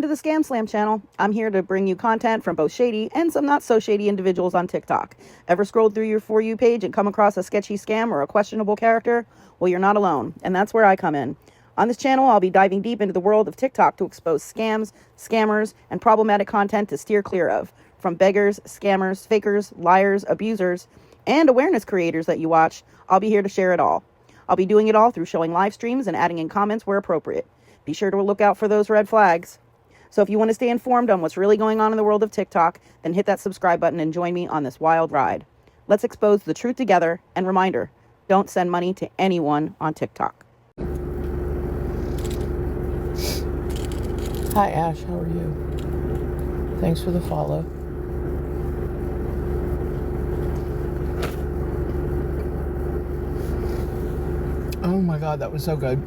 to the Scamslam channel. I'm here to bring you content from both shady and some not so shady individuals on TikTok. Ever scrolled through your For You page and come across a sketchy scam or a questionable character? Well, you're not alone, and that's where I come in. On this channel, I'll be diving deep into the world of TikTok to expose scams, scammers, and problematic content to steer clear of. From beggars, scammers, fakers, liars, abusers, and awareness creators that you watch, I'll be here to share it all. I'll be doing it all through showing live streams and adding in comments where appropriate. Be sure to look out for those red flags. So if you want to stay informed on what's really going on in the world of TikTok, then hit that subscribe button and join me on this wild ride. Let's expose the truth together, and reminder, don't send money to anyone on TikTok. Hi Ash, how are you? Thanks for the follow. Oh my god, that was so good.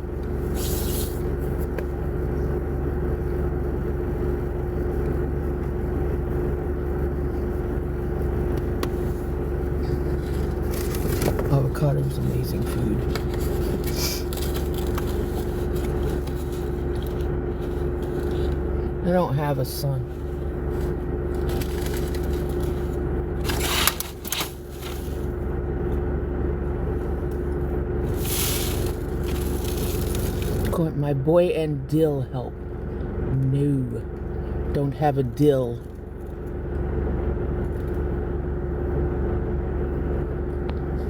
Avocado is amazing food. I don't have a son. My boy and dill help. No, don't have a dill.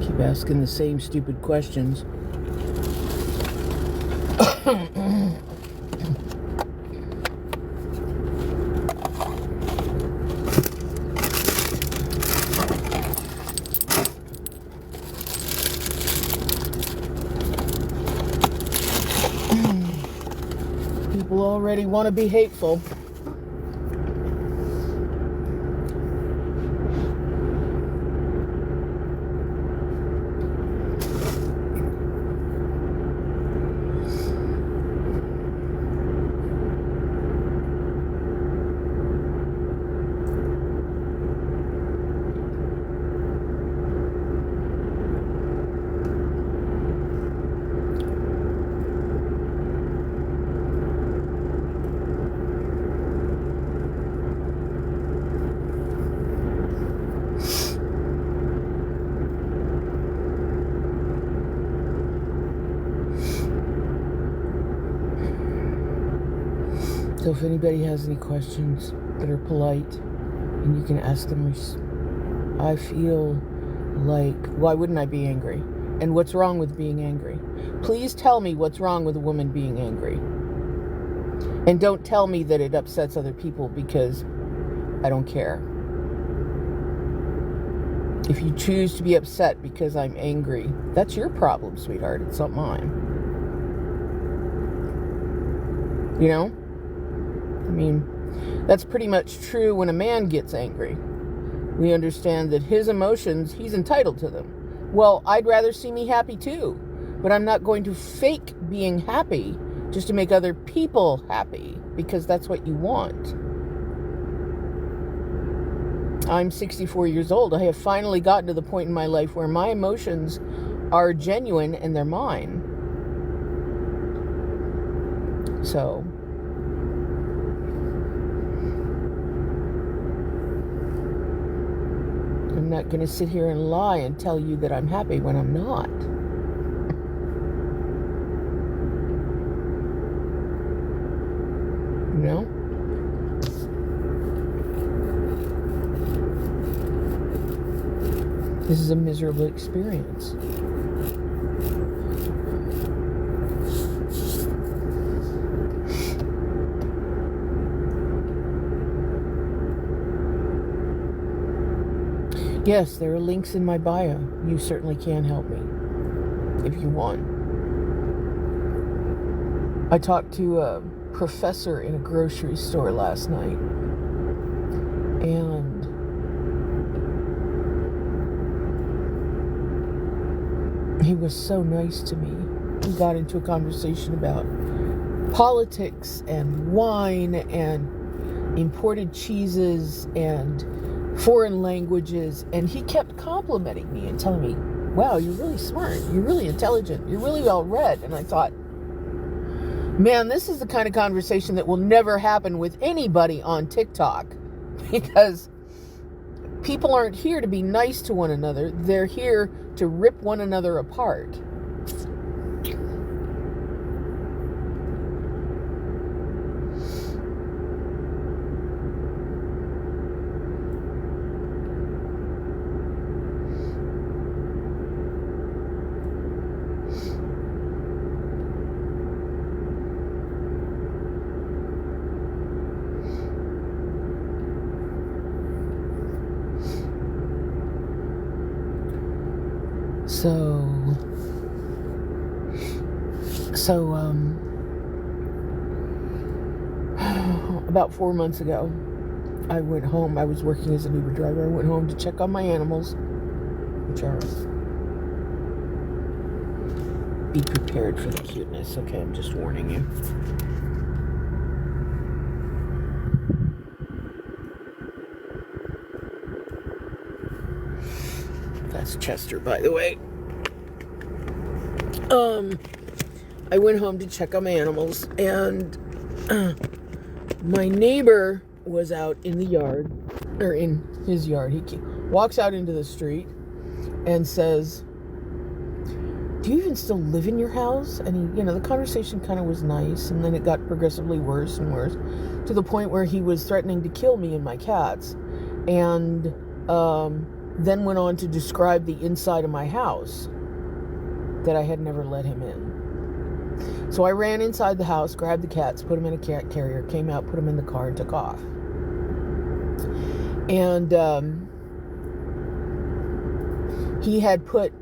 Keep asking the same stupid questions. People already want to be hateful. So if anybody has any questions that are polite, and you can ask them, I feel like, why wouldn't I be angry? And what's wrong with being angry? Please tell me what's wrong with a woman being angry. And don't tell me that it upsets other people, because I don't care. If you choose to be upset because I'm angry, that's your problem, sweetheart. It's not mine. You know? I mean, that's pretty much true when a man gets angry. We understand that his emotions, he's entitled to them. Well, I'd rather see me happy too, but I'm not going to fake being happy just to make other people happy, because that's what you want. I'm 64 years old. I have finally gotten to the point in my life where my emotions are genuine and they're mine. So I'm not going to sit here and lie and tell you that I'm happy when I'm not. You know? This is a miserable experience. Yes, there are links in my bio. You certainly can help me if you want. I talked to a professor in a grocery store last night, and he was so nice to me. We got into a conversation about politics and wine and imported cheeses and foreign languages, and he kept complimenting me and telling me, wow, you're really smart, you're really intelligent, you're really well read. And I thought, Man, this is the kind of conversation that will never happen with anybody on TikTok, because people aren't here to be nice to one another. They're here to rip one another apart. So, about 4 months ago, I went home. I was working as an Uber driver. I went home to check on my animals, which are... Be prepared for the cuteness. Okay, I'm just warning you. That's Chester, by the way. I went home to check on my animals, and my neighbor was out in the yard, or in his yard. He walks out into the street and says, "Do you even still live in your house?" And he, the conversation kind of was nice, and then it got progressively worse and worse, to the point where he was threatening to kill me and my cats, and then went on to describe the inside of my house that I had never let him in. So I ran inside the house, grabbed the cats, put them in a cat carrier, came out, put them in the car, and took off. And he had put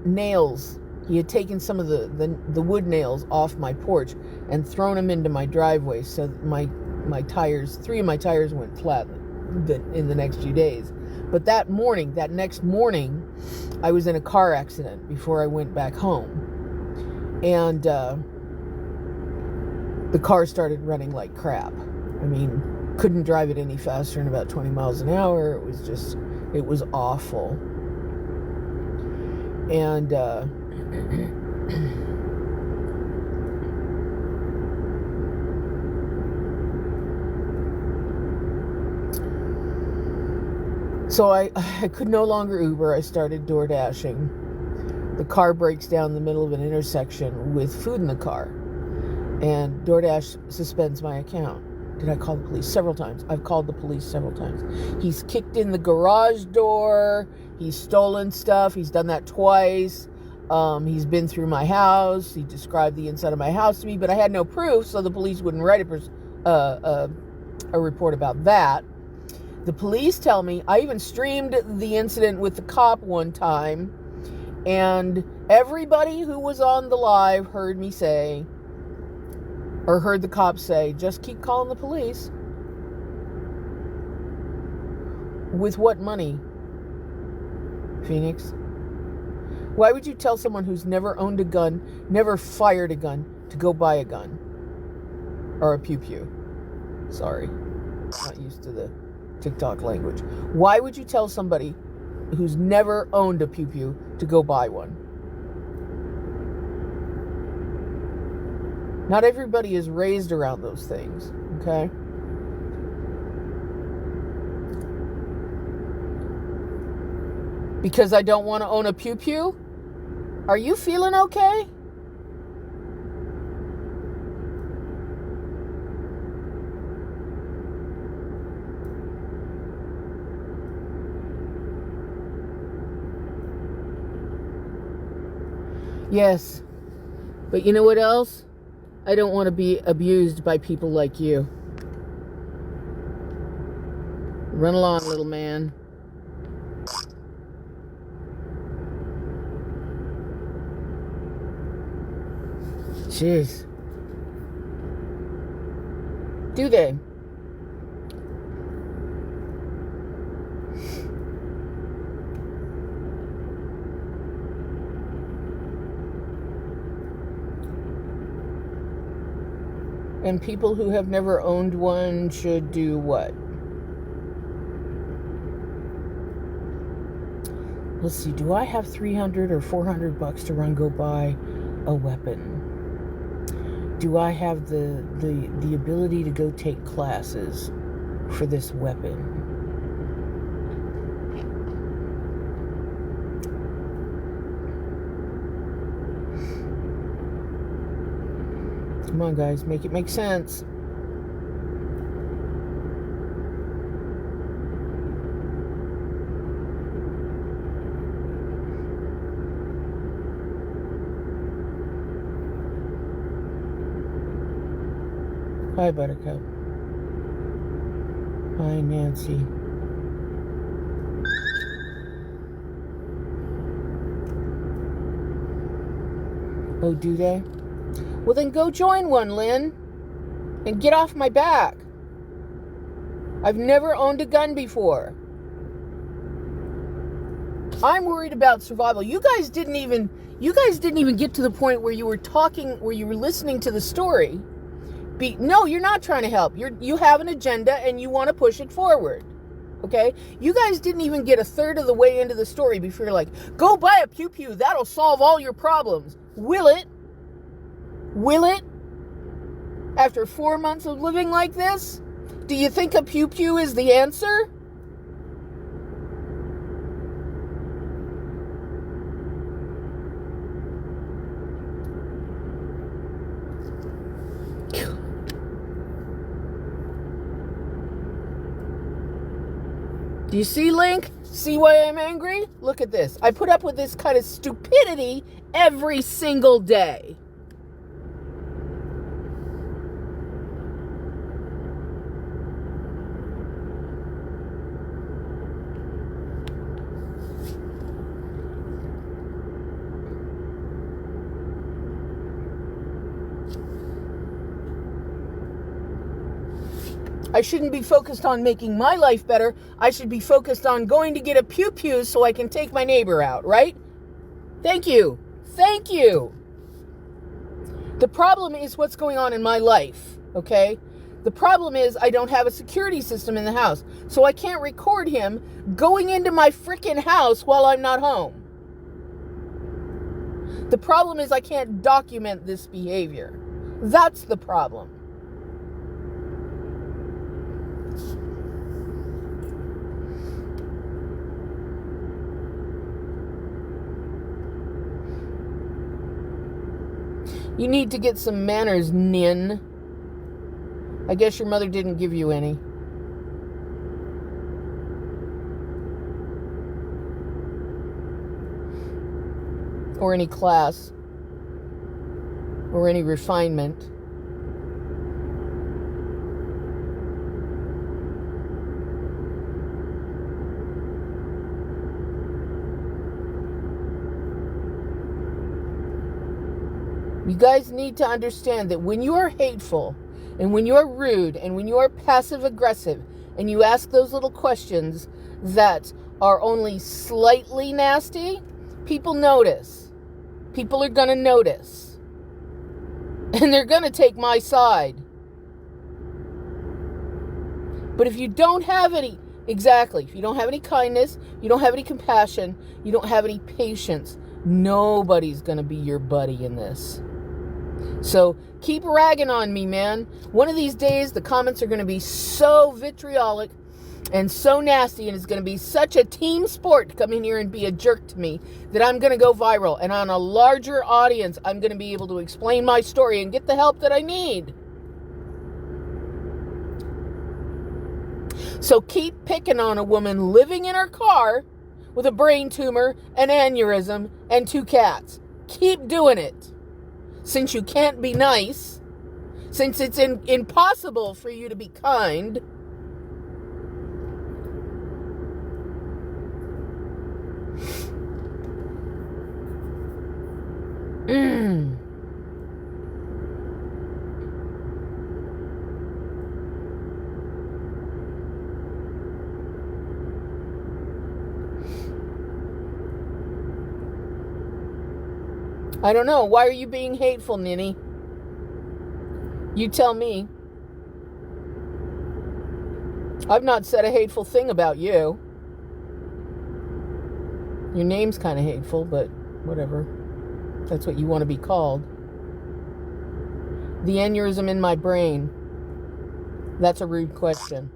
nails. He had taken some of the wood nails off my porch and thrown them into my driveway, so my tires, 3 of my tires went flat in the next few days. But that next morning, I was in a car accident before I went back home. And the car started running like crap. I mean, couldn't drive it any faster than about 20 miles an hour. It was awful. And so I could no longer Uber. I started door dashing. The car breaks down in the middle of an intersection with food in the car, and DoorDash suspends my account. Did I call the police? Several times. I've called the police several times. He's kicked in the garage door. He's stolen stuff. He's done that twice. He's been through my house. He described the inside of my house to me, but I had no proof, so the police wouldn't write a report about that. The police tell me, I even streamed the incident with the cop one time, and everybody who was on the live heard me say, or heard the cop say, "Just keep calling the police." With what money, Phoenix? Why would you tell someone who's never owned a gun, never fired a gun, to go buy a gun? Or a pew-pew. Sorry. Not used to the TikTok language. Why would you tell somebody who's never owned a pew-pew to go buy one? Not everybody is raised around those things, okay? Because I don't want to own a pew-pew? Are you feeling okay? Yes. But you know what else? I don't want to be abused by people like you. Run along, little man. Jeez. Do they? And people who have never owned one should do what? Let's see, do I have $300 or $400 to go buy a weapon? do I have the ability to go take classes for this weapon? Come on, guys, make it make sense. Hi, Buttercup. Hi, Nancy. Oh, do they? Well, then go join one, Lynn. And get off my back. I've never owned a gun before. I'm worried about survival. You guys didn't even get to the point where you were talking, where you were listening to the story. No, you're not trying to help. You have an agenda and you want to push it forward. Okay? You guys didn't even get a third of the way into the story before you're like, go buy a pew-pew. That'll solve all your problems. Will it? Will it? After 4 months of living like this? Do you think a pew-pew is the answer? Do you see, Link? See why I'm angry? Look at this. I put up with this kind of stupidity every single day. I shouldn't be focused on making my life better. I should be focused on going to get a pew-pew so I can take my neighbor out, right? Thank you. Thank you. The problem is what's going on in my life, okay? The problem is I don't have a security system in the house, so I can't record him going into my freaking house while I'm not home. The problem is I can't document this behavior. That's the problem. You need to get some manners, Nin. I guess your mother didn't give you any. Or any class. Or any refinement. You guys need to understand that when you are hateful and when you are rude and when you are passive aggressive and you ask those little questions that are only slightly nasty, people notice. People are going to notice. And they're going to take my side. But if you don't have any, exactly, if you don't have any kindness, you don't have any compassion, you don't have any patience, nobody's going to be your buddy in this. So keep ragging on me, man. One of these days, the comments are going to be so vitriolic and so nasty, and it's going to be such a team sport to come in here and be a jerk to me that I'm going to go viral. And on a larger audience, I'm going to be able to explain my story and get the help that I need. So keep picking on a woman living in her car with a brain tumor, an aneurysm, and 2 cats. Keep doing it. Since you can't be nice, since it's impossible for you to be kind, I don't know. Why are you being hateful, Ninny? You tell me. I've not said a hateful thing about you. Your name's kind of hateful, but whatever. That's what you want to be called. the aneurysm in my brain? That's a rude question.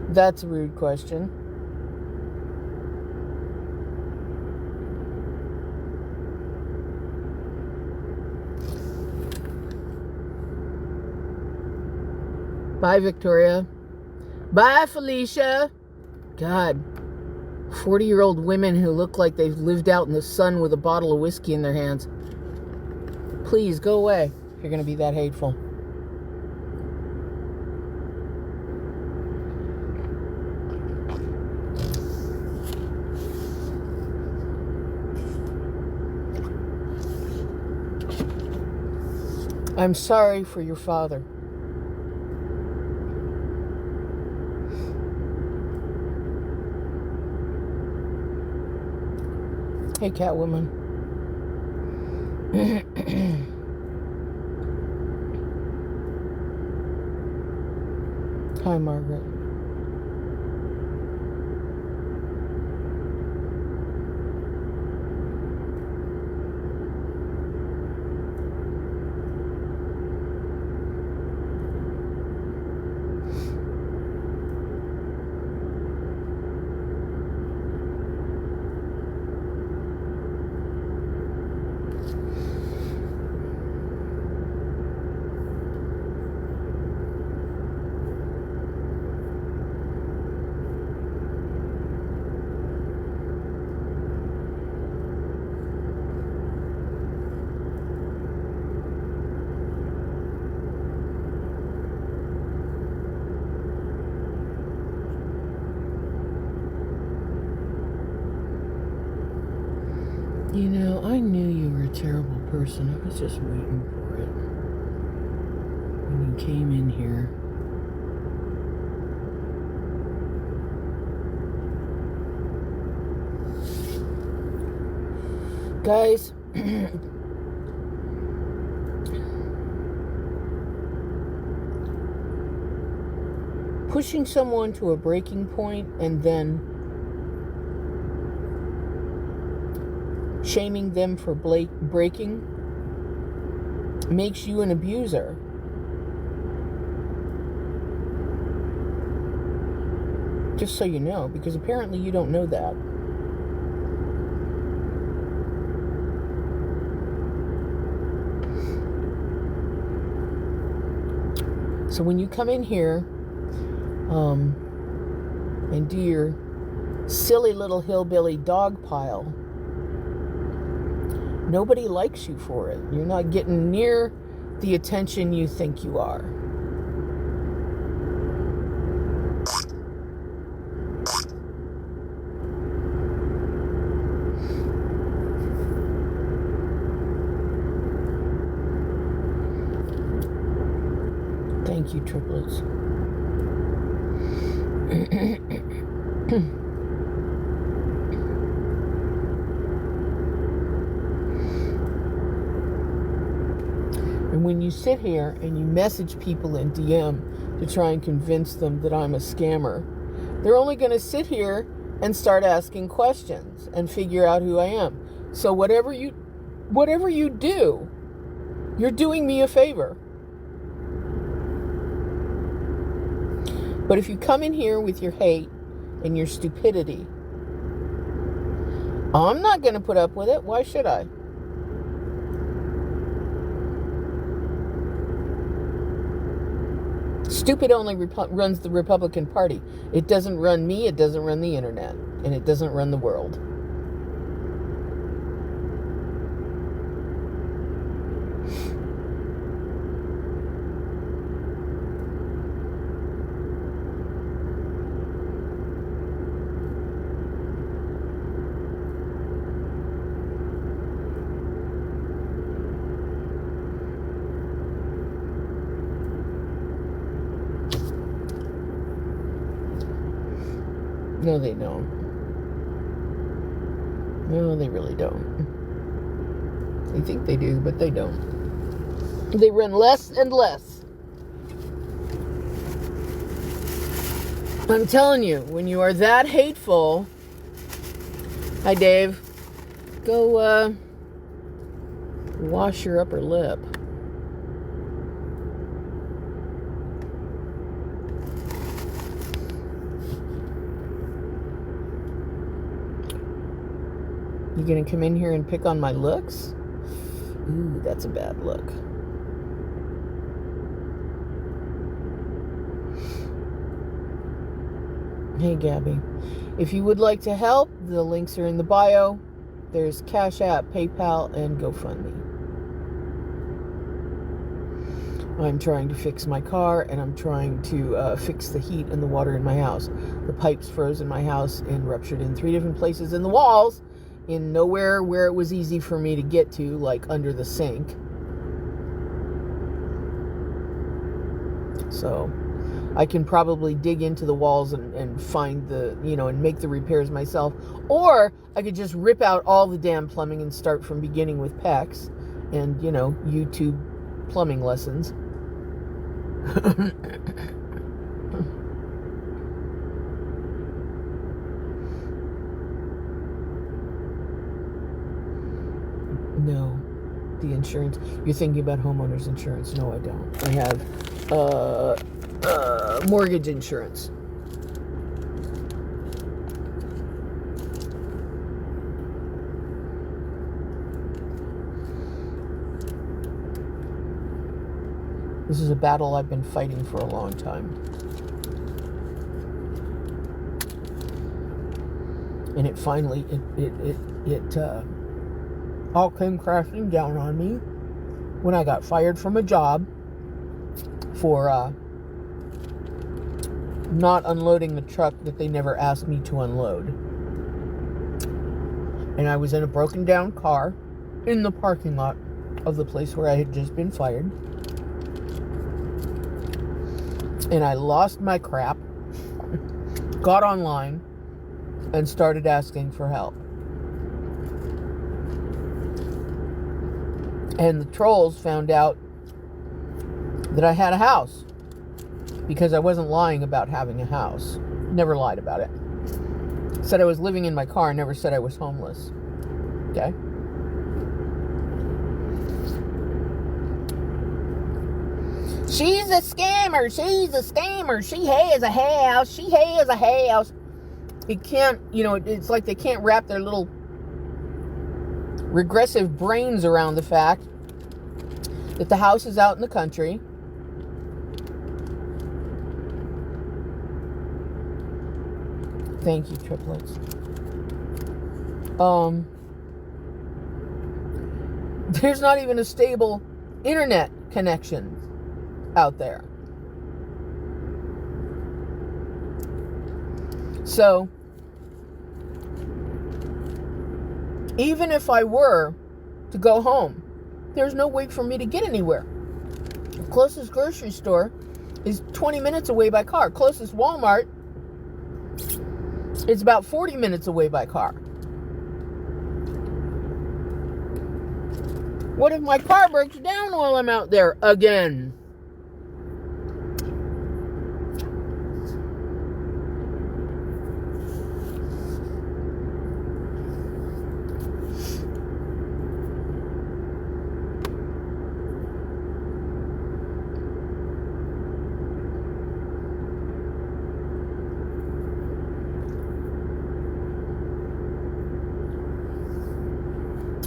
That's a rude question. Bye, Victoria. Bye, Felicia. God, 40-year-old women who look like they've lived out in the sun with a bottle of whiskey in their hands. Please, go away if you're going to be that hateful. I'm sorry for your father. Hey, Catwoman. Hi, Margaret. You know, I knew you were a terrible person. I was just waiting for it. When you came in here. Guys, pushing someone to a breaking point and then shaming them for breaking makes you an abuser. Just so you know, because apparently you don't know that. So when you come in here and do your silly little hillbilly dog pile, nobody likes you for it. You're not getting near the attention you think you are. Thank you, triplets. And when you sit here and you message people in DM to try and convince them that I'm a scammer, they're only going to sit here and start asking questions and figure out who I am. So whatever you do, you're doing me a favor. But if you come in here with your hate and your stupidity, I'm not going to put up with it. Why should I? Stupid only runs the Republican Party. It doesn't run me, it doesn't run the internet, and it doesn't run the world. No, they don't. No, they really don't. They think they do, but they don't. They run less and less. I'm telling you, when you are that hateful... Hi, Dave. Go, wash your upper lip. You gonna come in here and pick on my looks? Ooh, that's a bad look. Hey, Gabby. If you would like to help, the links are in the bio. There's Cash App, PayPal, and GoFundMe. I'm trying to fix my car, and I'm trying to fix the heat and the water in my house. The pipes froze in my house and ruptured in 3 different places in the walls, in nowhere where it was easy for me to get to, like under the sink. So I can probably dig into the walls and find the, and make the repairs myself. Or I could just rip out all the damn plumbing and start from beginning with PEX and, YouTube plumbing lessons. No, the insurance. You're thinking about homeowners insurance. No, I don't. I have mortgage insurance. This is a battle I've been fighting for a long time. And it finally, it all came crashing down on me when I got fired from a job for not unloading the truck that they never asked me to unload. And I was in a broken down car in the parking lot of the place where I had just been fired. And I lost my crap, got online, and started asking for help. And the trolls found out that I had a house, because I wasn't lying about having a house. Never lied about it. Said I was living in my car, never said I was homeless. Okay? She's a scammer. She's a scammer. She has a house. She has a house. It can't, it's like they can't wrap their little regressive brains around the fact that the house is out in the country. Thank you, triplets. There's not even a stable internet connection out there. So, even if I were to go home, there's no way for me to get anywhere. The closest grocery store is 20 minutes away by car. Closest Walmart is about 40 minutes away by car. What if my car breaks down while I'm out there again?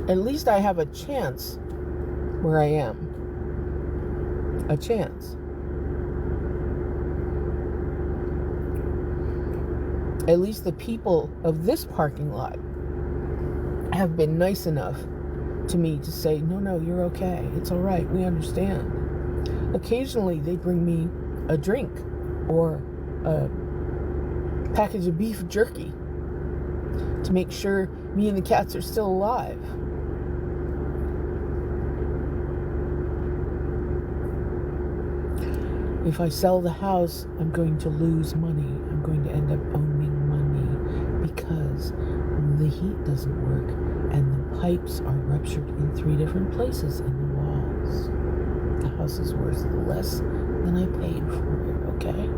At least I have a chance where I am. A chance. At least the people of this parking lot have been nice enough to me to say, no, you're okay. It's all right. We understand. Occasionally, they bring me a drink or a package of beef jerky to make sure me and the cats are still alive. If I sell the house, I'm going to lose money. I'm going to end up owing money because the heat doesn't work and the pipes are ruptured in 3 different places in the walls. The house is worth less than I paid for it, okay?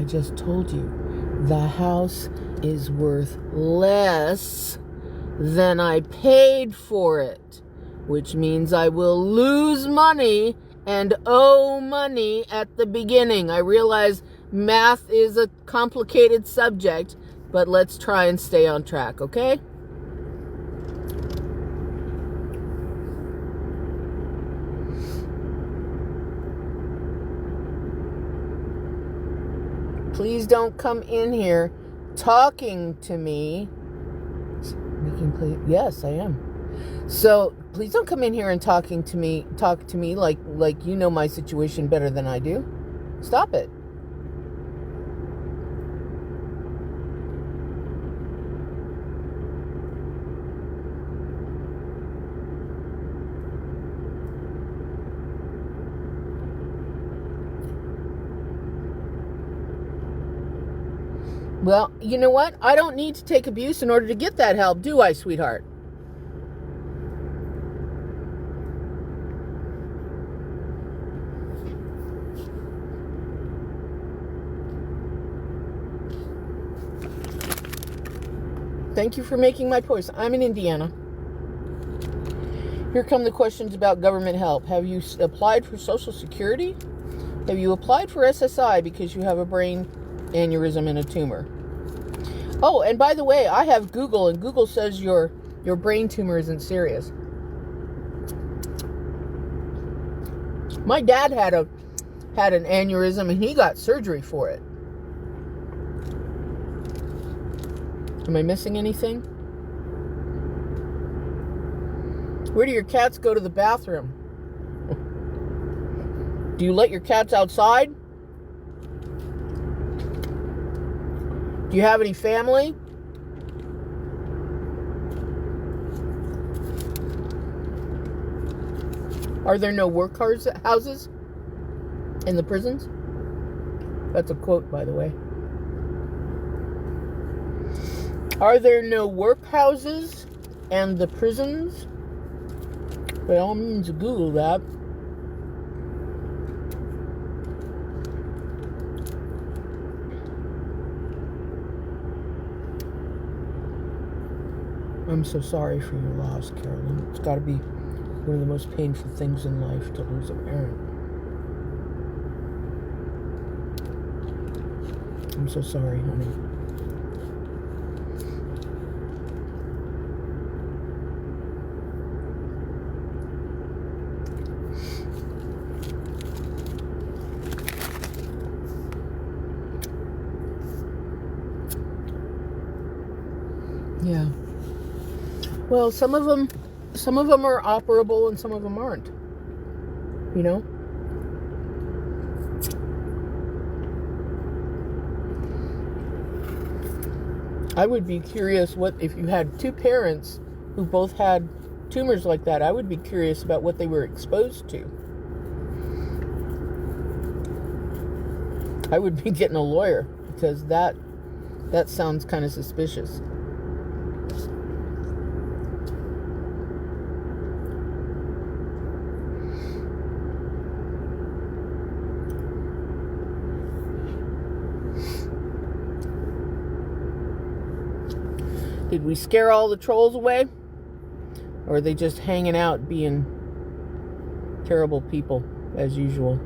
just told you. The house is worth less than I paid for it, which means I will lose money and owe money at the beginning. I realize math is a complicated subject, but let's try and stay on track, okay? Please don't come in here talking to me. Yes, I am. So please don't come in here and talk to me like you know my situation better than I do. Stop it. Well, you know what? I don't need to take abuse in order to get that help, do I, sweetheart? Thank you for making my choice. I'm in Indiana. Here come the questions about government help. Have you applied for Social Security? Have you applied for SSI because you have a brain aneurysm and a tumor? Oh, and by the way, I have Google, and Google says your brain tumor isn't serious. My dad had an aneurysm, and he got surgery for it. Am I missing anything? Where do your cats go to the bathroom? Do you let your cats outside? Do you have any family? Are there no workhouses in the prisons? That's a quote, by the way. Are there no workhouses and the prisons? By all means, Google that. I'm so sorry for your loss, Carolyn. It's got to be one of the most painful things in life to lose a parent. I'm so sorry, honey. Yeah. Well, some of them are operable and some of them aren't. You know? I would be curious what if you had two parents who both had tumors like that. I would be curious about what they were exposed to. I would be getting a lawyer because that sounds kind of suspicious. Did we scare all the trolls away? Or are they just hanging out being terrible people as usual?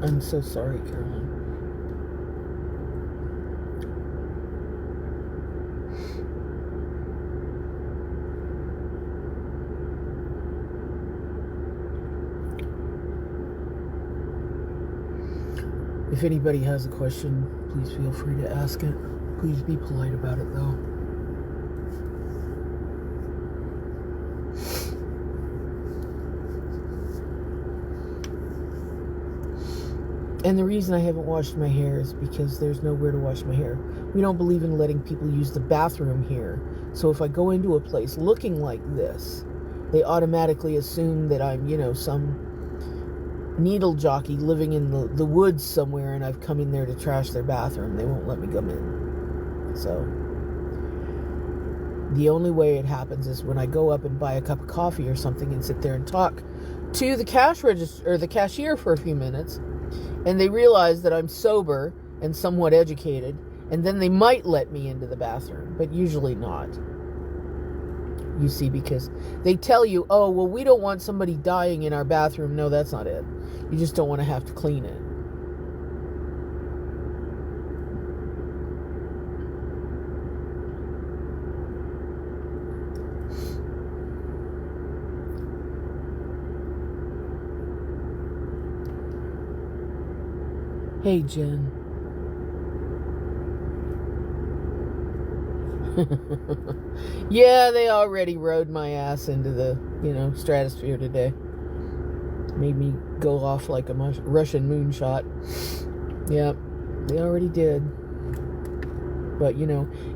I'm so sorry, Caroline. If anybody has a question, please feel free to ask it. Please be polite about it, though. And the reason I haven't washed my hair is because there's nowhere to wash my hair. We don't believe in letting people use the bathroom here. So if I go into a place looking like this, they automatically assume that I'm, some needle jockey living in the woods somewhere, and I've come in there to trash their bathroom. They won't let me come in. So the only way it happens is when I go up and buy a cup of coffee or something and sit there and talk to the cash register or the cashier for a few minutes, and they realize that I'm sober and somewhat educated, and then they might let me into the bathroom, but usually not. You see, because they tell you, oh, well, we don't want somebody dying in our bathroom. No, that's not it. You just don't want to have to clean it. Hey, Jen. Yeah, they already rode my ass into the, stratosphere today. Made me go off like a Russian moonshot. Yep, they already did. But,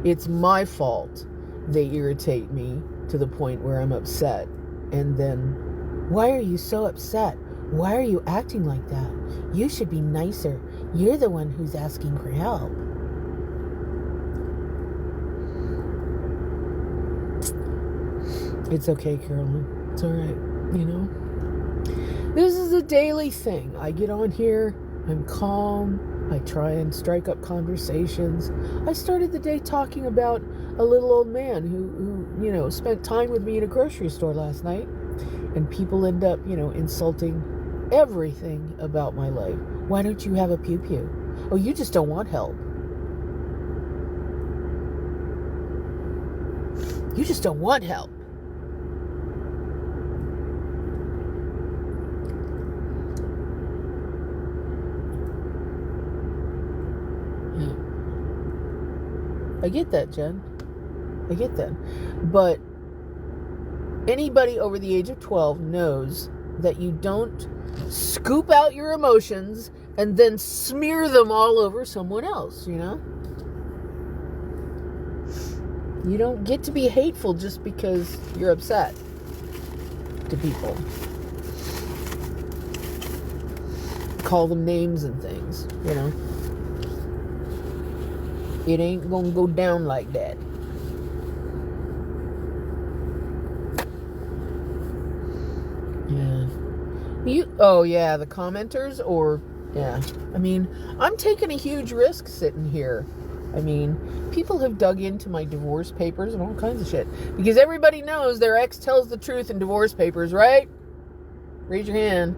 it's my fault they irritate me to the point where I'm upset. And then, why are you so upset? Why are you acting like that? You should be nicer. You're the one who's asking for help. It's okay, Carolyn. It's all right, This is a daily thing. I get on here. I'm calm. I try and strike up conversations. I started the day talking about a little old man who spent time with me in a grocery store last night. And people end up, insulting everything about my life. Why don't you have a pew-pew? Oh, you just don't want help. You just don't want help. Yeah. I get that, Jen. I get that. But anybody over the age of 12 knows that you don't scoop out your emotions and then smear them all over someone else, You don't get to be hateful just because you're upset to people. Call them names and things, It ain't gonna go down like that. Yeah. The commenters, I'm taking a huge risk sitting here. People have dug into my divorce papers and all kinds of shit. Because everybody knows their ex tells the truth in divorce papers, right? Raise your hand.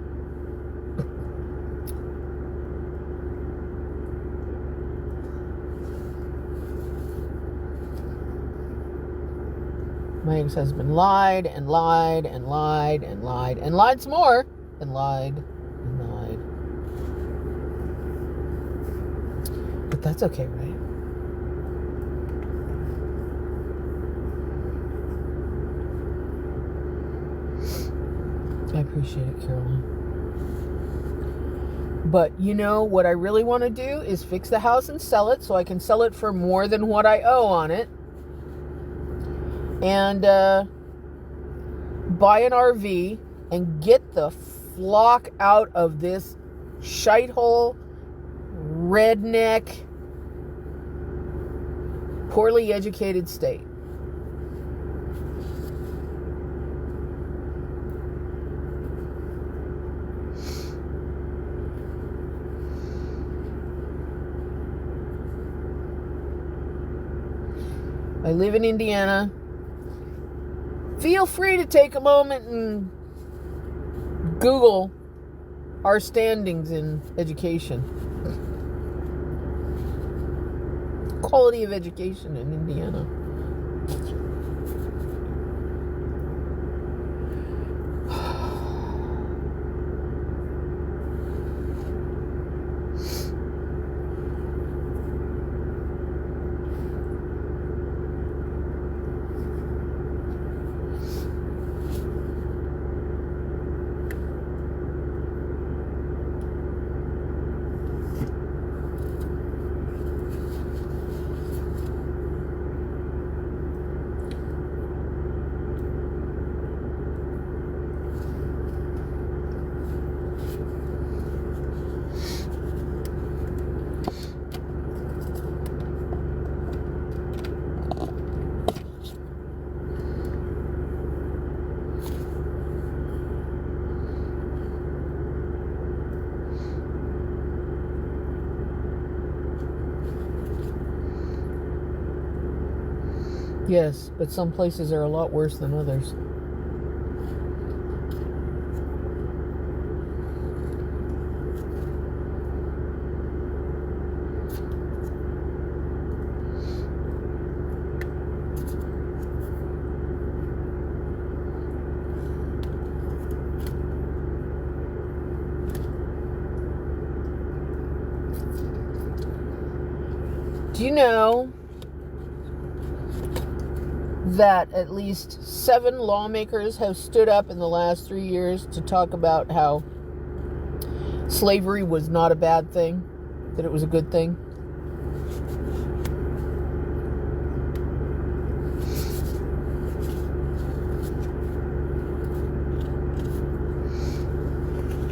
My ex-husband lied and lied and lied and lied and lied some more and lied and lied. But that's okay, right? I appreciate it, Carolyn. But what I really want to do is fix the house and sell it so I can sell it for more than what I owe on it. And buy an RV and get the flock out of this shithole, redneck, poorly educated state. I live in Indiana. Feel free to take a moment and Google our standings in education. Quality of education in Indiana. Yes, but some places are a lot worse than others. Do you know that at least 7 lawmakers have stood up in the last 3 years to talk about how slavery was not a bad thing, that it was a good thing?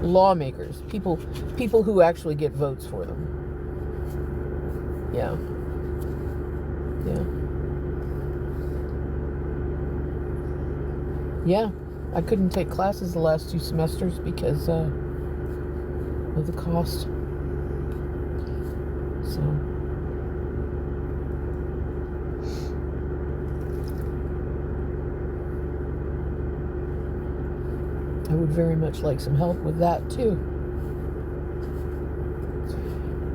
Lawmakers, people who actually get votes for them. Yeah. Yeah, I couldn't take classes the last 2 semesters because of the cost. So, I would very much like some help with that too.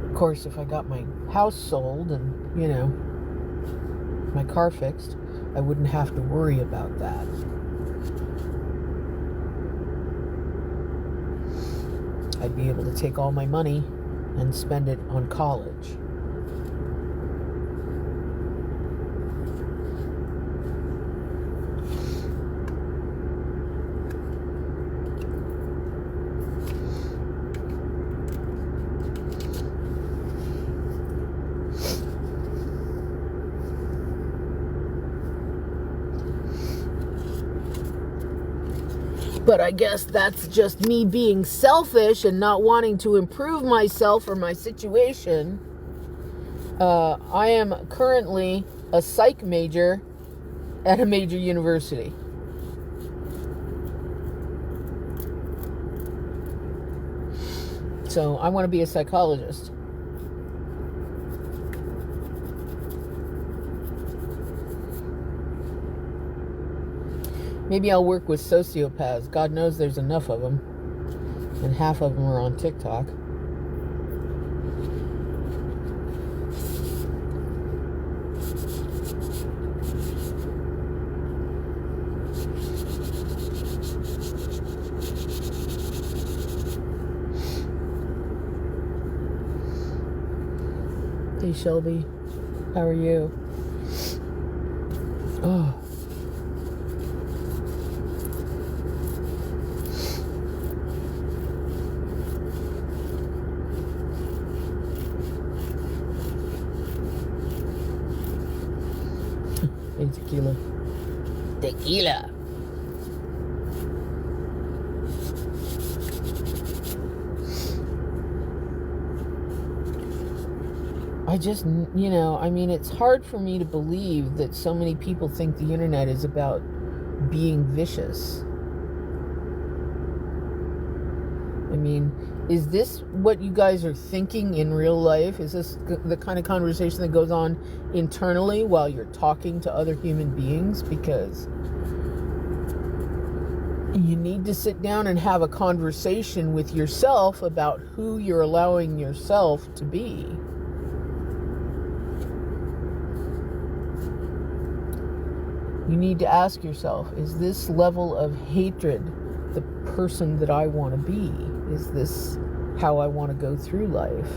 Of course, if I got my house sold and, my car fixed, I wouldn't have to worry about that. I'd be able to take all my money and spend it on college. But I guess that's just me being selfish and not wanting to improve myself or my situation. I am currently a psych major at a major university. So I want to be a psychologist. Maybe I'll work with sociopaths. God knows there's enough of them. And half of them are on TikTok. Hey Shelby, how are you? Oh. Hey, tequila. Tequila. I just, it's hard for me to believe that so many people think the internet is about being vicious. I mean, is this what you guys are thinking in real life? Is this the kind of conversation that goes on internally while you're talking to other human beings? Because you need to sit down and have a conversation with yourself about who you're allowing yourself to be. You need to ask yourself, is this level of hatred the person that I want to be? Is this how I want to go through life?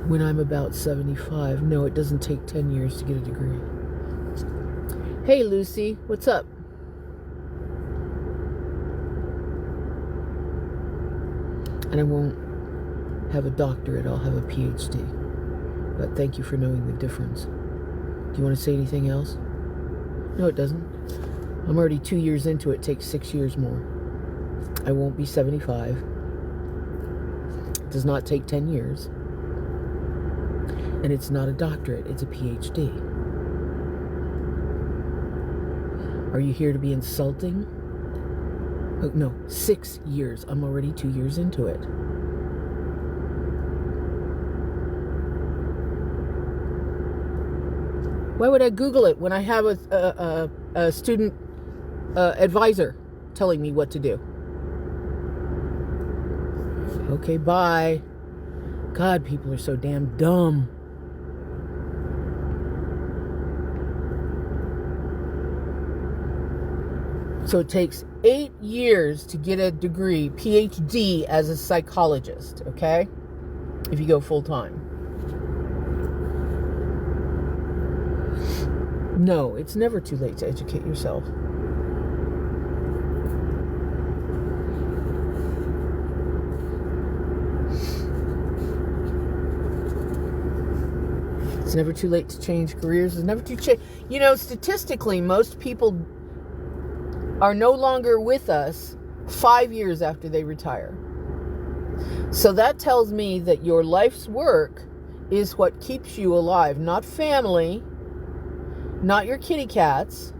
When I'm about 75, no, it doesn't take 10 years to get a degree. Hey, Lucy, what's up? And I won't have a doctorate, I'll have a PhD. But thank you for knowing the difference. Do you want to say anything else? No, it doesn't. I'm already 2 years into it. It takes 6 years more. I won't be 75. It does not take 10 years. And it's not a doctorate, it's a PhD. Are you here to be insulting? Oh, no, 6 years. I'm already 2 years into it. Why would I Google it when I have a student advisor telling me what to do? Okay, bye. God, people are so damn dumb. So it takes 8 years to get a degree, PhD, as a psychologist, okay? If you go full time. No, it's never too late to educate yourself. It's never too late to change careers. It's never too late. You know, statistically, most people are no longer with us 5 years after they retire. So that tells me that your life's work is what keeps you alive, not family, not your kitty cats.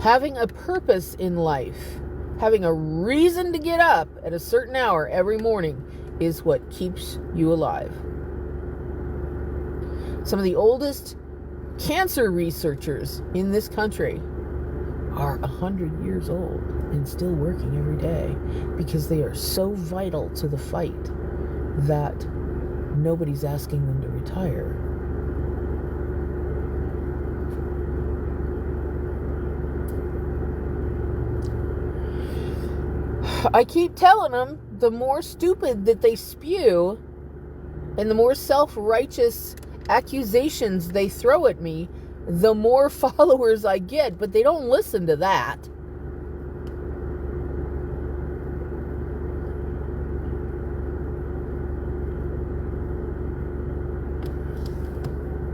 Having a purpose in life, having a reason to get up at a certain hour every morning is what keeps you alive. Some of the oldest cancer researchers in this country are 100 years old and still working every day because they are so vital to the fight that nobody's asking them to retire. I keep telling them, the more stupid that they spew and the more self-righteous accusations they throw at me, the more followers I get, but they don't listen to that.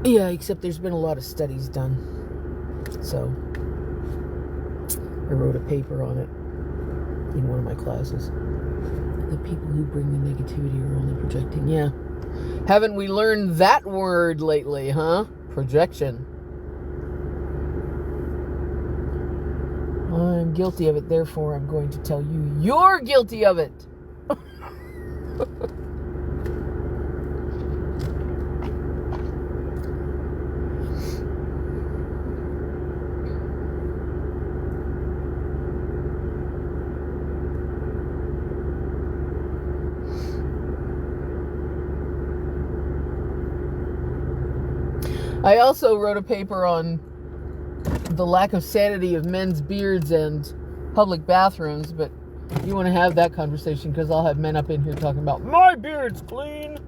Yeah, except there's been a lot of studies done. So, I wrote a paper on it in one of my classes. The people who bring the negativity are only projecting. Yeah. Haven't we learned that word lately, huh? Projection. I'm guilty of it, therefore I'm going to tell you you're guilty of it. I also wrote a paper on the lack of sanity of men's beards and public bathrooms, but you want to have that conversation because I'll have men up in here talking about my beard's clean.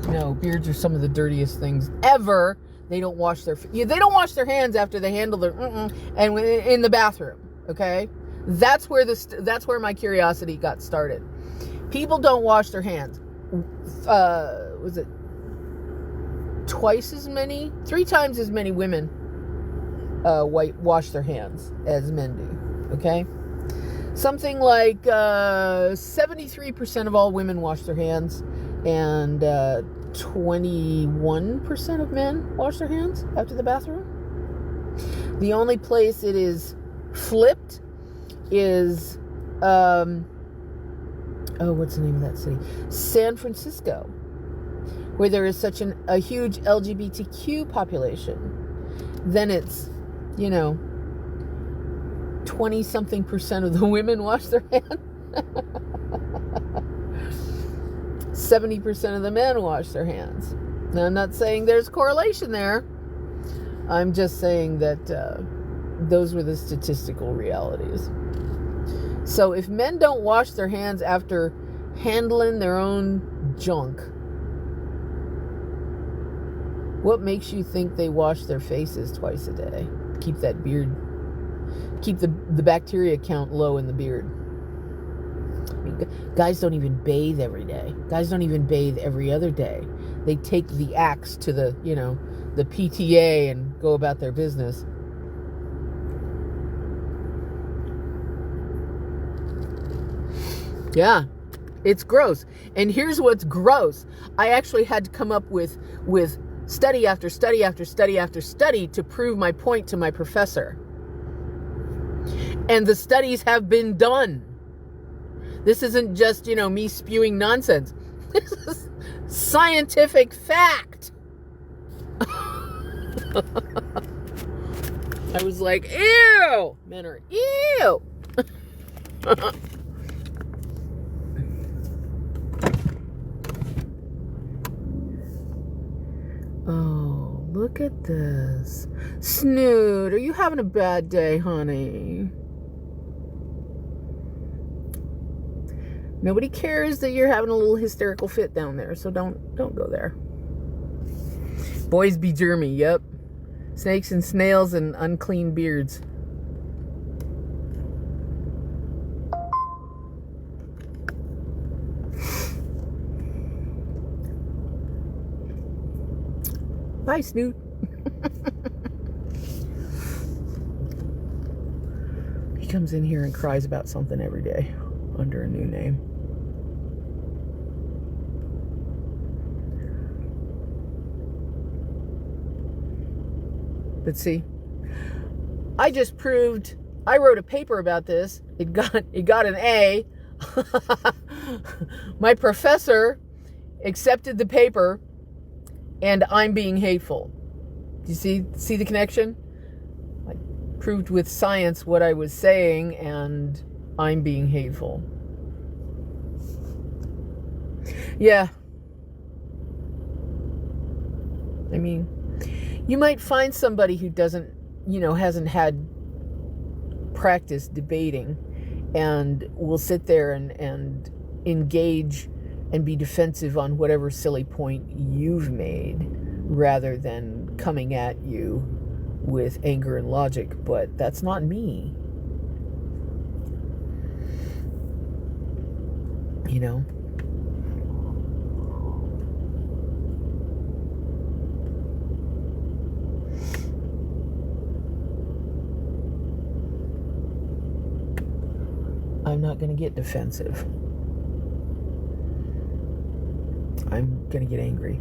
No, beards are some of the dirtiest things ever. They don't wash their hands after they handle their and in the bathroom. Okay, that's where my curiosity got started. People don't wash their hands. Was it 3 times as many women wash their hands as men do, okay? Something like 73% of all women wash their hands, and 21% of men wash their hands after the bathroom. The only place it is flipped is, what's the name of that city? San Francisco, where there is such a huge LGBTQ population. Then it's, 20-something% of the women wash their hands. 70% of the men wash their hands. Now, I'm not saying there's correlation there. I'm just saying that those were the statistical realities. So if men don't wash their hands after handling their own junk, what makes you think they wash their faces twice a day? Keep that beard, keep the bacteria count low in the beard. I mean, guys don't even bathe every day. Guys don't even bathe every other day. They take the axe to the PTA and go about their business. Yeah, it's gross. And here's what's gross. I actually had to come up with study after study after study after study to prove my point to my professor. And the studies have been done. This isn't just, me spewing nonsense. This is Scientific fact. I was like, ew! Men are ew! Oh, look at this. Snoot, are you having a bad day, honey? Nobody cares that you're having a little hysterical fit down there, so don't go there. Boys be germy, yep. Snakes and snails and unclean beards. Bye, Snoot. He comes in here and cries about something every day under a new name. But see, I just proved, I wrote a paper about this. It got an A. My professor accepted the paper, and I'm being hateful. Do you see the connection? I proved with science what I was saying, and I'm being hateful. Yeah. I mean, you might find somebody who hasn't had practice debating and will sit there and engage and be defensive on whatever silly point you've made rather than coming at you with anger and logic. But that's not me. You know? I'm not going to get defensive. I'm going to get angry.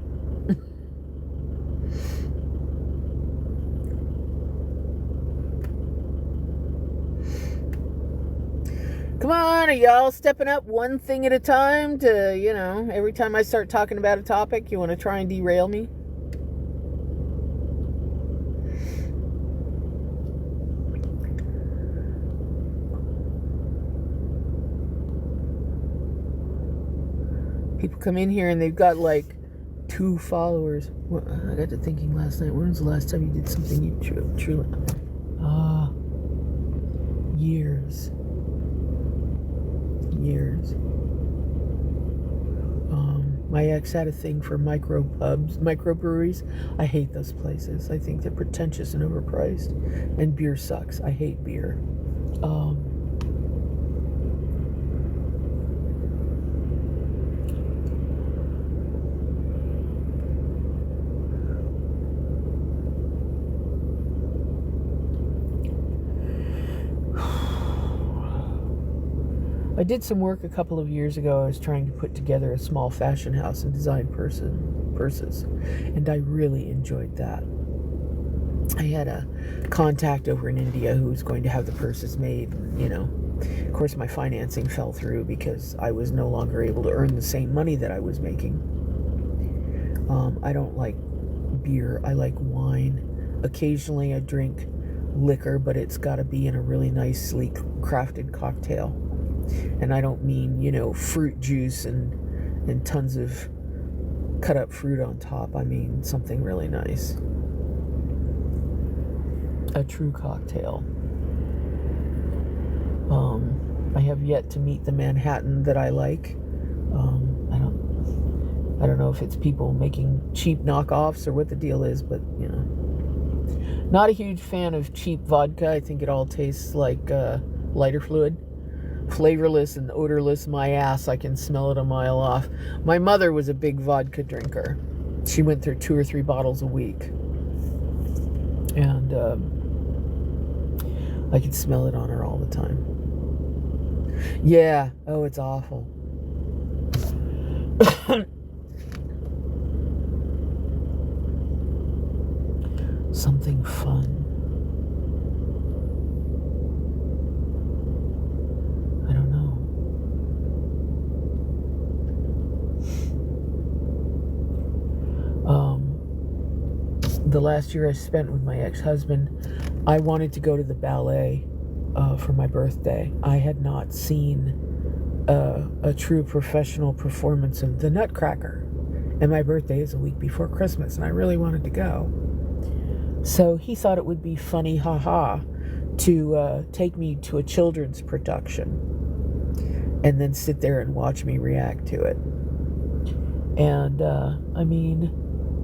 Come on, are y'all stepping up one thing at a time to, every time I start talking about a topic, you want to try and derail me? People come in here and they've got like 2 followers. Well, I got to thinking last night, when was the last time you did something you truly... Years. My ex had a thing for microbreweries. I hate those places. I think they're pretentious and overpriced. And beer sucks. I hate beer. I did some work a couple of years ago. I was trying to put together a small fashion house and design purses, and I really enjoyed that. I had a contact over in India who was going to have the purses made. Of course, my financing fell through because I was no longer able to earn the same money that I was making. I don't like beer. I like wine. Occasionally, I drink liquor, but it's got to be in a really nice, sleek, crafted cocktail. And I don't mean, fruit juice and tons of cut up fruit on top. I mean something really nice. A true cocktail. I have yet to meet the Manhattan that I like. I don't know if it's people making cheap knockoffs or what the deal is, but not a huge fan of cheap vodka. I think it all tastes like lighter fluid. Flavorless and odorless, my ass. I can smell it a mile off. My mother was a big vodka drinker. She went through 2 or 3 bottles a week. And I could smell it on her all the time. Yeah. Oh, it's awful. Something fun. I don't know. the last year I spent with my ex-husband, I wanted to go to the ballet for my birthday. I had not seen a true professional performance of the Nutcracker, and my birthday is a week before Christmas, and I really wanted to go. So he thought it would be funny, haha, to take me to a children's production and then sit there and watch me react to it. And I mean,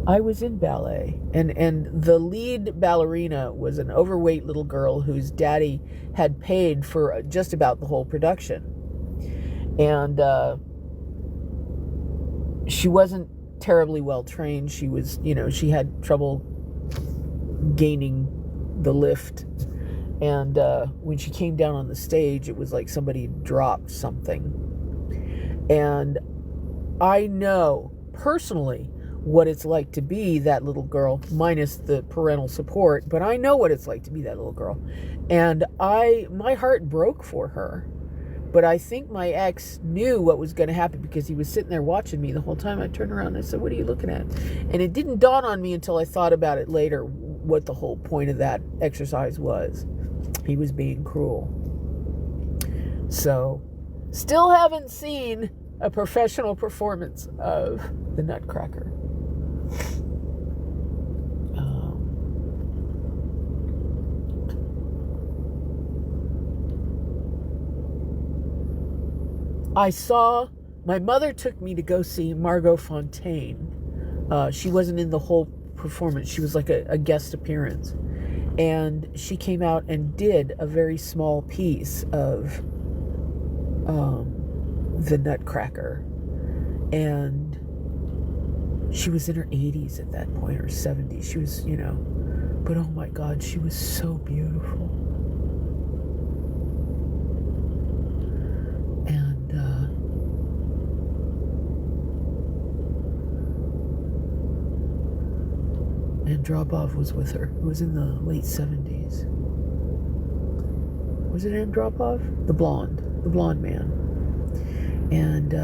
I was in ballet, and the lead ballerina was an overweight little girl whose daddy had paid for just about the whole production. And she wasn't terribly well trained. She was, she had trouble gaining the lift. And when she came down on the stage, it was like somebody dropped something. And I know personally what it's like to be that little girl, minus the parental support, but I know what it's like to be that little girl. And my heart broke for her. But I think my ex knew what was going to happen because he was sitting there watching me the whole time. I turned around and I said, "What are you looking at?" And it didn't dawn on me until I thought about it later what the whole point of that exercise was. He was being cruel. So, still haven't seen a professional performance of the Nutcracker. My mother took me to go see Margot Fontaine. She wasn't in the whole performance. She was like a guest appearance. And she came out and did a very small piece of the Nutcracker. And she was in her 80s at that point, or 70s. She was, but oh my God, she was so beautiful. And Andropov was with her. It was in the late 70s. Was it Andropov? The blonde man. And,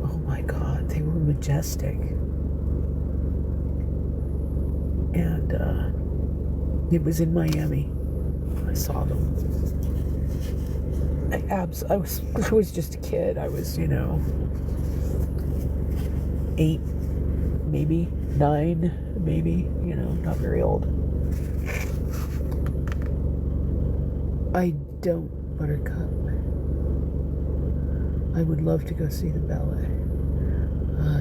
oh my God, they were majestic. And, it was in Miami. I saw them. I was just a kid. I was, 8, maybe 9, maybe, not very old. I don't, Buttercup. I would love to go see the ballet.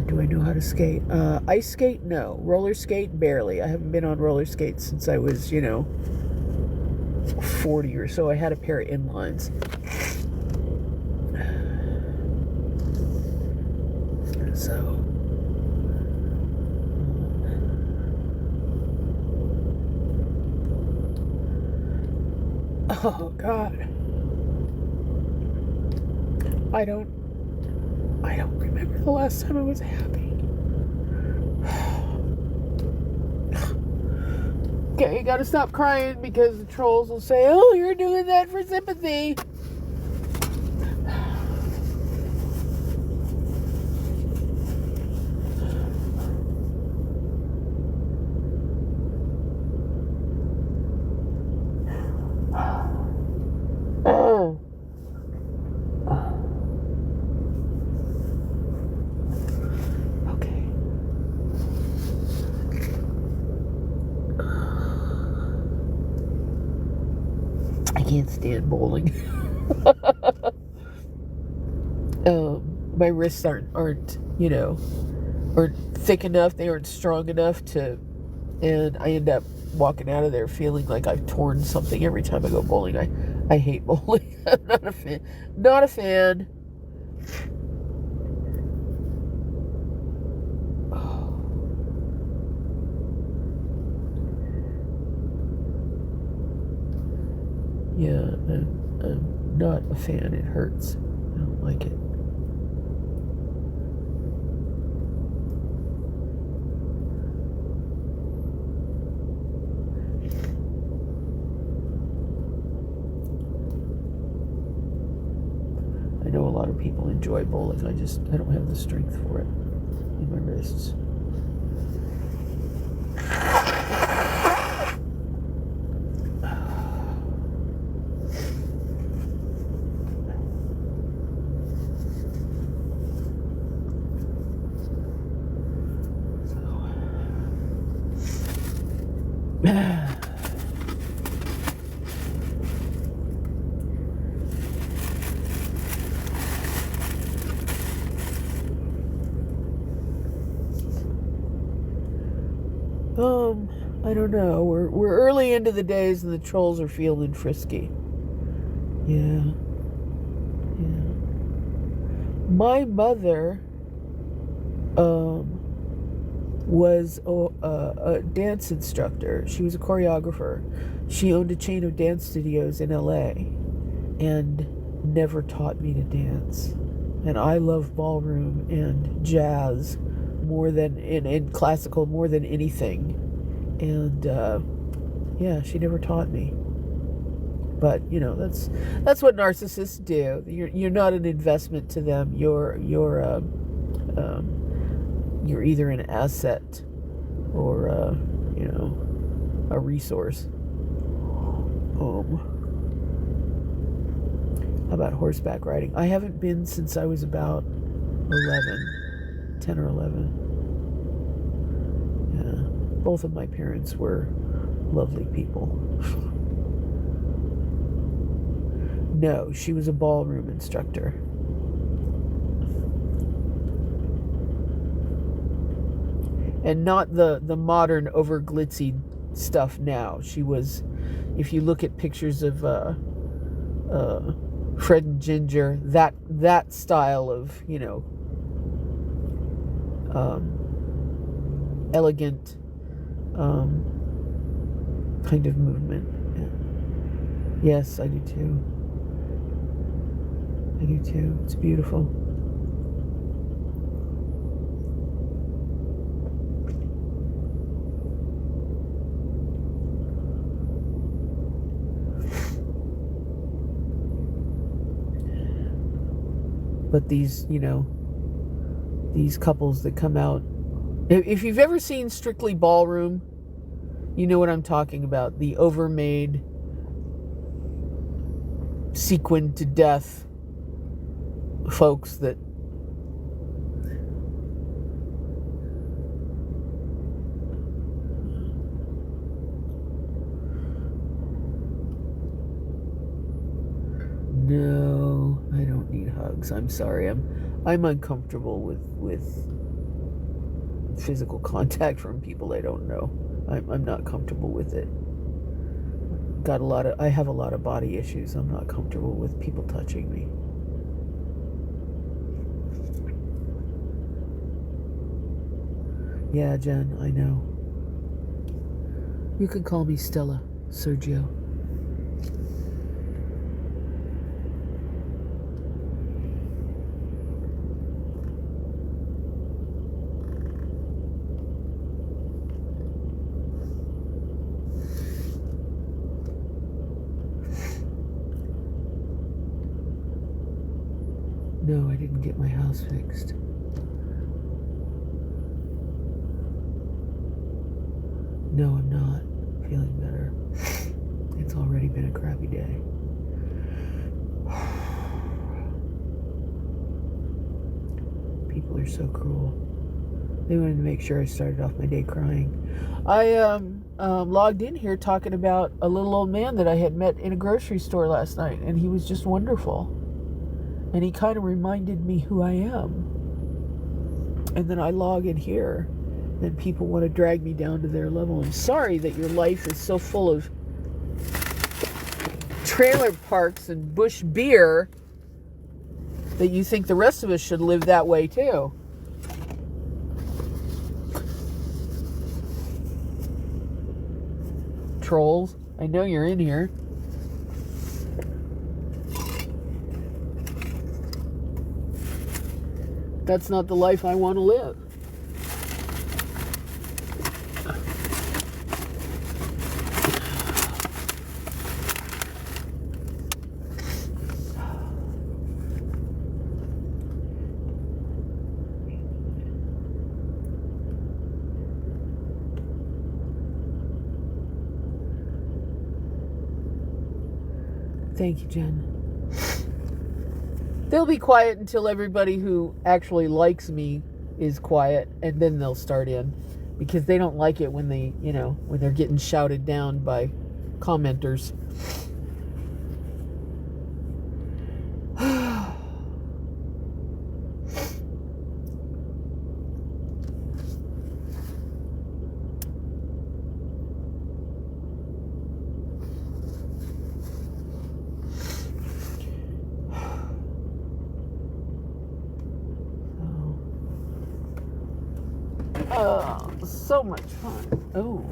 Do I know how to skate? Ice skate? No. Roller skate? Barely. I haven't been on roller skates since I was, 40 or so. I had a pair of inlines. So... oh God. I don't remember the last time I was happy. Okay, you gotta stop crying because the trolls will say, "Oh, you're doing that for sympathy." I can't stand bowling. My wrists aren't thick enough. They aren't strong enough to, and I end up walking out of there feeling like I've torn something every time I go bowling. I hate bowling. I'm not a fan. Not a fan. Yeah, I'm not a fan. It hurts. I don't like it. I know a lot of people enjoy bowling. I don't have the strength for it in my wrists. I don't know. We're early into the days and the trolls are feeling frisky. Yeah. My mother was a dance instructor. She was a choreographer. She owned a chain of dance studios in LA and never taught me to dance. And I love ballroom and jazz more than and classical more than anything. And yeah, she never taught me. But that's what narcissists do. You're not an investment to them. You're either an asset or a resource. How about horseback riding? I haven't been since I was about 10 or 11. Yeah, both of my parents were lovely people. No, she was a ballroom instructor. And not the modern over glitzy stuff now. She was, if you look at pictures of Fred and Ginger, that style of, elegant kind of movement. Yeah. Yes, I do too. It's beautiful. But these couples that come out, if you've ever seen Strictly Ballroom, you know what I'm talking about. The overmade, sequined to death folks that no, I don't need hugs. I'm sorry. I'm uncomfortable with physical contact from people I don't know. I'm not comfortable with it. I have a lot of body issues. I'm not comfortable with people touching me. Yeah, Jen, I know. You can call me Stella, Sergio. No, I didn't get my house fixed. No, I'm not feeling better. It's already been a crappy day. People are so cruel. They wanted to make sure I started off my day crying. I logged in here talking about a little old man that I had met in a grocery store last night, and he was just wonderful. And he kind of reminded me who I am. And then I log in here, and people want to drag me down to their level. I'm sorry that your life is so full of trailer parks and Busch beer that you think the rest of us should live that way too. Trolls, I know you're in here. That's not the life I want to live. Thank you, Jen. They'll be quiet until everybody who actually likes me is quiet, and then they'll start in. because they don't like it when when they're getting shouted down by commenters. Oh, so much fun. Oh,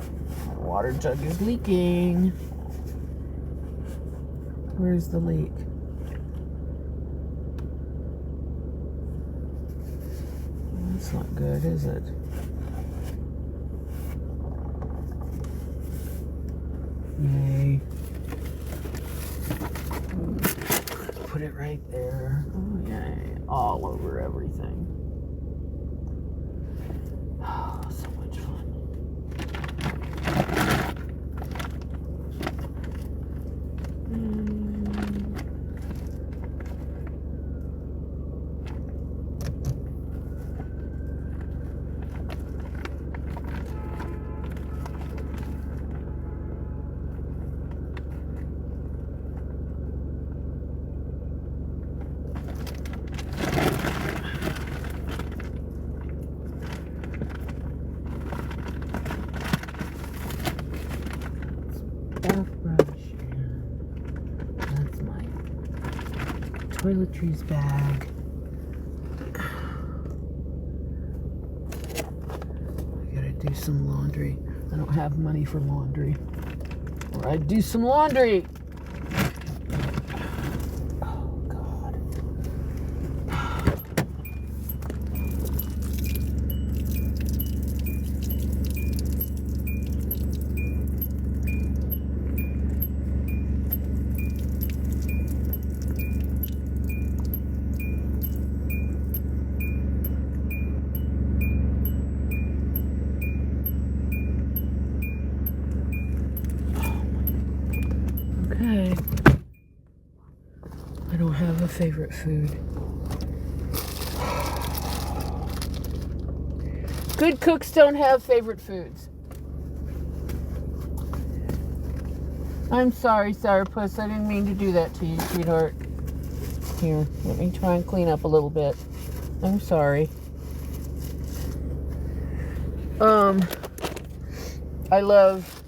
our water jug is leaking. Where's the leak? That's not good, is it? Yay. Put it right there. Oh, yay. All over everything. Oh, so much fun. Brush, and that's my toiletries bag. I gotta do some laundry. I don't have money for laundry, or I'd do some laundry. Oh God. Okay. I don't have a favorite food. Good cooks don't have favorite foods. I'm sorry, Sourpuss. I didn't mean to do that to you, sweetheart. Here, let me try and clean up a little bit. I'm sorry. I love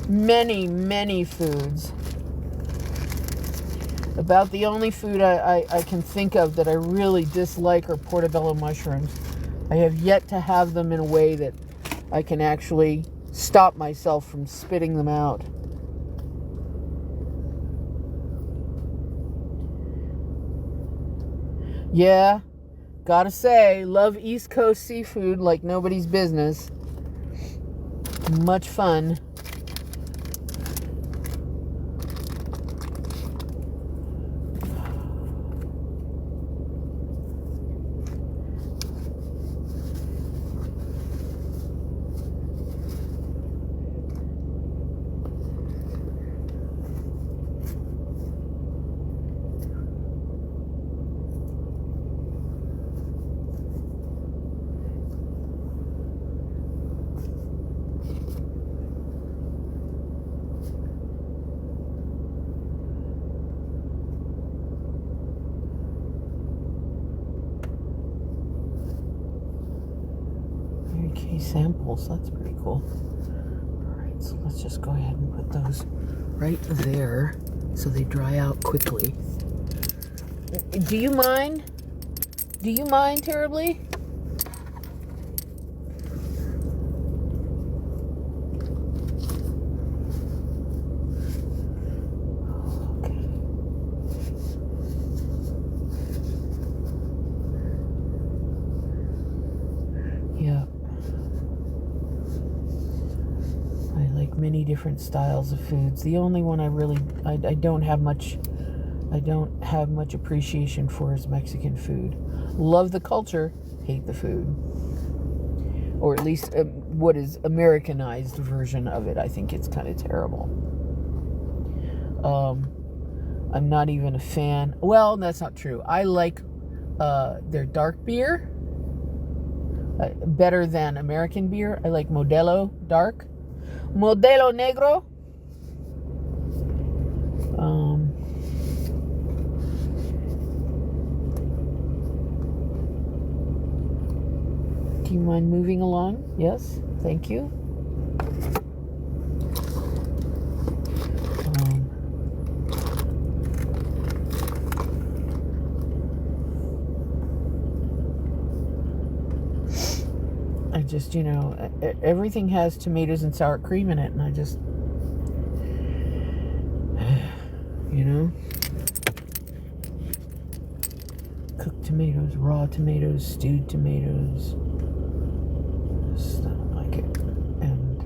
many foods. About the only food I can think of that I really dislike are portobello mushrooms. I have yet to have them in a way that I can actually stop myself from spitting them out. Yeah, gotta say, love East Coast seafood like nobody's business. Much fun. Samples, that's pretty cool. Alright, so let's just go ahead and put those right there so they dry out quickly. Do you mind? Do you mind terribly? Many different styles of foods. The only one I don't have much appreciation for is Mexican food. Love the culture, hate the food, or at least what is Americanized version of it. I think it's kind of terrible. I'm not even a fan. Well, that's not true. I like their dark beer, better than American beer. I like Modelo Dark. Modelo Negro. Do you mind moving along? Yes, thank you. I just, everything has tomatoes and sour cream in it, and I just, cooked tomatoes, raw tomatoes, stewed tomatoes. Just, I don't like it. And,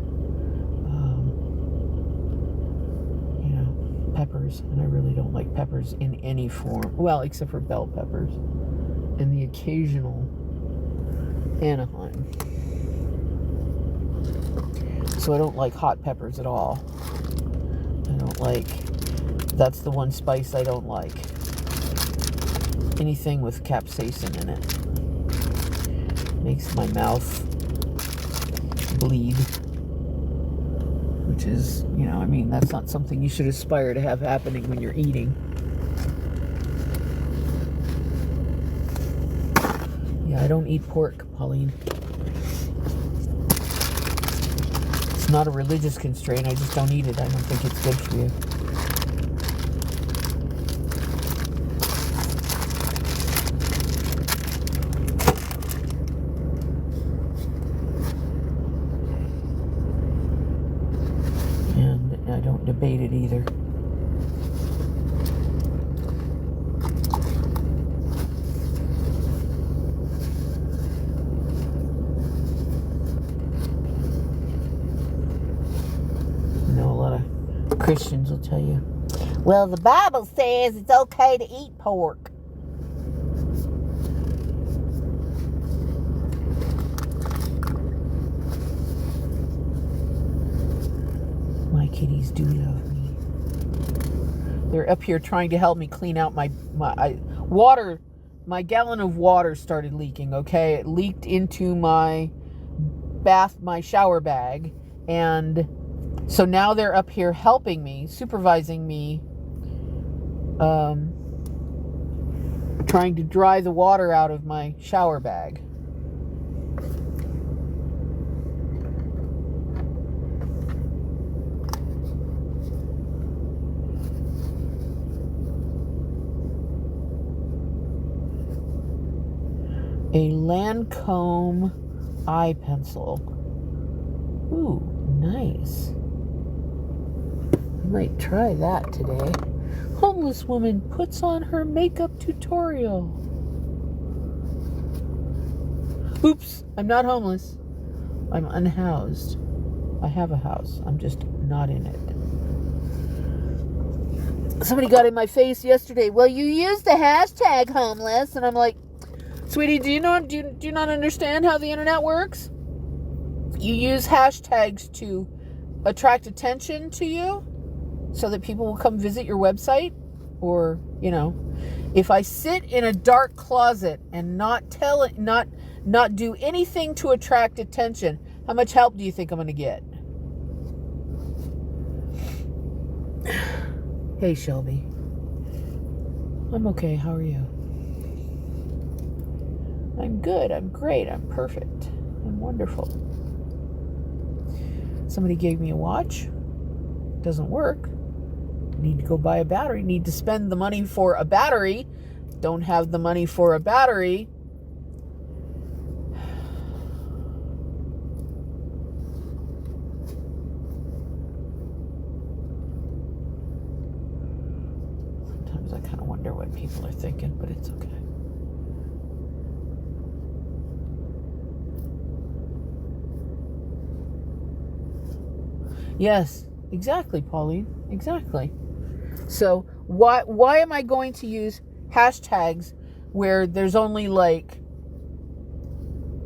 peppers, and I really don't like peppers in any form. Well, except for bell peppers and the occasional Anaheim. So I don't like hot peppers at all. That's the one spice I don't like. Anything with capsaicin in it makes my mouth bleed. Which is, that's not something you should aspire to have happening when you're eating. Yeah, I don't eat pork, Pauline. It's not a religious constraint. I just don't eat it. I don't think it's good for you. And I don't debate it either. Christians will tell you, well, the Bible says it's okay to eat pork. My kitties do love me. They're up here trying to help me clean out my water. My gallon of water started leaking, okay? It leaked into my shower bag, and so now they're up here helping me, supervising me, trying to dry the water out of my shower bag. A Lancome eye pencil. Ooh, nice. Might try that today. Homeless woman puts on her makeup tutorial. Oops, I'm not homeless. I'm unhoused. I have a house. I'm just not in it. Somebody got in my face yesterday. Well, you used the hashtag homeless, and I'm like, sweetie, do you not understand how the internet works? You use hashtags to attract attention to you, so that people will come visit your website. Or, if I sit in a dark closet and not do anything to attract attention, how much help do you think I'm going to get? Hey, Shelby. I'm okay. How are you? I'm good. I'm great. I'm perfect. I'm wonderful. Somebody gave me a watch. Doesn't work. Need to go buy a battery. Need to spend the money for a battery. Don't have the money for a battery. Sometimes I kind of wonder what people are thinking, but it's okay. Yes, exactly, Pauline. Exactly. So why am I going to use hashtags where there's only like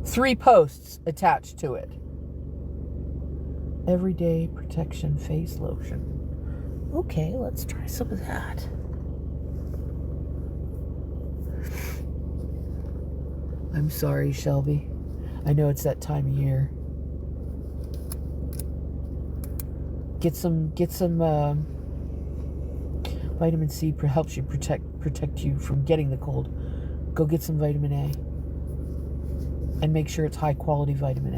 3 posts attached to it? Everyday protection face lotion. Okay, let's try some of that. I'm sorry, Shelby. I know it's that time of year. Get some vitamin C helps you protect you from getting the cold. Go get some vitamin A. And make sure it's high quality vitamin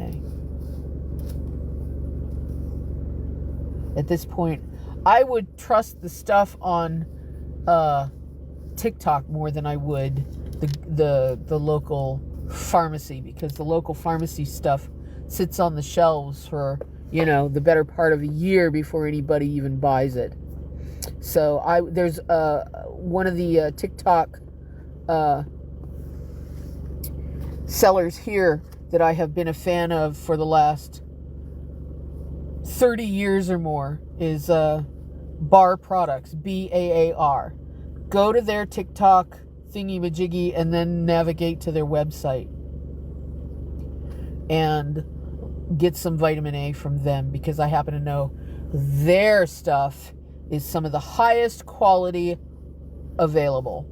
A. At this point, I would trust the stuff on TikTok more than I would the local pharmacy, because the local pharmacy stuff sits on the shelves for, the better part of a year before anybody even buys it. So there's one of the TikTok sellers here that I have been a fan of for the last 30 years or more is Bar Products, BAAR. Go to their TikTok thingy-majiggy and then navigate to their website and get some vitamin A from them, because I happen to know their stuff is some of the highest quality available.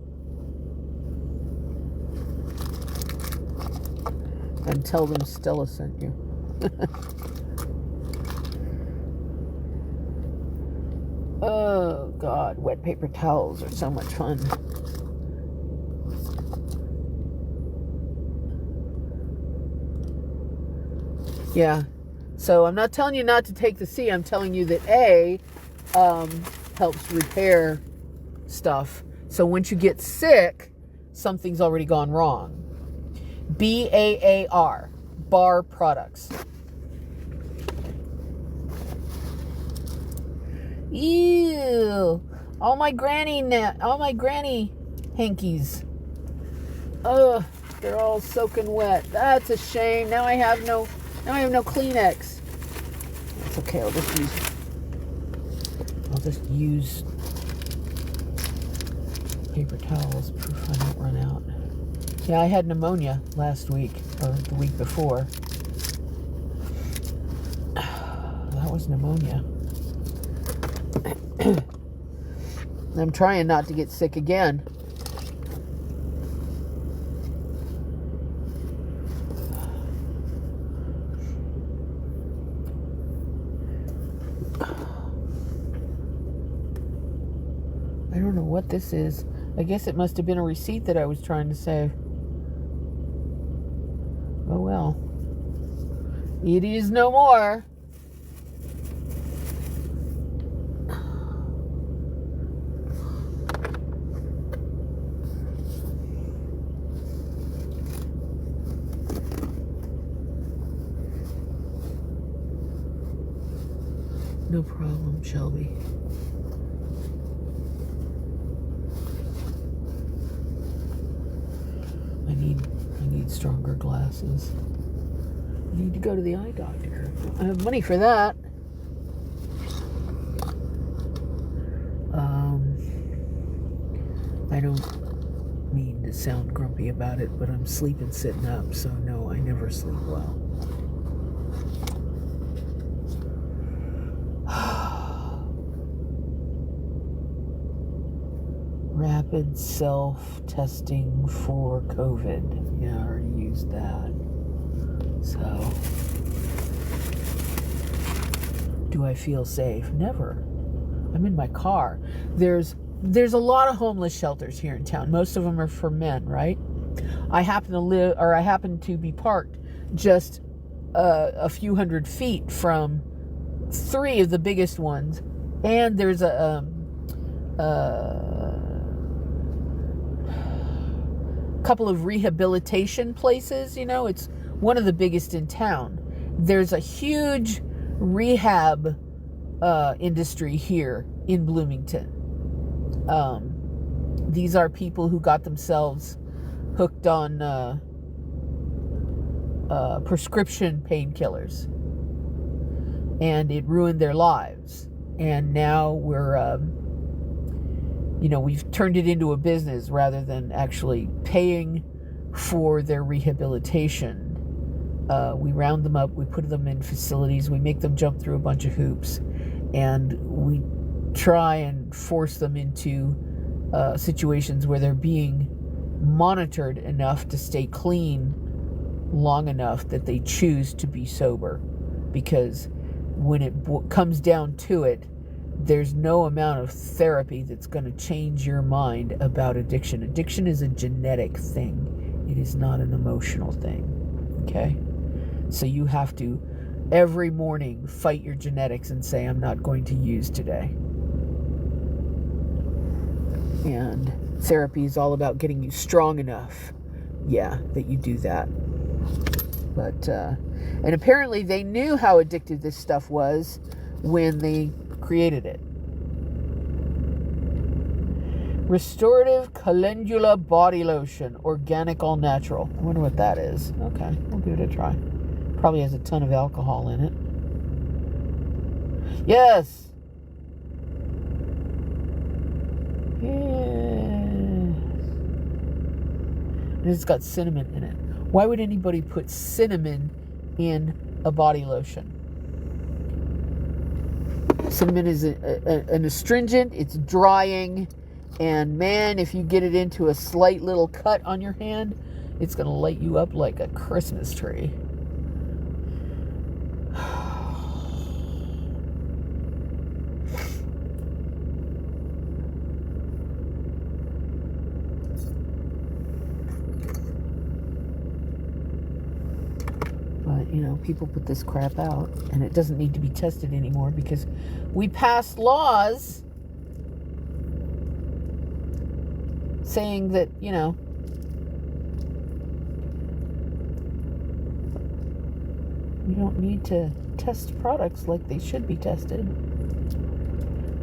And tell them Stella sent you. Oh, God. Wet paper towels are so much fun. Yeah. So I'm not telling you not to take the C. I'm telling you that A helps repair stuff. So once you get sick, something's already gone wrong. BAAR, Bar Products. Ew! All my granny hankies. Ugh, they're all soaking wet. That's a shame. Now I have no Kleenex. That's okay. I'll just use paper towels. Proof I don't run out. Yeah, I had pneumonia last week, or the week before. That was pneumonia. I'm trying not to get sick again. I don't know what this is. I guess it must have been a receipt that I was trying to save. Oh well. It is no more. No problem, Shelby. I need stronger glasses. I need to go to the eye doctor. I have money for that. I don't mean to sound grumpy about it, but I'm sleeping sitting up, so no, I never sleep well. Rapid self-testing for COVID. Yeah, I already used that. So, do I feel safe? Never. I'm in my car. There's a lot of homeless shelters here in town. Most of them are for men, right? I happen to be parked just a few hundred feet from three of the biggest ones, and there's a couple of rehabilitation places. It's one of the biggest in town. There's a huge rehab industry here in Bloomington. These are people who got themselves hooked on prescription painkillers, and it ruined their lives. And now we've turned it into a business rather than actually paying for their rehabilitation. We round them up, we put them in facilities, we make them jump through a bunch of hoops, and we try and force them into situations where they're being monitored enough to stay clean long enough that they choose to be sober. Because when it comes down to it, there's no amount of therapy that's going to change your mind about addiction. Addiction is a genetic thing. It is not an emotional thing. Okay? So you have to, every morning, fight your genetics and say, I'm not going to use today. And therapy is all about getting you strong enough, that you do that. But, and apparently they knew how addictive this stuff was when they created it. Restorative Calendula Body Lotion, organic, all natural. I wonder what that is. Okay, we'll give it a try. Probably has a ton of alcohol in it. Yes. And it's got cinnamon in it. Why would anybody put cinnamon in a body lotion? Cinnamon is an astringent. It's drying. And man, if you get it into a slight little cut on your hand, it's going to light you up like a Christmas tree. But, people put this crap out, and it doesn't need to be tested anymore because we passed laws saying that, we don't need to test products like they should be tested.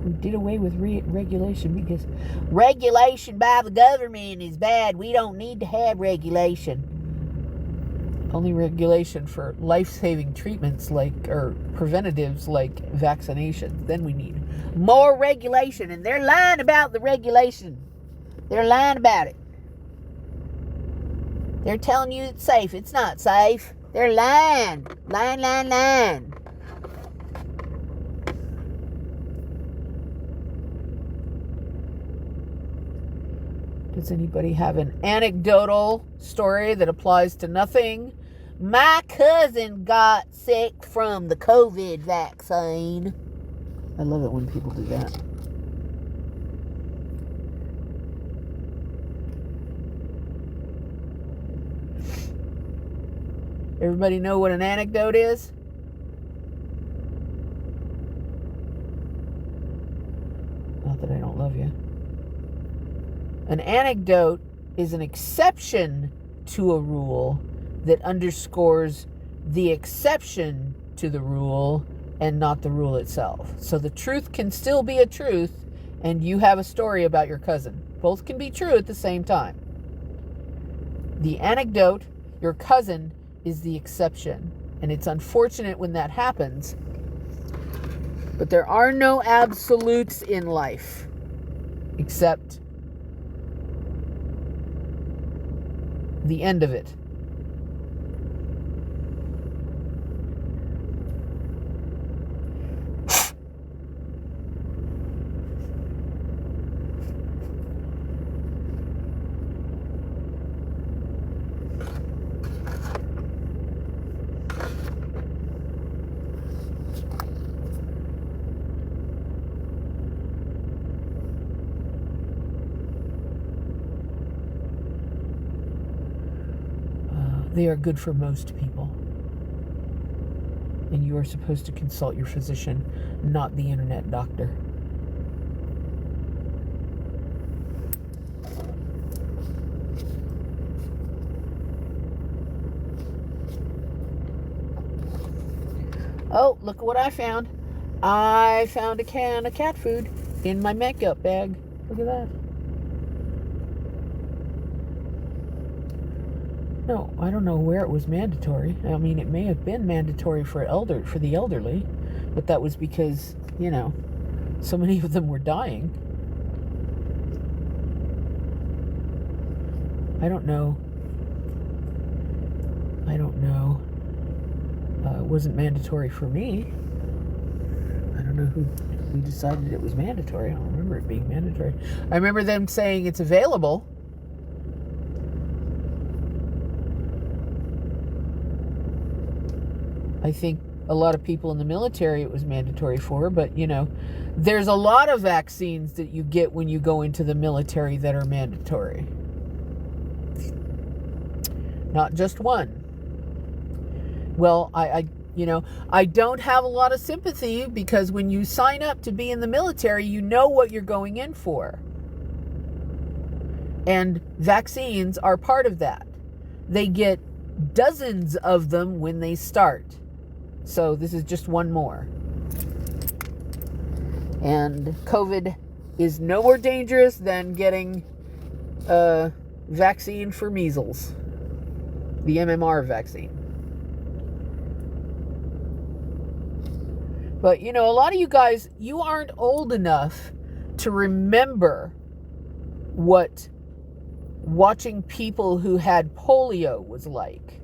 We did away with regulation because regulation by the government is bad. We don't need to have regulation. Only regulation for life-saving treatments or preventatives like vaccinations. Then we need more regulation. And they're lying about the regulation. They're lying about it. They're telling you it's safe. It's not safe. They're lying. Lying. Does anybody have an anecdotal story that applies to nothing? My cousin got sick from the COVID vaccine. I love it when people do that. Everybody know what an anecdote is? Not that I don't love you. An anecdote is an exception to a rule that underscores the exception to the rule and not the rule itself. So the truth can still be a truth, and you have a story about your cousin. Both can be true at the same time. The anecdote, your cousin, is the exception. And it's unfortunate when that happens. But there are no absolutes in life, except the end of it. They are good for most people. And you are supposed to consult your physician, not the internet doctor. Oh, look at what I found. I found a can of cat food in my makeup bag. Look at that. No, I don't know where it was mandatory. I mean, it may have been mandatory for the elderly, but that was because, so many of them were dying. I don't know. It wasn't mandatory for me. I don't know who decided it was mandatory. I don't remember it being mandatory. I remember them saying it's available. I think a lot of people in the military it was mandatory for, but you know, there's a lot of vaccines that you get when you go into the military that are mandatory. Not just one. Well, I don't have a lot of sympathy, because when you sign up to be in the military, you know what you're going in for. And vaccines are part of that. They get dozens of them when they start. So this is just one more. And COVID is no more dangerous than getting a vaccine for measles. The MMR vaccine. But, you know, a lot of you guys, you aren't old enough to remember what watching people who had polio was like.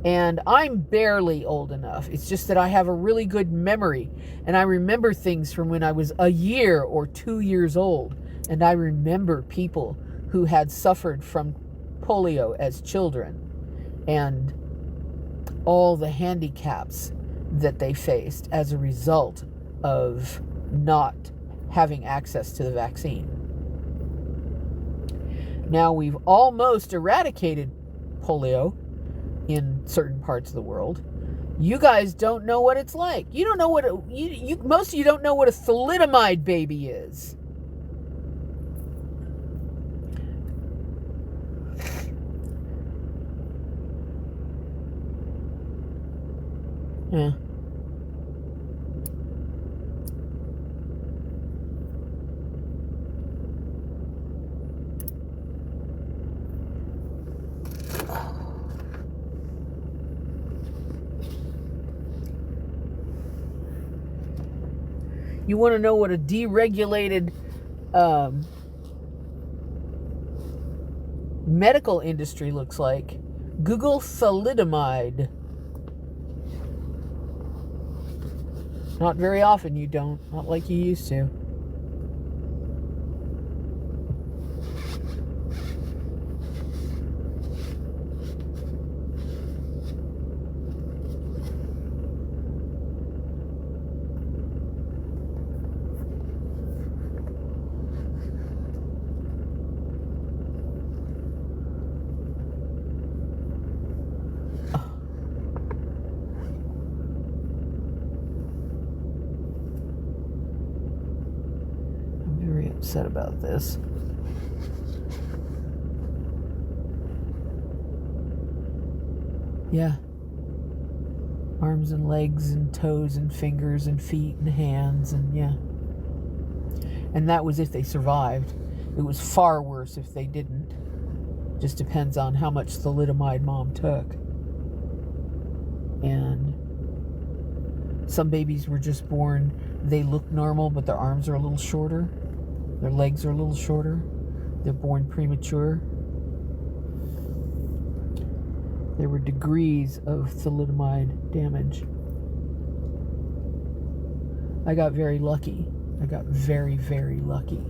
And I'm barely old enough. It's just that I have a really good memory. And I remember things from when I was a year or 2 years old. And I remember people who had suffered from polio as children. And all the handicaps that they faced as a result of not having access to the vaccine. Now we've almost eradicated polio in certain parts of the world. You guys don't know what it's like. You don't know what most of you don't know what a thalidomide baby is. Yeah. You want to know what a deregulated medical industry looks like? Google thalidomide. Not very often you don't. Not like you used to. Upset about this. Yeah. Arms and legs and toes and fingers and feet and hands, and yeah. And that was if they survived. It was far worse if they didn't. Just depends on how much thalidomide mom took. And some babies were just born, they look normal, but their arms are a little shorter. Their legs are a little shorter. They're born premature. There were degrees of thalidomide damage. I got very lucky. I got very, very lucky.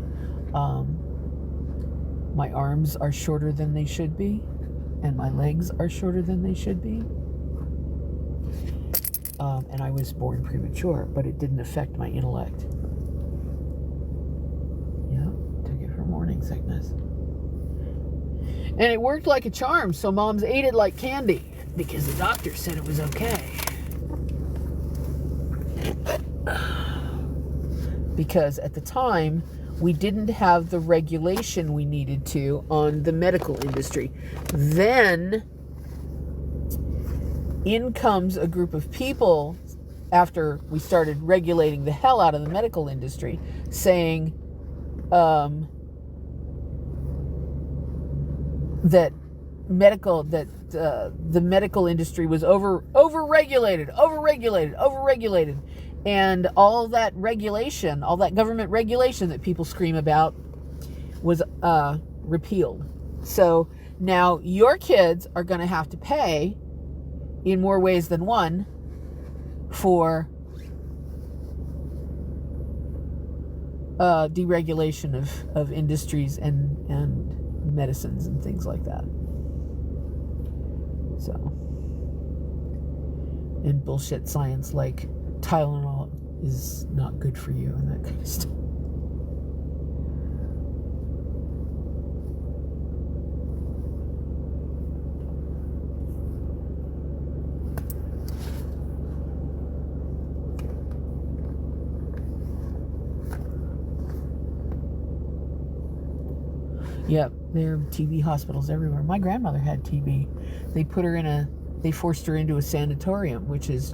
My arms are shorter than they should be, and my legs are shorter than they should be. And I was born premature, but it didn't affect my intellect. Morning sickness. And it worked like a charm, so moms ate it like candy because the doctor said it was okay. Because at the time, we didn't have the regulation we needed to on the medical industry. Then, in comes a group of people after we started regulating the hell out of the medical industry, saying, that the medical industry was overregulated, and all that regulation, all that government regulation that people scream about was repealed. So now your kids are going to have to pay in more ways than one for deregulation of industries and medicines and things like that. So and bullshit science like Tylenol is not good for you and that kind of stuff. Yep, there are TB hospitals everywhere. My grandmother had TB. They forced her into a sanatorium, which is,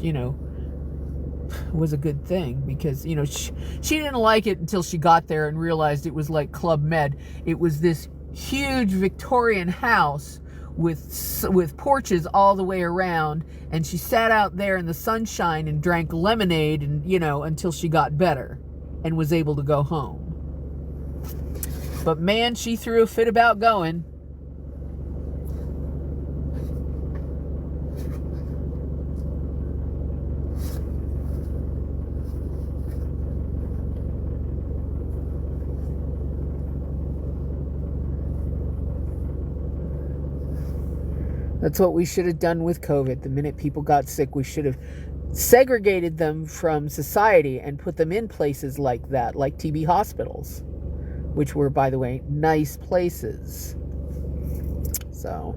was a good thing because, she didn't like it until she got there and realized it was like Club Med. It was this huge Victorian house with porches all the way around, and she sat out there in the sunshine and drank lemonade and, until she got better and was able to go home. But man, she threw a fit about going. That's what we should have done with COVID. The minute people got sick, we should have segregated them from society and put them in places like that, like TB hospitals, which were, by the way, nice places. So,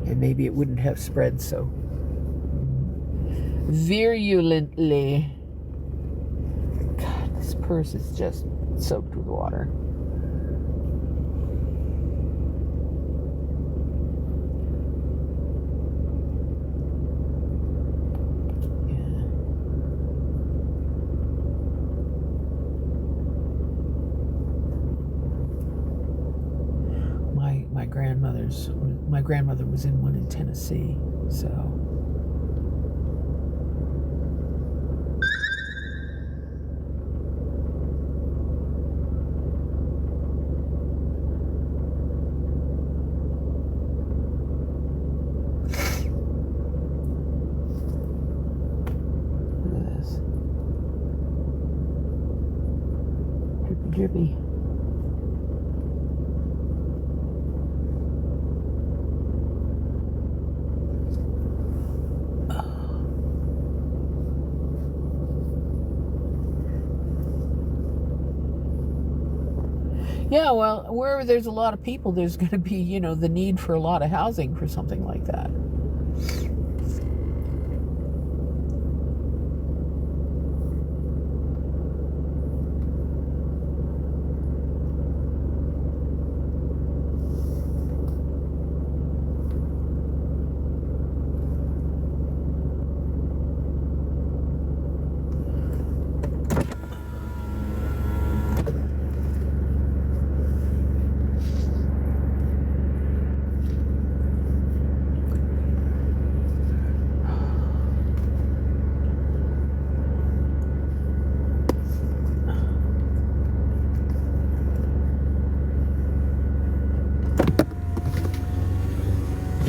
and maybe it wouldn't have spread so virulently. God, this purse is just soaked with water. Yeah. My grandmother was in one in Tennessee, so. Drippy. Yeah, well, wherever there's a lot of people, there's going to be, the need for a lot of housing for something like that.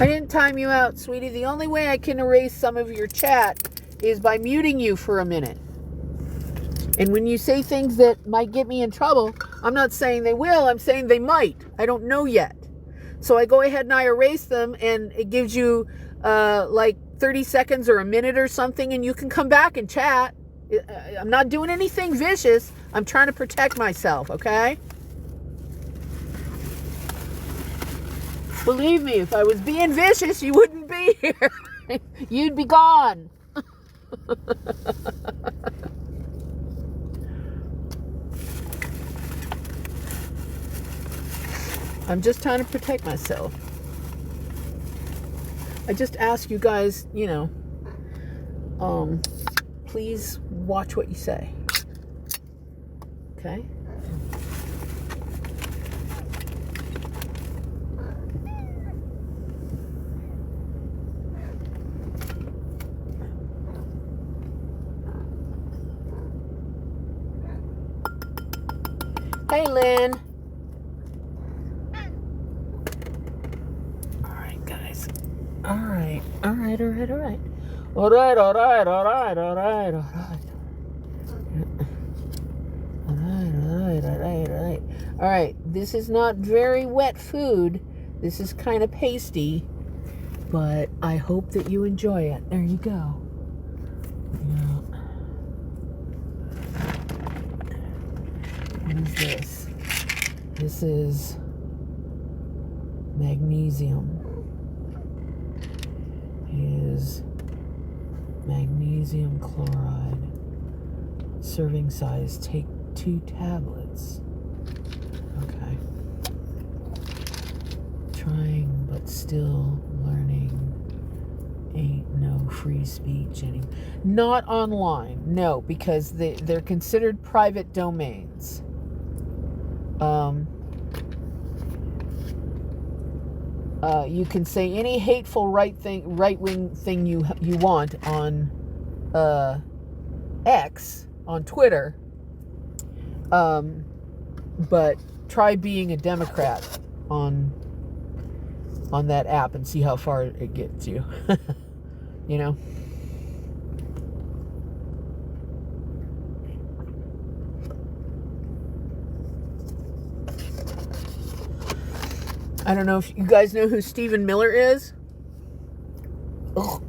I didn't time you out, sweetie. The only way I can erase some of your chat is by muting you for a minute. And when you say things that might get me in trouble, I'm not saying they will, I'm saying they might. I don't know yet. So I go ahead and I erase them, and it gives you like 30 seconds or a minute or something, and you can come back and chat. I'm not doing anything vicious. I'm trying to protect myself, okay? Believe me, if I was being vicious, you wouldn't be here. You'd be gone. I'm just trying to protect myself. I just ask you guys, please watch what you say. Okay? Hey, Lynn. All right. All right. All right. This is not very wet food. This is kind of pasty, but I hope that you enjoy it. There you go. Yeah. What is this? This is magnesium. It is magnesium chloride. Serving size, take 2 tablets. Okay. Trying but still learning. Ain't no free speech anymore. Not online, no, because they're considered private domains. You can say any hateful right-wing thing you want on X, on Twitter, but try being a Democrat on that app and see how far it gets you. You know? I don't know if you guys know who Stephen Miller is. Ugh.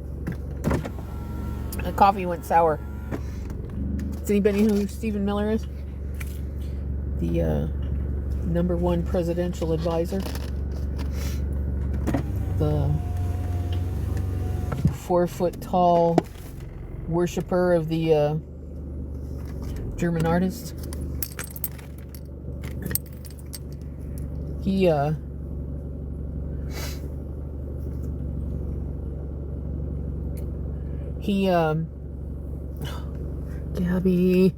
The coffee went sour. Does anybody know who Stephen Miller is? The #1 presidential advisor. The 4-foot-tall worshiper of the German artist. Gabby.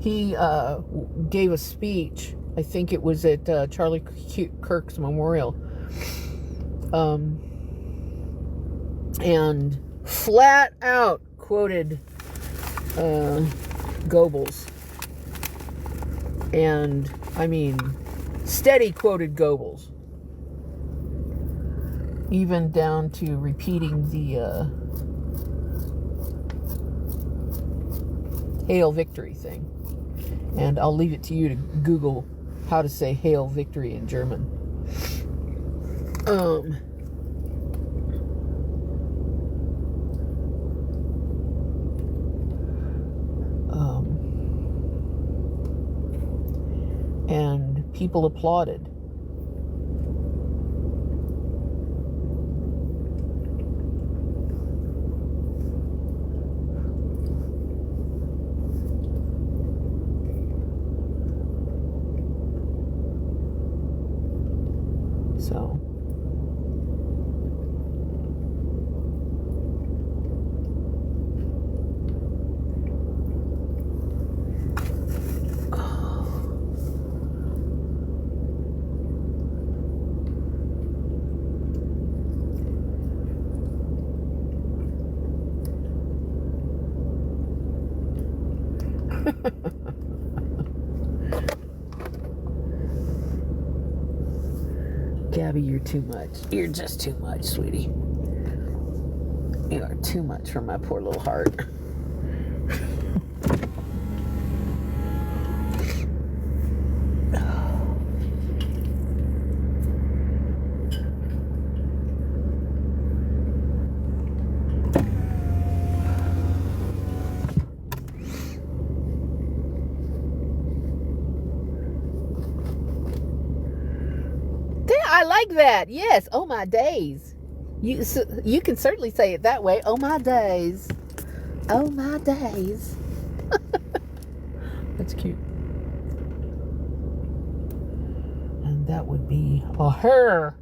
He gave a speech. I think it was at Charlie Kirk's memorial. And flat out quoted Goebbels. And, I mean, steady quoted Goebbels. Even down to repeating the Hail Victory thing. And I'll leave it to you to Google how to say Hail Victory in German. And people applauded. So Gabby, you're too much. You're just too much, sweetie. You are too much for my poor little heart. I like that. Yes. Oh my days. You can certainly say it that way. Oh my days. Oh my days. That's cute. And that would be a her.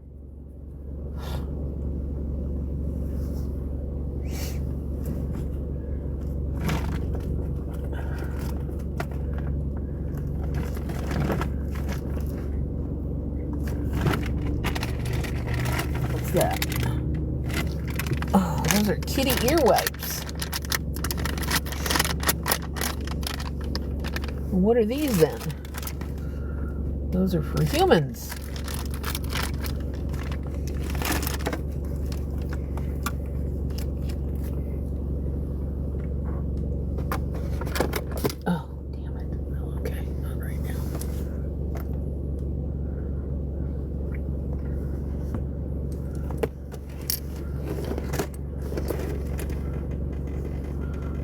What's that? Those are kitty ear wipes. What are these then? Those are for humans. Oh, damn it. Oh, okay, not right now.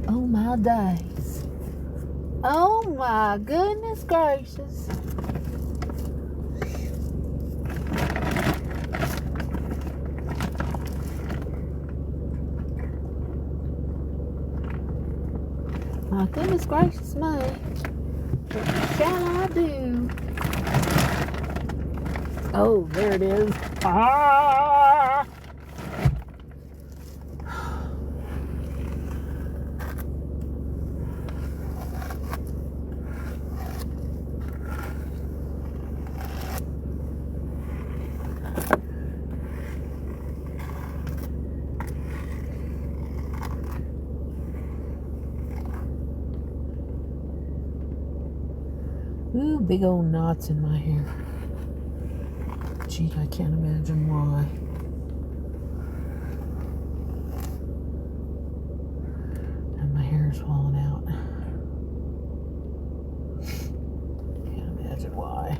Oh my days. Oh my goodness gracious. My goodness gracious me. What shall I do? Oh, there it is. Ah! Ooh, big old knots in my hair. Gee, I can't imagine why. And my hair is falling out. Can't imagine why.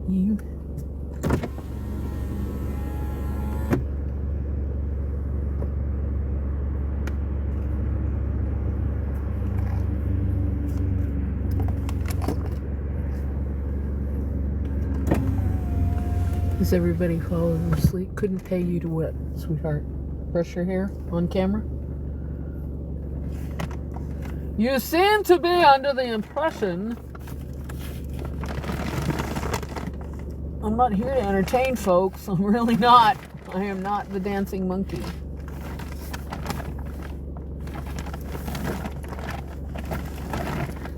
You. Is everybody falling asleep? Couldn't pay you to what, sweetheart? Brush your hair on camera? You seem to be under the impression I'm not here to entertain folks. I'm really not. I am not the dancing monkey.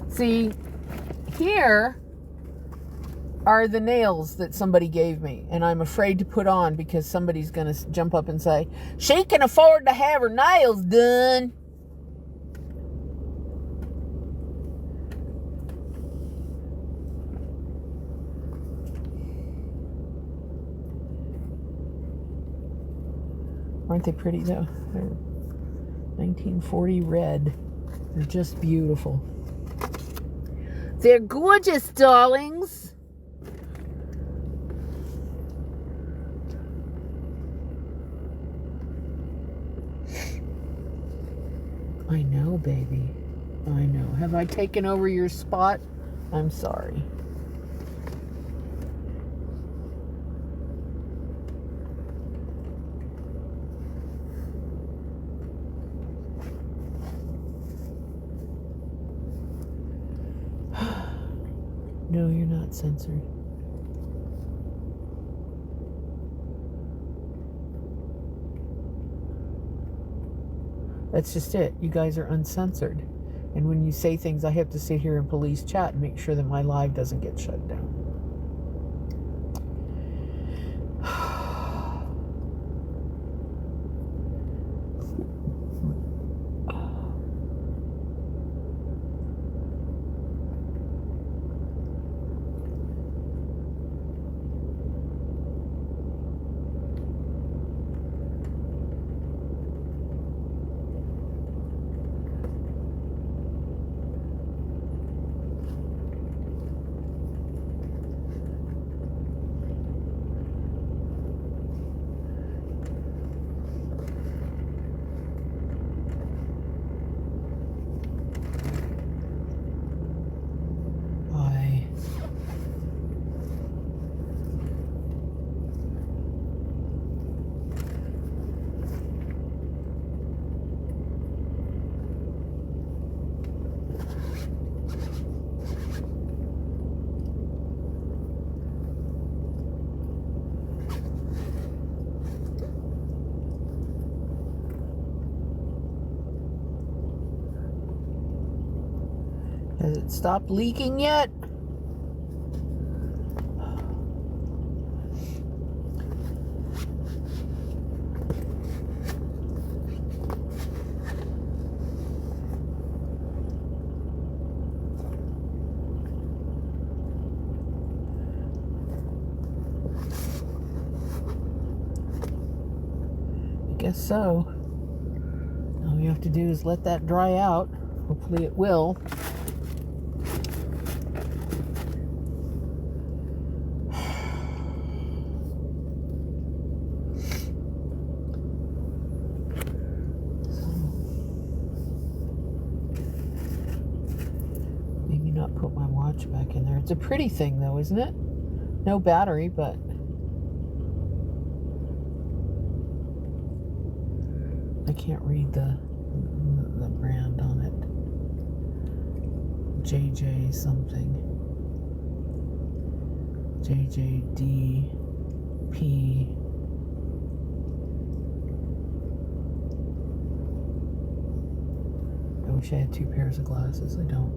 See, here are the nails that somebody gave me, and I'm afraid to put on because somebody's going to jump up and say, she can afford to have her nails done. Aren't they pretty though? They're 1940 red. They're just beautiful. They're gorgeous, darlings. I know, baby. I know. Have I taken over your spot? I'm sorry. No, you're not censored. That's just it. You guys are uncensored. And when you say things, I have to sit here and police chat and make sure that my live doesn't get shut down. Has it stopped leaking yet? I guess so. All we have to do is let that dry out. Hopefully it will. Maybe not put my watch back in there. It's a pretty thing though, isn't it? No battery, but I can't read the brand on it. JJ something. JJDP. I wish I had 2 pairs of glasses. I don't.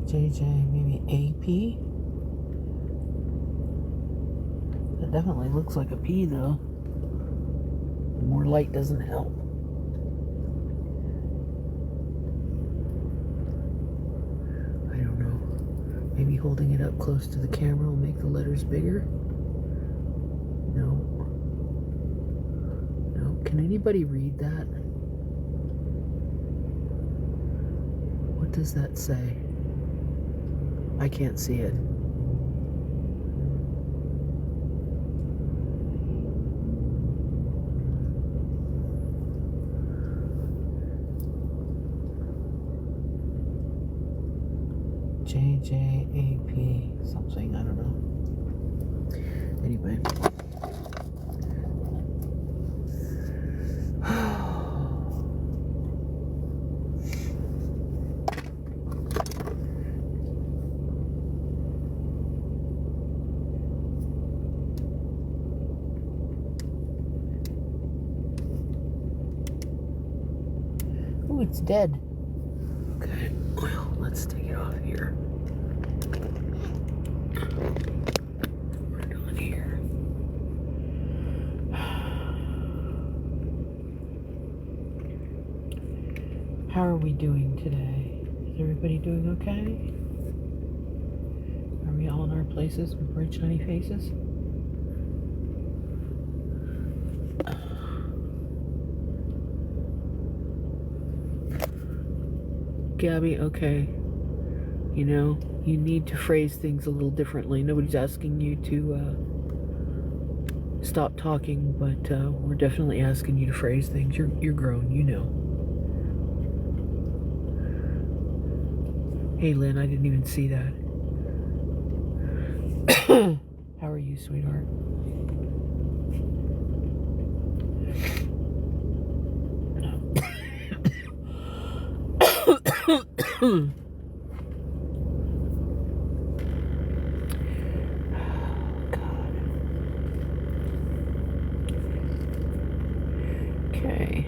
JJ, maybe AP? That definitely looks like a P though. More light doesn't help. I don't know. Maybe holding it up close to the camera will make the letters bigger? No. No. Can anybody read that? What does that say? I can't see it. JJAP something, I don't know. Anyway. Ooh, it's dead. Okay, well, let's take it off here. We're done here. How are we doing today? Is everybody doing okay? Are we all in our places with bright shiny faces? Gabby, okay. You know, you need to phrase things a little differently. Nobody's asking you to stop talking, but we're definitely asking you to phrase things. You're grown, you know. Hey, Lynn, I didn't even see that. How are you, sweetheart? Okay.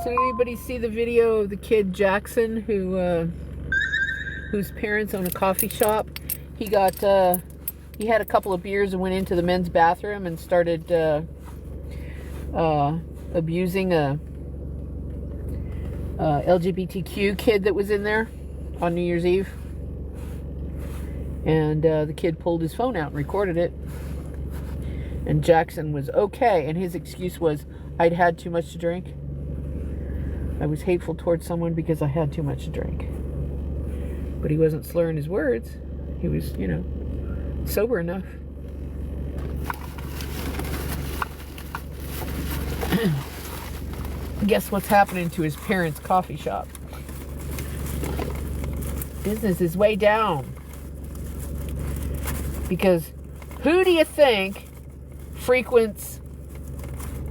So anybody see the video of the kid Jackson whose parents own a coffee shop? He had a couple of beers and went into the men's bathroom and started abusing a LGBTQ kid that was in there on New Year's Eve. And the kid pulled his phone out and recorded it. And Jackson was okay, and his excuse was, I'd had too much to drink. I was hateful towards someone because I had too much to drink. But he wasn't slurring his words. He was, sober enough. Guess what's happening to his parents' coffee shop? Business is way down. Because who do you think frequents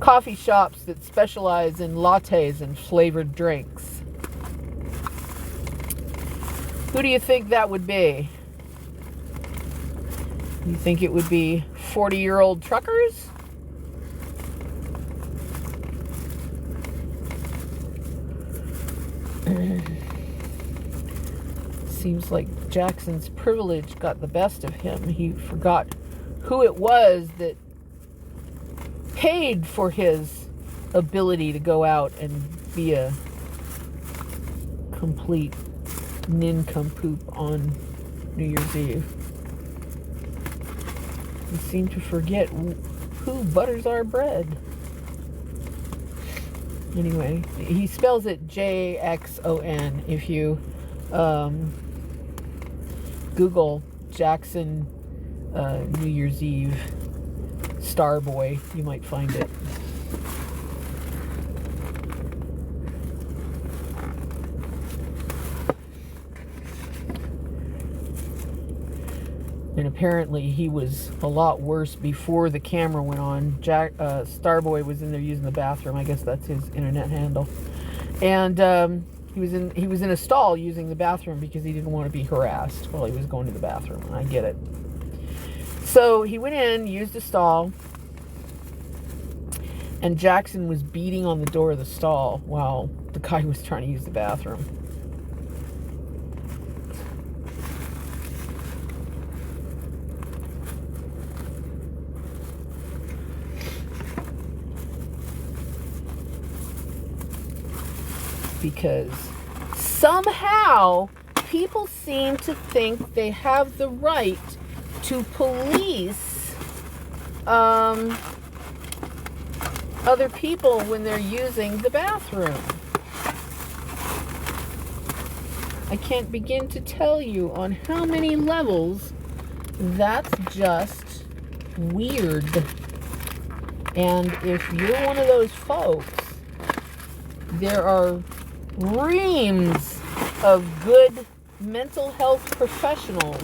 coffee shops that specialize in lattes and flavored drinks? Who do you think that would be? You think it would be 40-year-old truckers? Seems like Jackson's privilege got the best of him. He forgot who it was that paid for his ability to go out and be a complete nincompoop on New Year's Eve. We seem to forget who butters our bread. Anyway, he spells it Jaxon. If you Google Jackson New Year's Eve Starboy, you might find it. And apparently he was a lot worse before the camera went on. Starboy was in there using the bathroom. I guess that's his internet handle. And he was in a stall using the bathroom because he didn't want to be harassed while he was going to the bathroom. And I get it. So he went in, used the stall, and Jackson was beating on the door of the stall while the guy was trying to use the bathroom. Because somehow people seem to think they have the right to police other people when they're using the bathroom. I can't begin to tell you on how many levels that's just weird. And if you're one of those folks, there are reams of good mental health professionals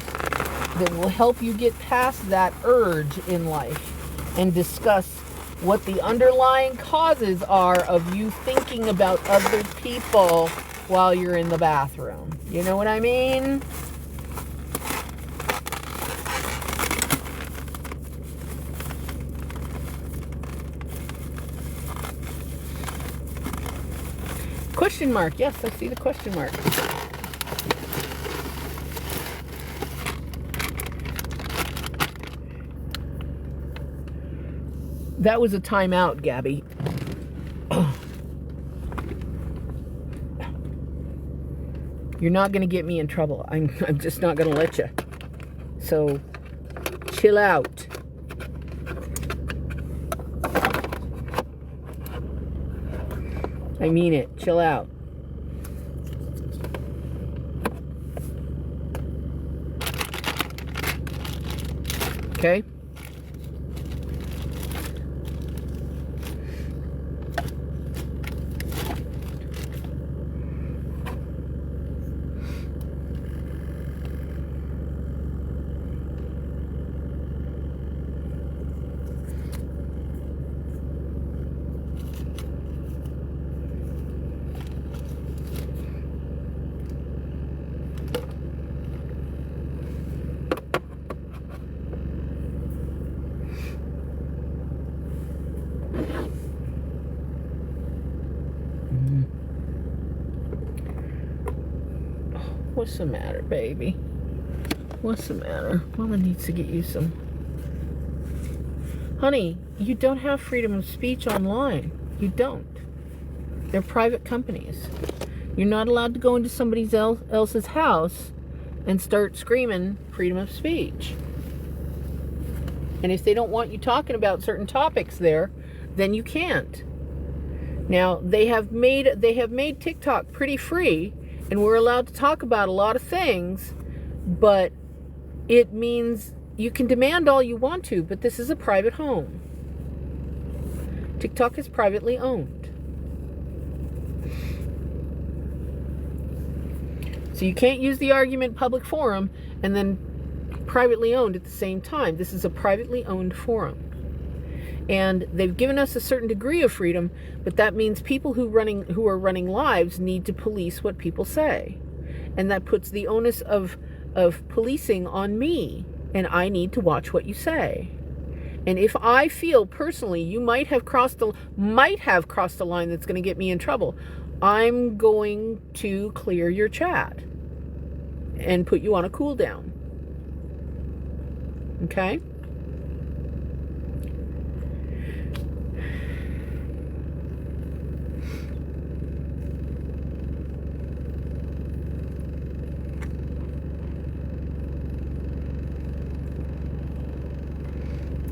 that will help you get past that urge in life and discuss what the underlying causes are of you thinking about other people while you're in the bathroom. You know what I mean? Question mark. Yes, I see the question mark. That was a timeout, Gabby. You're not going to get me in trouble. I'm just not going to let you. So, chill out. I mean it. Chill out. Okay? What's the matter, baby? What's the matter? Mama needs to get you some. Honey, you don't have freedom of speech online. You don't. They're private companies. You're not allowed to go into somebody else's house and start screaming freedom of speech. And if they don't want you talking about certain topics there, then you can't. Now, they have made TikTok pretty free, and we're allowed to talk about a lot of things, but it means you can demand all you want to, but this is a private home. TikTok is privately owned. So you can't use the argument public forum and then privately owned at the same time. This is a privately owned forum. And they've given us a certain degree of freedom, but that means people who are running lives need to police what people say. And that puts the onus of policing on me, and I need to watch what you say. And if I feel personally you might have crossed the line that's going to get me in trouble, I'm going to clear your chat and put you on a cooldown. Okay?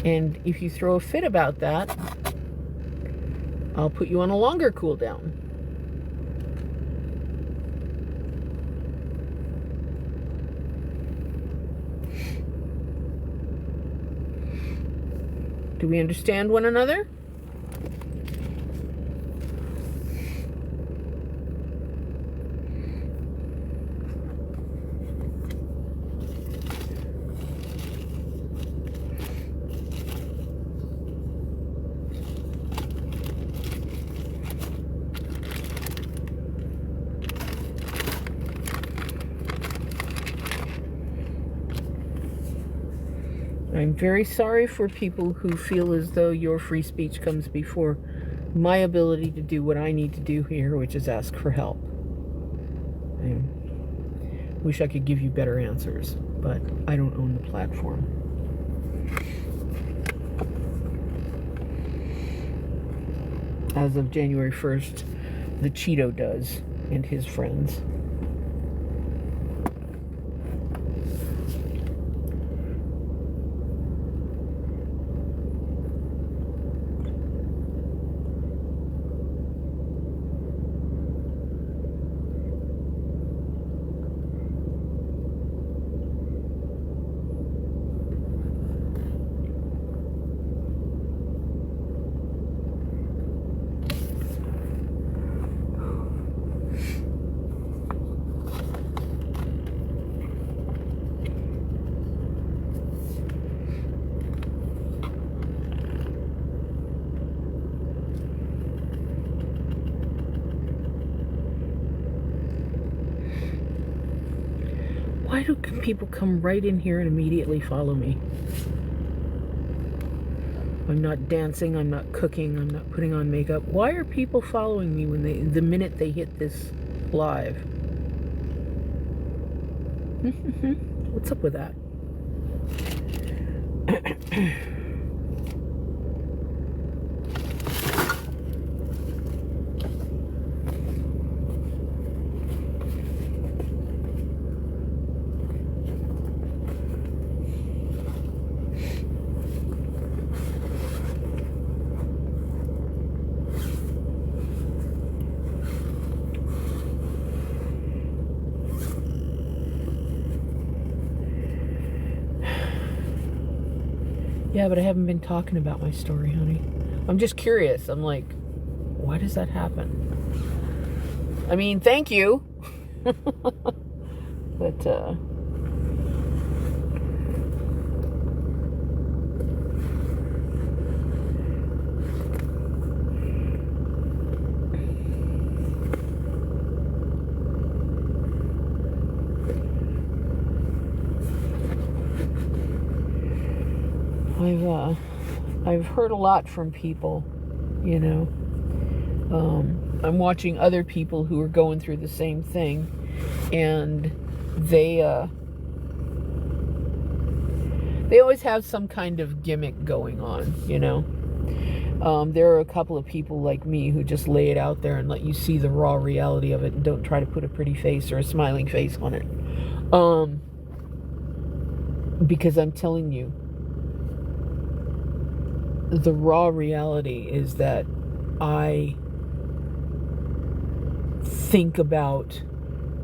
And if you throw a fit about that, I'll put you on a longer cooldown. Do we understand one another? I'm very sorry for people who feel as though your free speech comes before my ability to do what I need to do here, which is ask for help. I wish I could give you better answers, but I don't own the platform. As of January 1st, the Cheeto does, and his friends. Why do people come right in here and immediately follow me? I'm not dancing, I'm not cooking, I'm not putting on makeup. Why are people following me when the minute they hit this live? What's up with that? Yeah, but I haven't been talking about my story, honey. I'm just curious. I'm like, why does that happen? I mean, thank you. But, I've heard a lot from people, you know. I'm watching other people who are going through the same thing, and they always have some kind of gimmick going on, you know. There are a couple of people like me who just lay it out there and let you see the raw reality of it and don't try to put a pretty face or a smiling face on it. Because I'm telling you, the raw reality is that I think about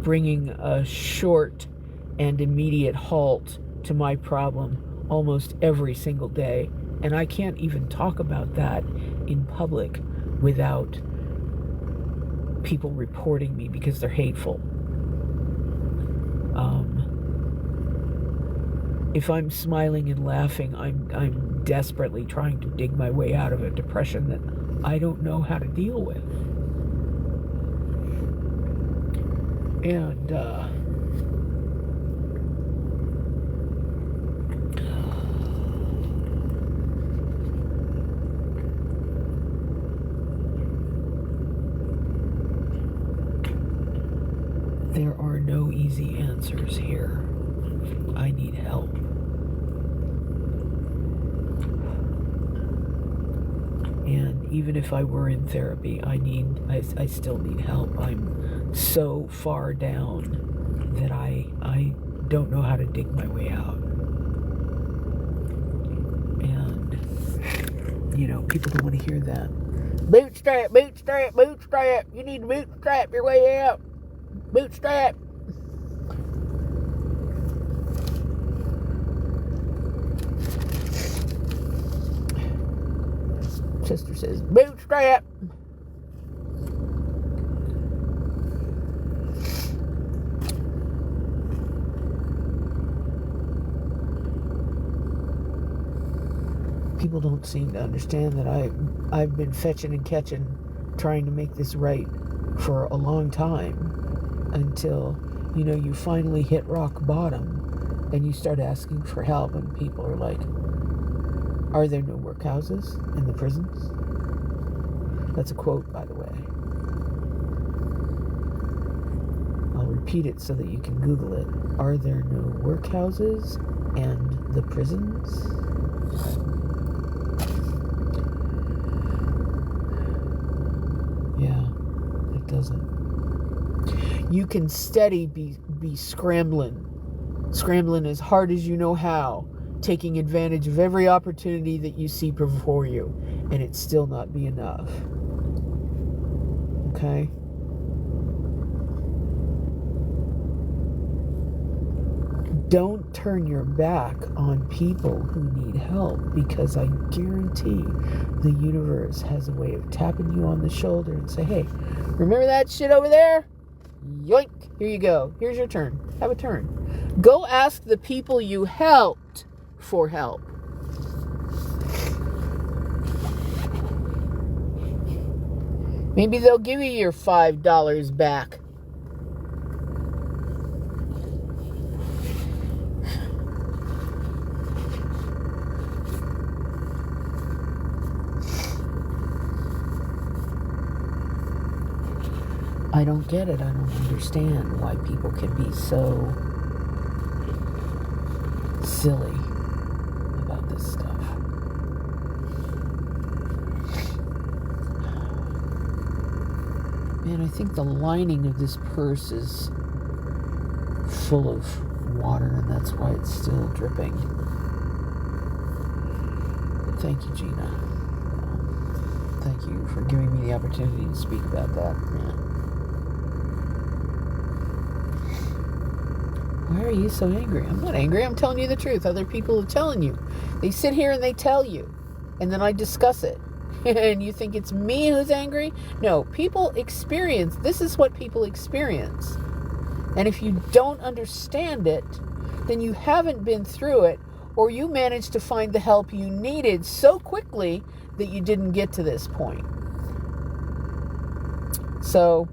bringing a short and immediate halt to my problem almost every single day. And I can't even talk about that in public without people reporting me because they're hateful. If I'm smiling and laughing, I'm desperately trying to dig my way out of a depression that I don't know how to deal with. And there are no easy answers here. I need help. And even if I were in therapy, I still need help. I'm so far down that I don't know how to dig my way out. And, you know, people don't want to hear that. Bootstrap, bootstrap, bootstrap. You need to bootstrap your way out. Bootstrap. Sister says, bootstrap. People don't seem to understand that I've been fetching and catching, trying to make this right for a long time, until, you know, you finally hit rock bottom and you start asking for help, and people are like, are there no workhouses in the prisons? That's a quote, by the way. I'll repeat it so that you can Google it. Are there no workhouses and the prisons? Yeah, it doesn't. You can steady be scrambling as hard as you know how, taking advantage of every opportunity that you see before you, and it still not be enough. Okay? Don't turn your back on people who need help, because I guarantee the universe has a way of tapping you on the shoulder and say, hey, remember that shit over there? Yoink, here you go. Here's your turn. Have a turn. Go ask the people you helped for help. Maybe they'll give you your $5 back. I don't get it. I don't understand why people can be so silly about this stuff. Man, I think the lining of this purse is full of water, and that's why it's still dripping. Thank you, Gina. Thank you for giving me the opportunity to speak about that. Man. Why are you so angry? I'm not angry. I'm telling you the truth. Other people are telling you. They sit here and they tell you, and then I discuss it. And you think it's me who's angry? No, people experience. This is what people experience. And if you don't understand it, then you haven't been through it, or you managed to find the help you needed so quickly that you didn't get to this point. So,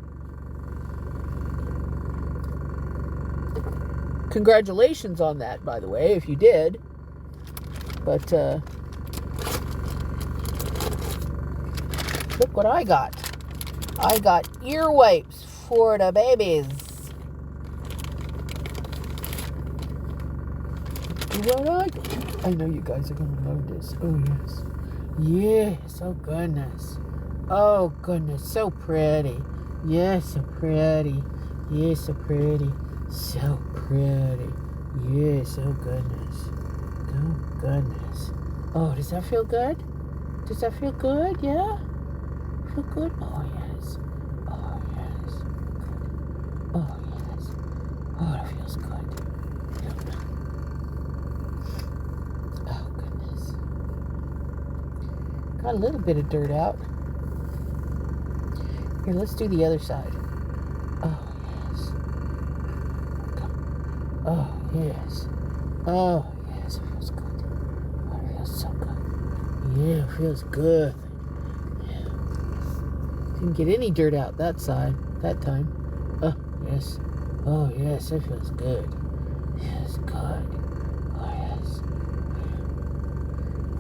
congratulations on that, by the way, if you did. But, look what I got. I got ear wipes for the babies. what I know you guys are gonna love this. Oh yes. Yes, oh goodness. Oh goodness, so pretty. Yes, so pretty. Yes, so pretty. So pretty. Yes, oh goodness. Oh goodness. Oh, does that feel good? Does that feel good? Yeah? Feel good? Oh yes. Oh yes. Good. Oh yes. Oh, that feels good. Oh goodness. Got a little bit of dirt out. Here, let's do the other side. Oh yes. Come. Oh yes. Oh yes, it feels good. Oh, it feels so good. Yeah, it feels good. Yeah. Didn't get any dirt out that side that time. Oh yes. Oh yes, it feels good. Yes, good. Oh yes.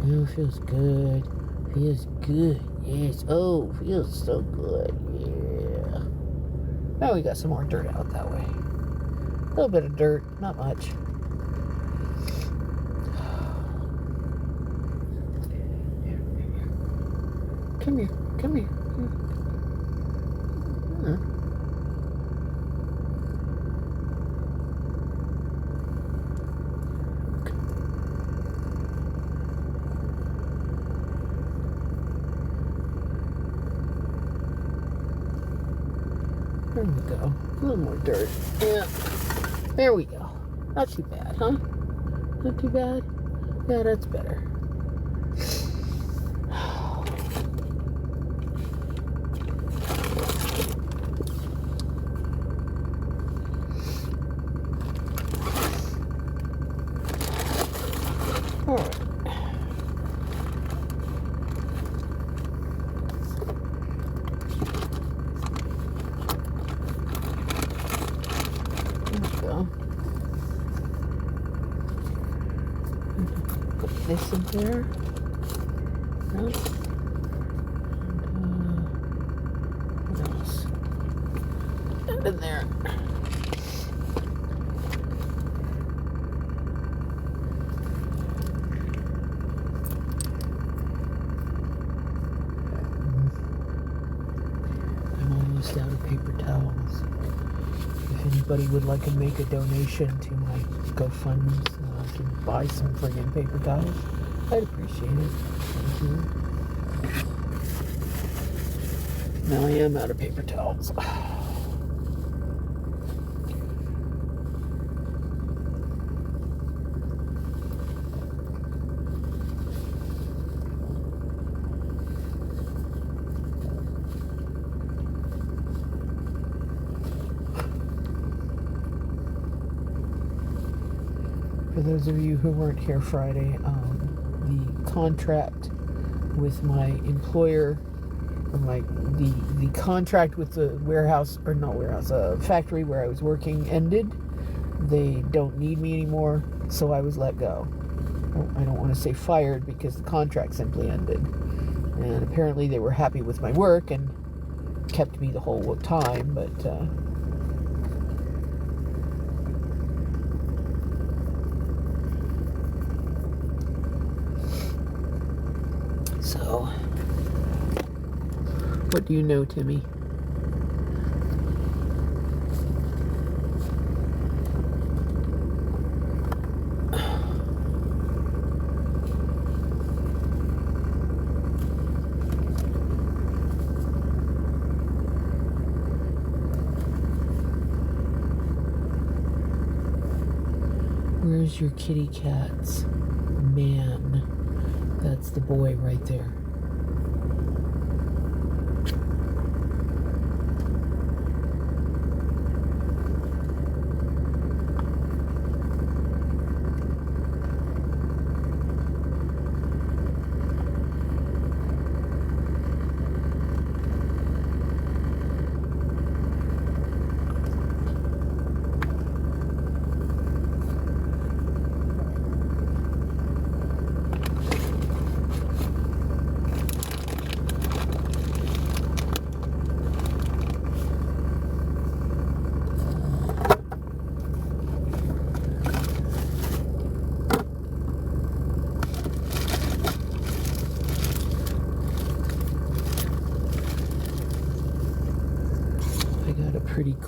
Oh, it feels good. Feels good. Yes. Oh, feels so good. Yeah. Now we got some more dirt out that way. A little bit of dirt, not much. Come here. Come here. There we go. A little more dirt. Yeah. There we go. Not too bad, huh? Not too bad? Yeah, that's better. All right. There we go. Put this in there. No. And, what else? And in there. I'm almost out of paper towels. If anybody would like to make a donation to my GoFundMe so I can buy some friggin' paper towels, I'd appreciate it. Thank you. Now I am out of paper towels. For those of you who weren't here Friday, the contract with my employer, or the contract with the warehouse, or not warehouse, factory where I was working ended. They don't need me anymore, so I was let go. I don't want to say fired because the contract simply ended. And apparently they were happy with my work and kept me the whole time, but so, what do you know, Timmy? Where's your kitty cats? Man, that's the boy right there.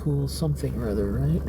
cool something or other, right?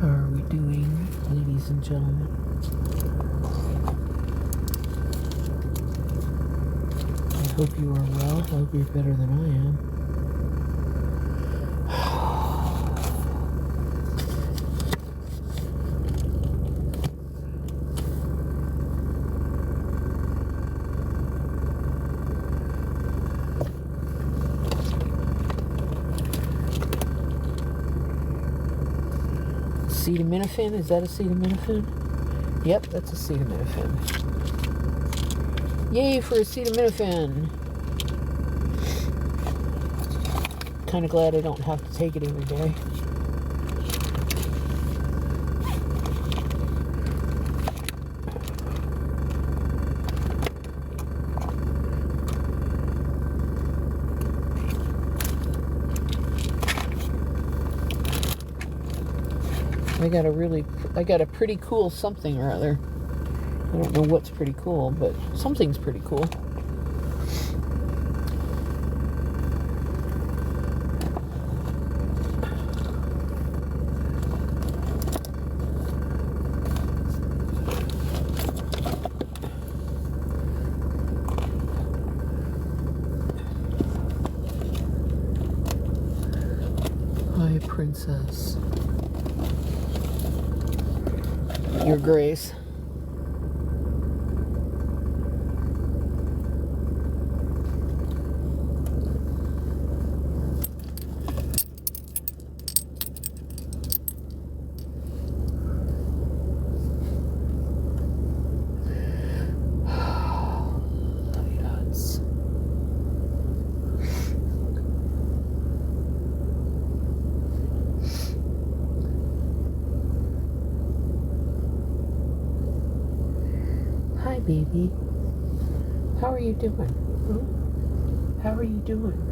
How are we doing, ladies and gentlemen? I hope you are well. I hope you're better than I am. Acetaminophen? Is that acetaminophen? Yep, that's acetaminophen. Yay for acetaminophen! Kind of glad I don't have to take it every day. I got a pretty cool something or other. I don't know what's pretty cool, but something's pretty cool. Hi, Princess. Your Grace. Yes. Hi, baby. How are you doing? How are you doing?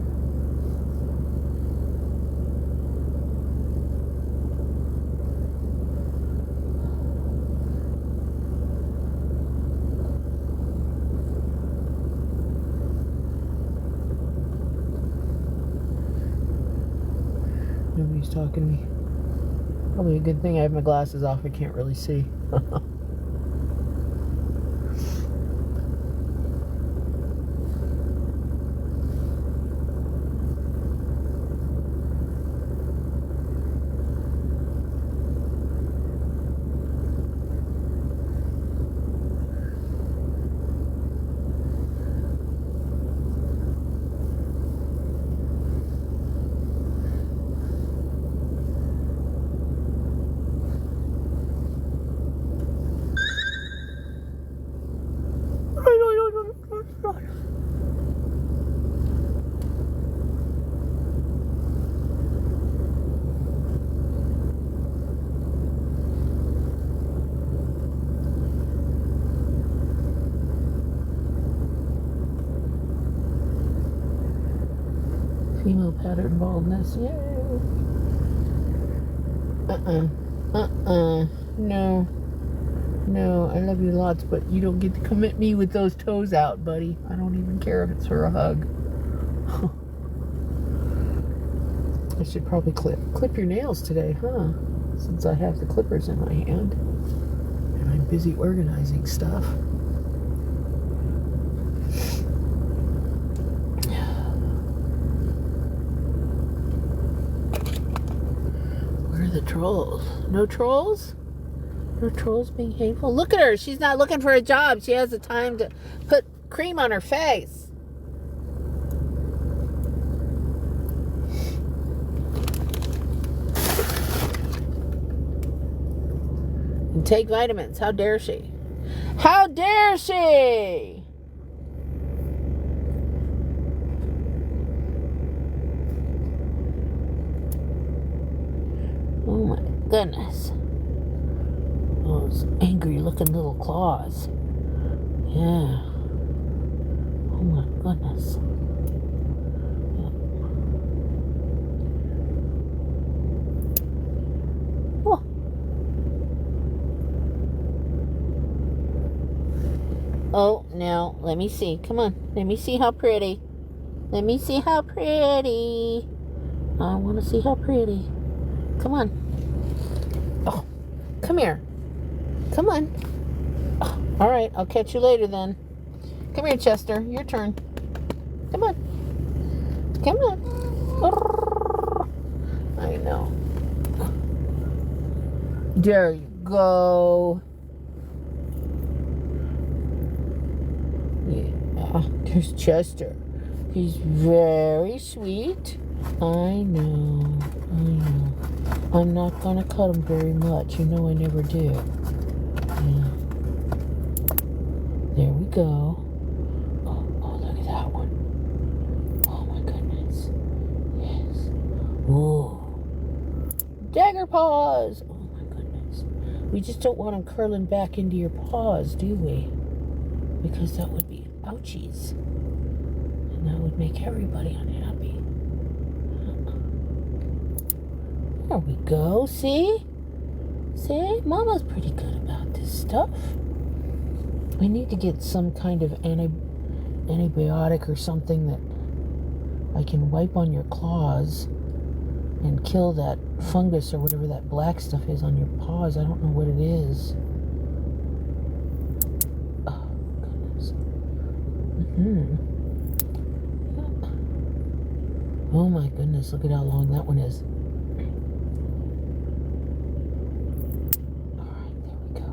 Nobody's talking to me. Probably a good thing I have my glasses off. I can't really see. Female pattern baldness. Yay. No. No, I love you lots, but you don't get to come at me with those toes out, buddy. I don't even care if it's for a hug. I should probably clip your nails today, huh? Since I have the clippers in my hand. And I'm busy organizing stuff. The trolls. No trolls? No trolls being hateful? Look at her. She's not looking for a job. She has the time to put cream on her face. take vitamins. How dare she? How dare she? Oh my goodness. Those angry looking little claws. Yeah. Oh my goodness. Oh. Oh, now, let me see. Come on. Let me see how pretty. Let me see how pretty. I want to see how pretty. Come on. Oh, come here. Come on. Oh, all right, I'll catch you later then. Come here, Chester. Your turn. Come on. Come on. I know. There you go. Yeah, there's Chester. He's very sweet. I know. I'm not going to cut him very much. You know I never do. Yeah. There we go. Oh, look at that one. Oh, my goodness. Yes. Ooh. Dagger paws. Oh, my goodness. We just don't want them curling back into your paws, do we? Because that would be ouchies. And that would make everybody unhappy. There we go. See? See? Mama's pretty good about this stuff. I need to get some kind of antibiotic or something that I can wipe on your claws and kill that fungus or whatever that black stuff is on your paws. I don't know what it is. Oh, goodness. Oh my goodness, look at how long that one is. Alright, there we go.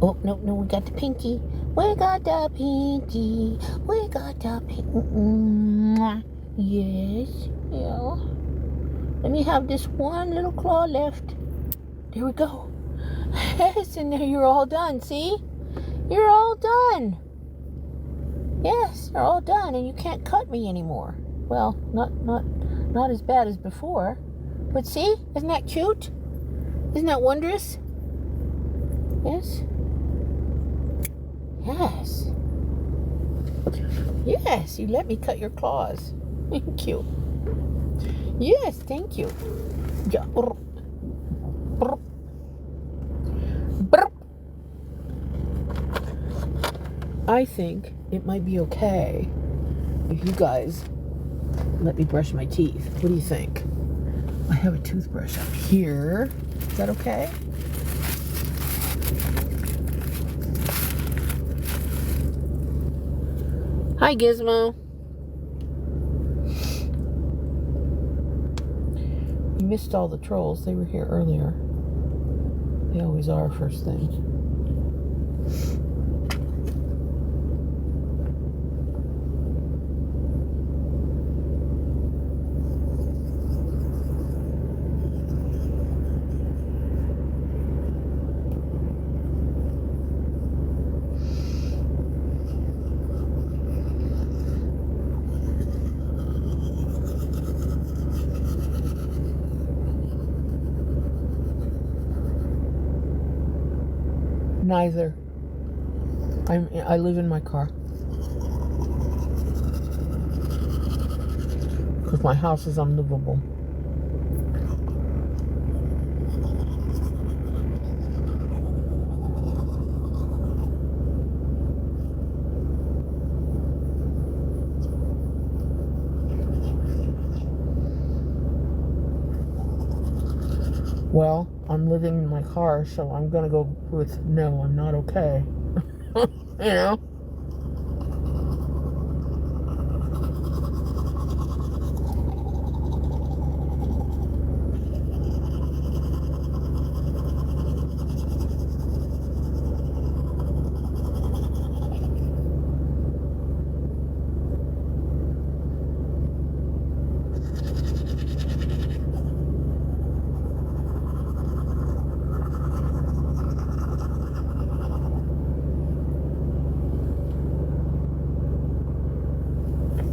Oh, no, we got the pinky. We got the pinky. We got the pinky. Yes, yeah. Let me have this one little claw left. There we go. Yes, and there you're all done, see? You're all done. Yes, you're all done, and you can't cut me anymore. Well, not as bad as before. But see? Isn't that cute? Isn't that wondrous? Yes? Yes. Yes, you let me cut your claws. Thank you. Yes, thank you. Yeah. I think it might be okay if you guys let me brush my teeth. What do you think? I have a toothbrush up here. Is that okay? Hi, Gizmo. You missed all the trolls. They were here earlier. They always are first thing. Neither. I live in my car. Because my house is unlivable. Well, I'm living in my car, so I'm gonna go with no, I'm not okay. You know?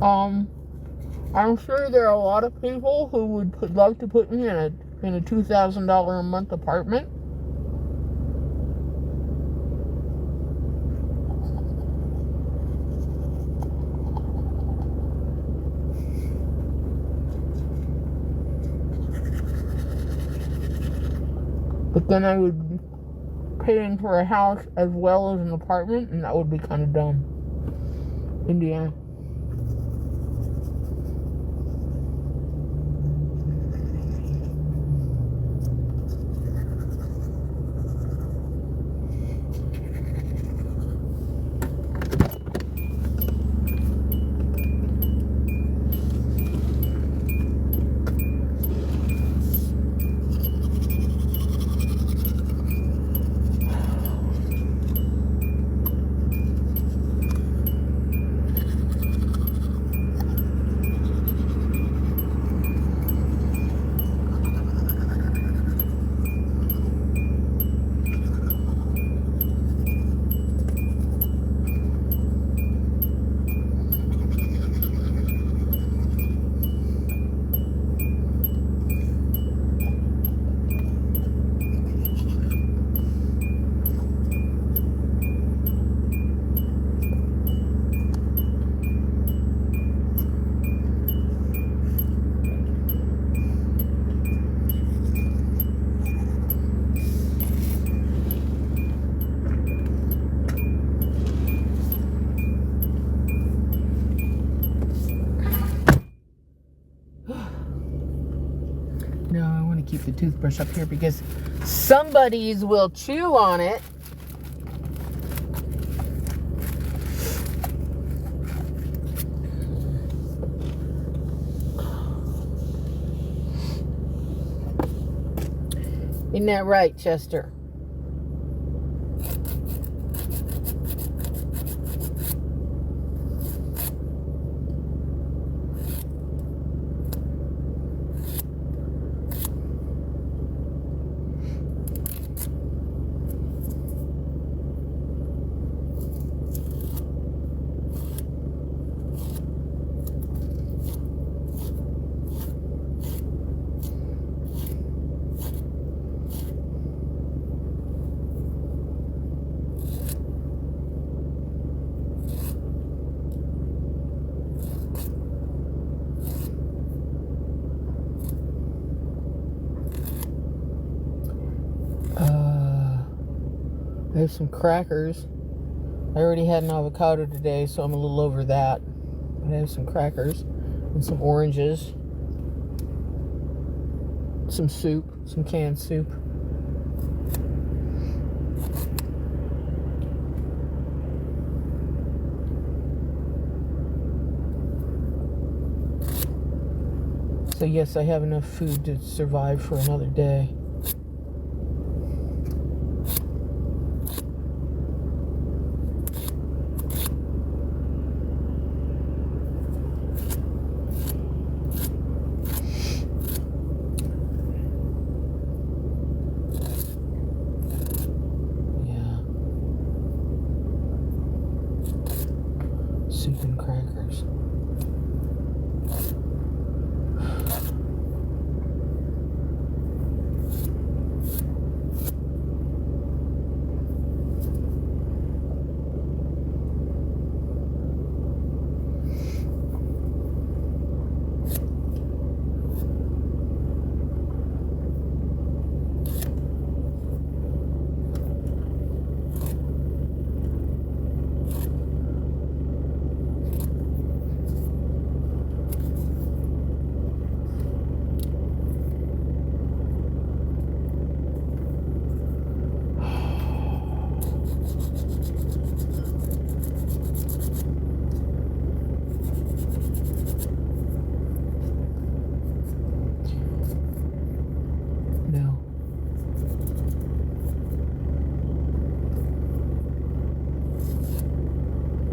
I'm sure there are a lot of people who would like to put me in a $2,000 a month apartment. But then I would be paying for a house as well as an apartment, and that would be kind of dumb. Indiana. No, I want to keep the toothbrush up here because somebody's will chew on it. Isn't that right, Chester? I have some crackers. I already had an avocado today, so I'm a little over that. But I have some crackers and some oranges. Some soup, some canned soup. So yes, I have enough food to survive for another day. Soup and crackers.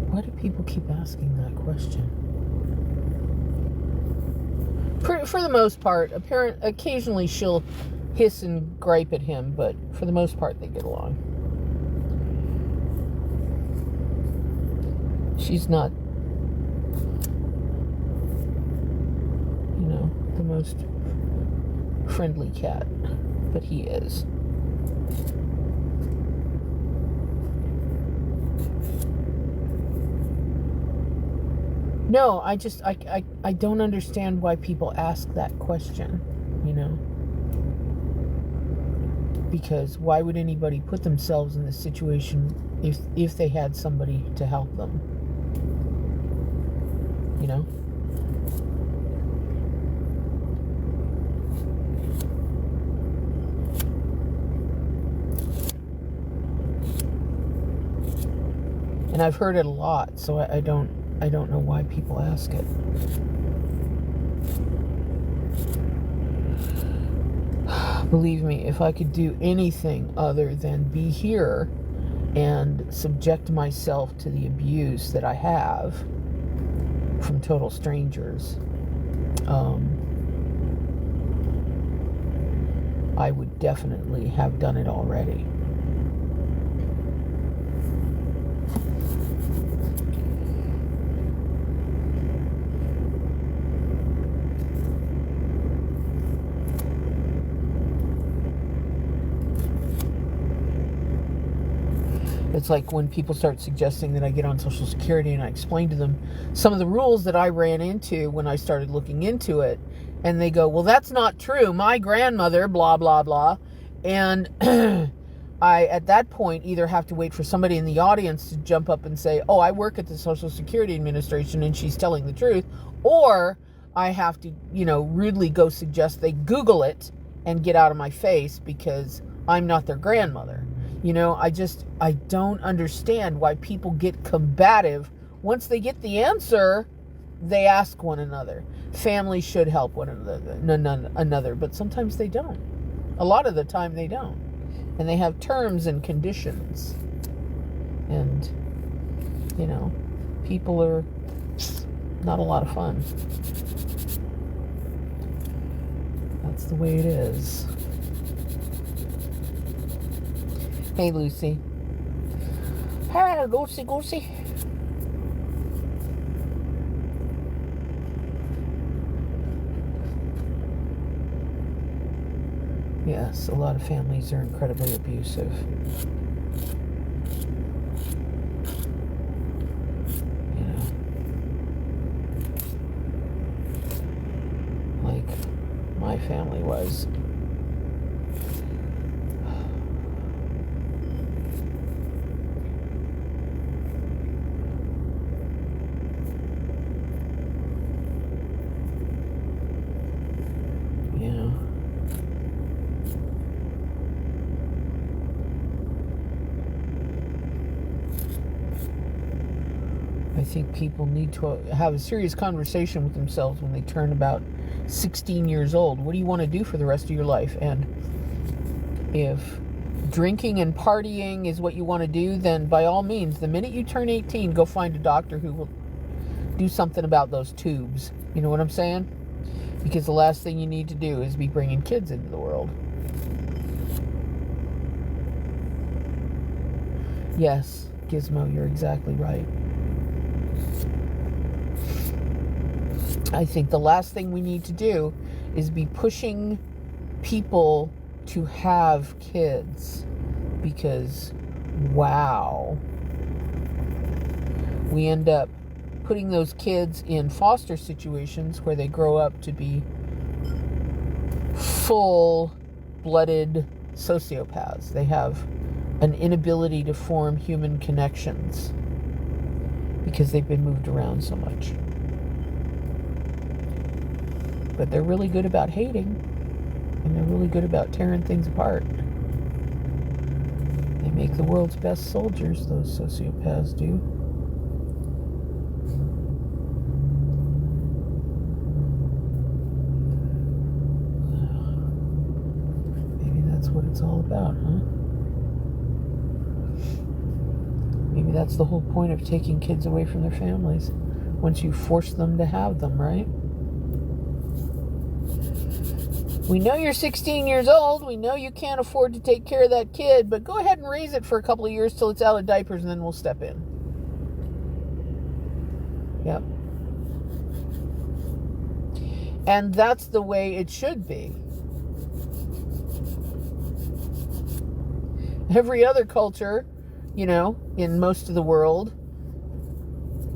Why do people keep asking that question? For the most part, occasionally she'll hiss and gripe at him, but for the most part, they get along. She's not the most friendly cat, but he is. No, I don't understand why people ask that question, because why would anybody put themselves in this situation if they had somebody to help them, And I've heard it a lot, so I don't know why people ask it. Believe me, if I could do anything other than be here and subject myself to the abuse that I have from total strangers, I would definitely have done it already. It's like when people start suggesting that I get on Social Security and I explain to them some of the rules that I ran into when I started looking into it. And they go, well, that's not true. My grandmother, blah, blah, blah. And I, at that point, either have to wait for somebody in the audience to jump up and say, oh, I work at the Social Security Administration and she's telling the truth. Or I have to, rudely go suggest they Google it and get out of my face because I'm not their grandmother. I don't understand why people get combative. Once they get the answer, they ask one another. Families should help one another, but sometimes they don't. A lot of the time they don't. And they have terms and conditions. And, people are not a lot of fun. That's the way it is. Hey, Lucy. Hi, Lucy. Yes, a lot of families are incredibly abusive. Like my family was. I think people need to have a serious conversation with themselves when they turn about 16 years old. What do you want to do for the rest of your life? And if drinking and partying is what you want to do, then by all means, the minute you turn 18, go find a doctor who will do something about those tubes. You know what I'm saying? Because the last thing you need to do is be bringing kids into the world. Yes, Gizmo, you're exactly right. I think the last thing we need to do is be pushing people to have kids because, wow, we end up putting those kids in foster situations where they grow up to be full-blooded sociopaths. They have an inability to form human connections because they've been moved around so much. But they're really good about hating, and they're really good about tearing things apart. They make the world's best soldiers, those sociopaths do. Maybe that's what it's all about, huh? Maybe that's the whole point of taking kids away from their families. Once you force them to have them, right? We know you're 16 years old. We know you can't afford to take care of that kid, but go ahead and raise it for a couple of years till it's out of diapers, and then we'll step in. Yep. And that's the way it should be. Every other culture, in most of the world,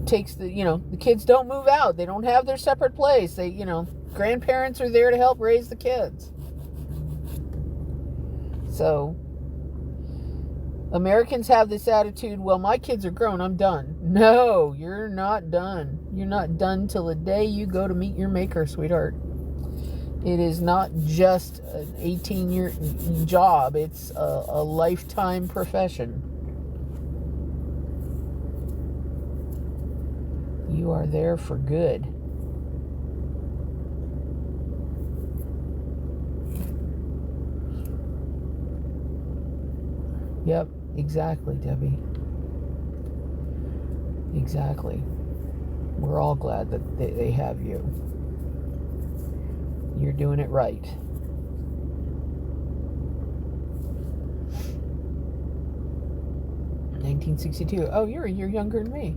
takes the kids don't move out. They don't have their separate place. They, grandparents are there to help raise the kids. So, Americans have this attitude, well, my kids are grown, I'm done. No, you're not done. You're not done till the day you go to meet your maker, sweetheart. It is not just an 18-year job. It's a lifetime profession. You are there for good. Yep, exactly, Debbie. Exactly. We're all glad that they have you. You're doing it right. (1962). Oh, you're a year younger than me.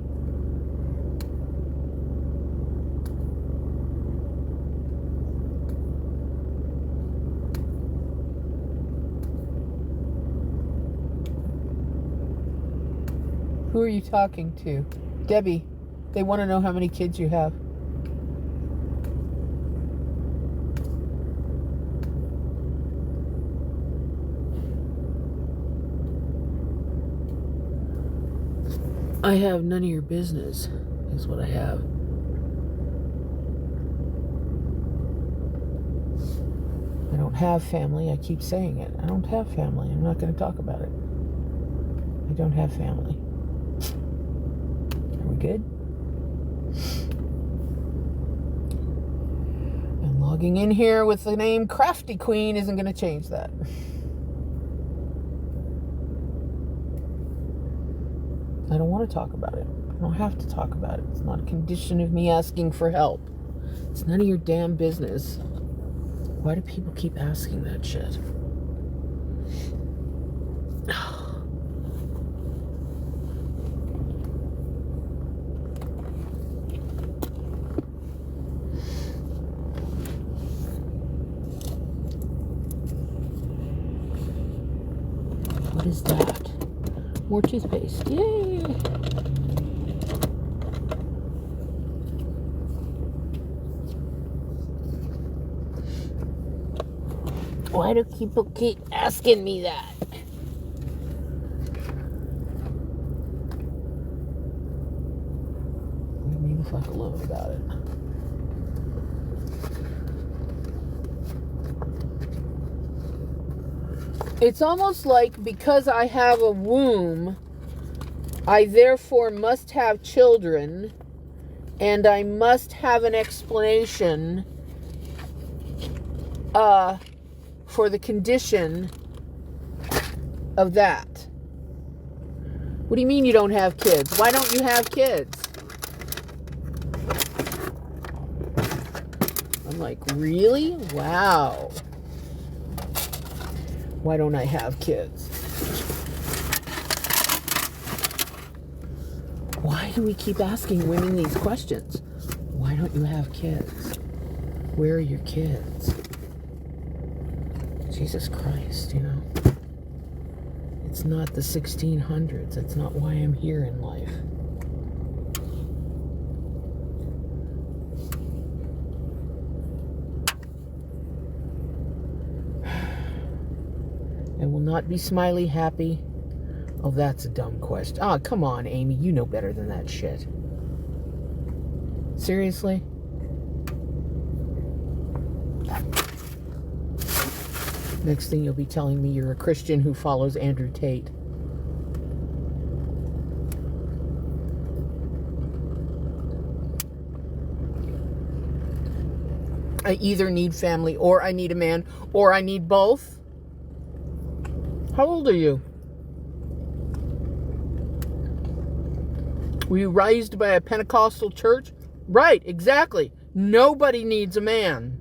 Who are you talking to? Debbie, they want to know how many kids you have. I have none of your business, is what I have. I don't have family. I keep saying it. I don't have family. I'm not going to talk about it. I don't have family. Are we good? And logging in here with the name Crafty Queen isn't going to change that. I don't want to talk about it. I don't have to talk about it. It's not a condition of me asking for help. It's none of your damn business. Why do people keep asking that shit? What is that? More toothpaste. Yay! Why do people keep asking me that? Leave me the fuck alone about it. It's almost like because I have a womb, I therefore must have children, and I must have an explanation for the condition of that. What do you mean you don't have kids? Why don't you have kids? I'm like, really? Wow. Why don't I have kids? Why do we keep asking women these questions? Why don't you have kids? Where are your kids? Jesus Christ, It's not the 1600s. It's not why I'm here in life. I will not be smiley happy. Oh, that's a dumb question. Oh, come on, Amy. You know better than that shit. Seriously? Next thing you'll be telling me you're a Christian who follows Andrew Tate. I either need family, or I need a man, or I need both. How old are you? Were you raised by a Pentecostal church? Right, exactly. Nobody needs a man.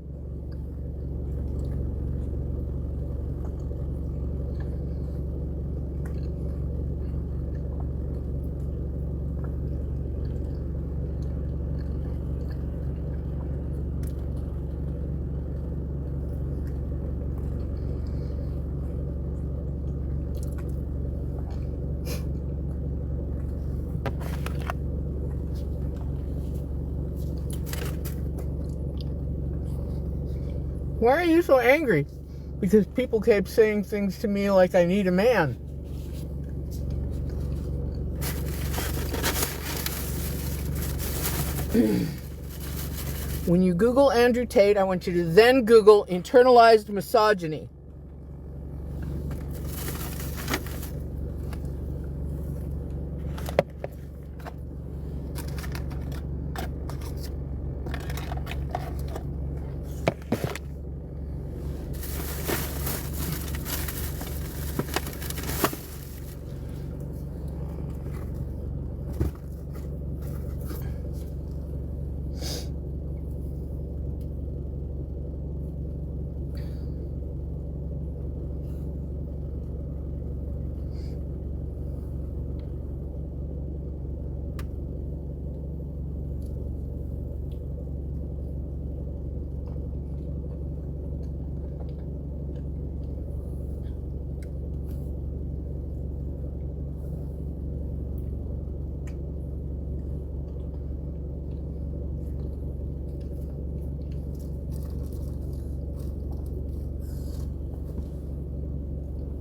Why are you so angry? Because people kept saying things to me like I need a man. When you Google Andrew Tate, I want you to then Google internalized misogyny.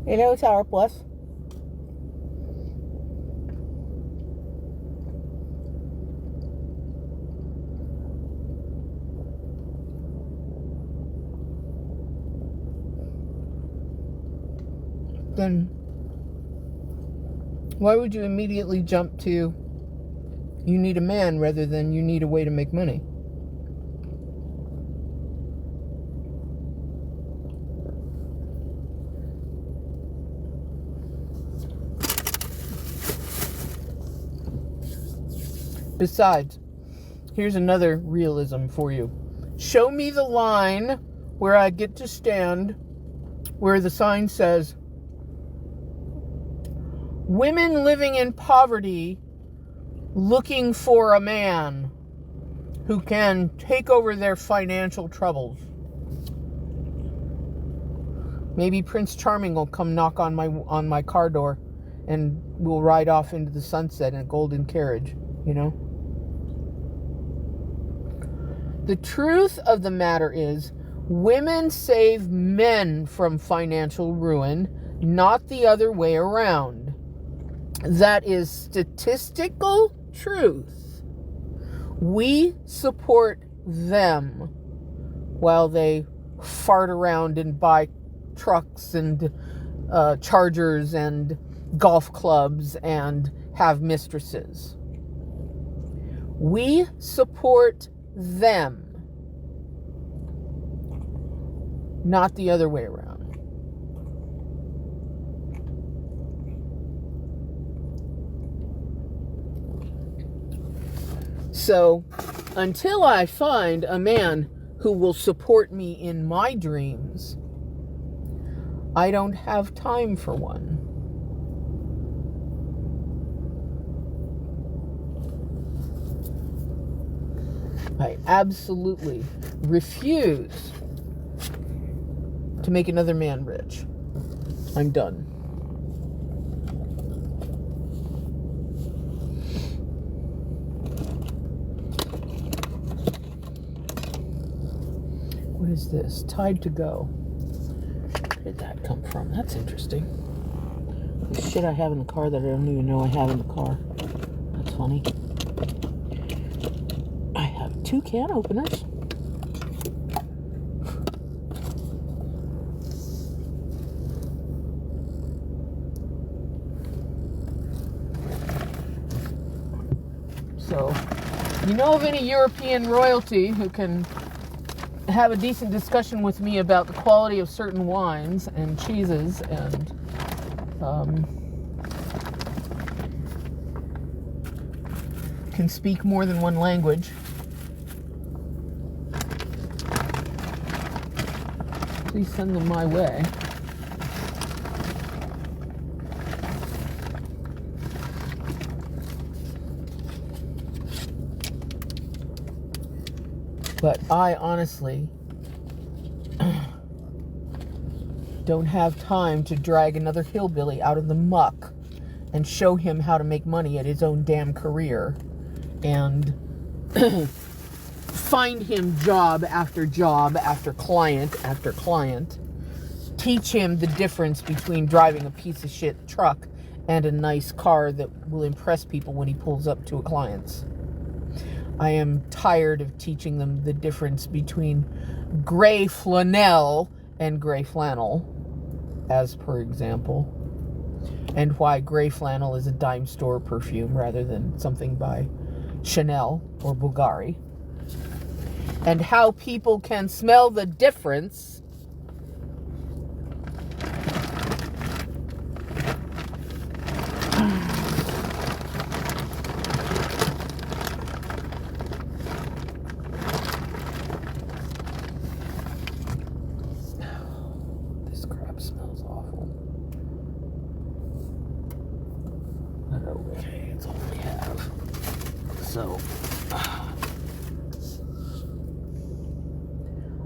Hello, Tower Plus. Then why would you immediately jump to you need a man rather than you need a way to make money? Besides, here's another realism for you. Show me the line where I get to stand where the sign says, women living in poverty looking for a man who can take over their financial troubles. Maybe Prince Charming will come knock on my car door and we'll ride off into the sunset in a golden carriage, you know? The truth of the matter is, women save men from financial ruin, not the other way around. That is statistical truth. We support them while they fart around and buy trucks and chargers and golf clubs and have mistresses. We support them, not the other way around. So, until I find a man who will support me in my dreams, I don't have time for one. I absolutely refuse to make another man rich. I'm done. What is this? Tide to go. Where did that come from? That's interesting. The shit I have in the car that I don't even know I have in the car. That's funny. I have 2 can openers. So, you know of any European royalty who can have a decent discussion with me about the quality of certain wines and cheeses and can speak more than one language, please send them my way. But I honestly don't have time to drag another hillbilly out of the muck and show him how to make money at his own damn career and find him job after job after client after client. Teach him the difference between driving a piece of shit truck and a nice car that will impress people when he pulls up to a client's. I am tired of teaching them the difference between gray flannel and gray flannel, as per example, and why gray flannel is a dime store perfume rather than something by Chanel or Bulgari, and how people can smell the difference smells awful. But okay, it's all we have. So,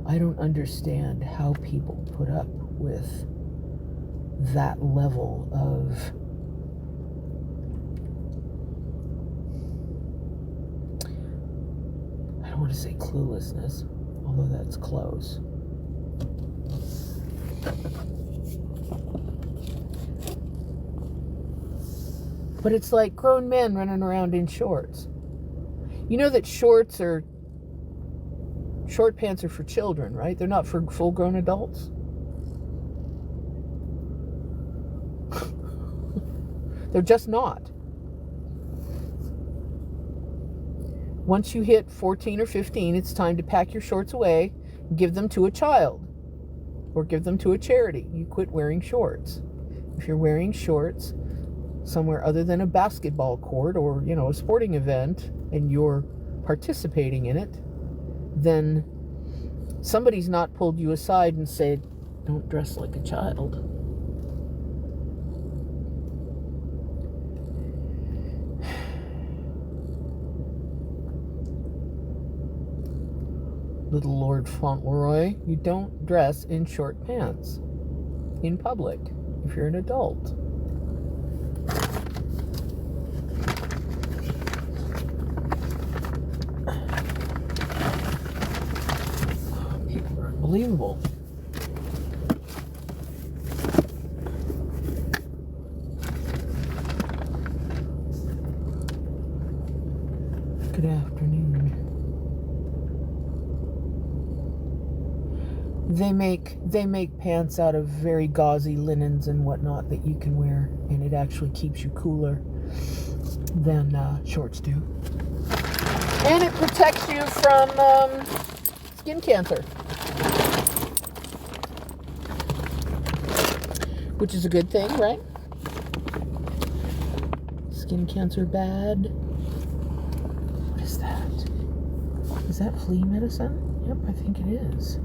I don't understand how people put up with that level of I don't want to say cluelessness, although that's close. But it's like grown men running around in shorts. You know that short pants are for children, right? They're not for full-grown adults. They're just not. Once you hit 14 or 15, it's time to pack your shorts away, give them to a child, or give them to a charity. You quit wearing shorts. If you're wearing shorts somewhere other than a basketball court or, a sporting event, and you're participating in it, then somebody's not pulled you aside and said, don't dress like a child. Little Lord Fauntleroy, you don't dress in short pants in public if you're an adult. Unbelievable. Good afternoon. They make pants out of very gauzy linens and whatnot that you can wear, and it actually keeps you cooler than shorts do. And it protects you from skin cancer, which is a good thing, right? Skin cancer bad. What is that? Is that flea medicine? Yep, I think it is.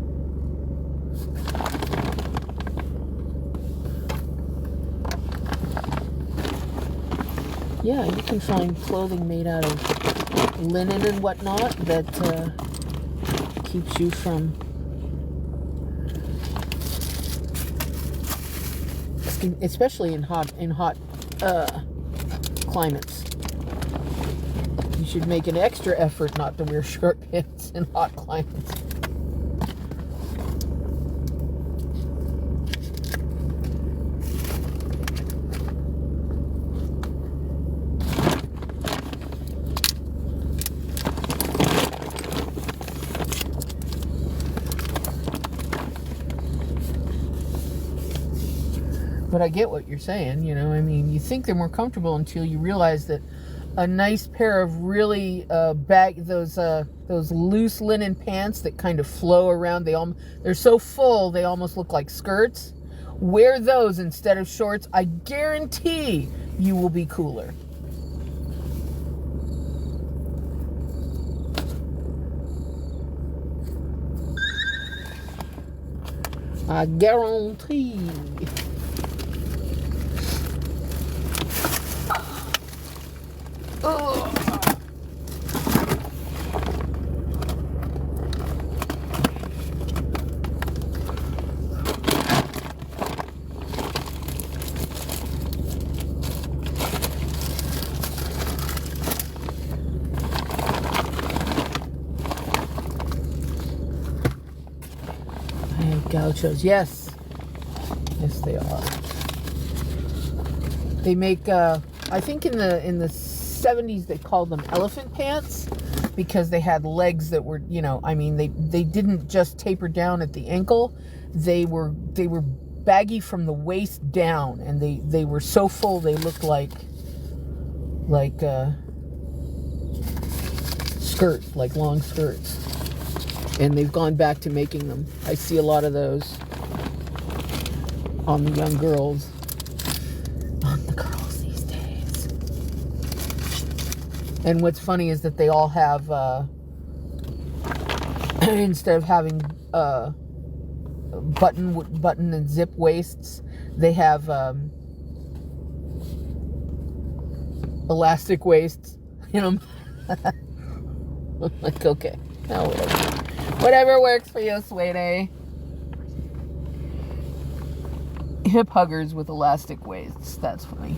Yeah, you can find clothing made out of linen and whatnot that keeps you from especially in hot climates. You should make an extra effort not to wear short pants in hot climates. But I get what you're saying, you think they're more comfortable until you realize that a nice pair of really those loose linen pants that kind of flow around, they're so full they almost look like skirts. Wear those instead of shorts. I guarantee you will be cooler. I guarantee. Oh. Gauchos, yes. Yes, they are. They make, I think in the 70s they called them elephant pants because they had legs that were, I mean, they didn't just taper down at the ankle. They were baggy from the waist down, and they were so full they looked like skirts, like long skirts. And they've gone back to making them. I see a lot of those on the young girls. On the girls these days. And what's funny is that they all have, instead of having button and zip waists, they have elastic waists. I'm like, okay, no, whatever works for you, sweetie. Hip huggers with elastic waists. That's funny.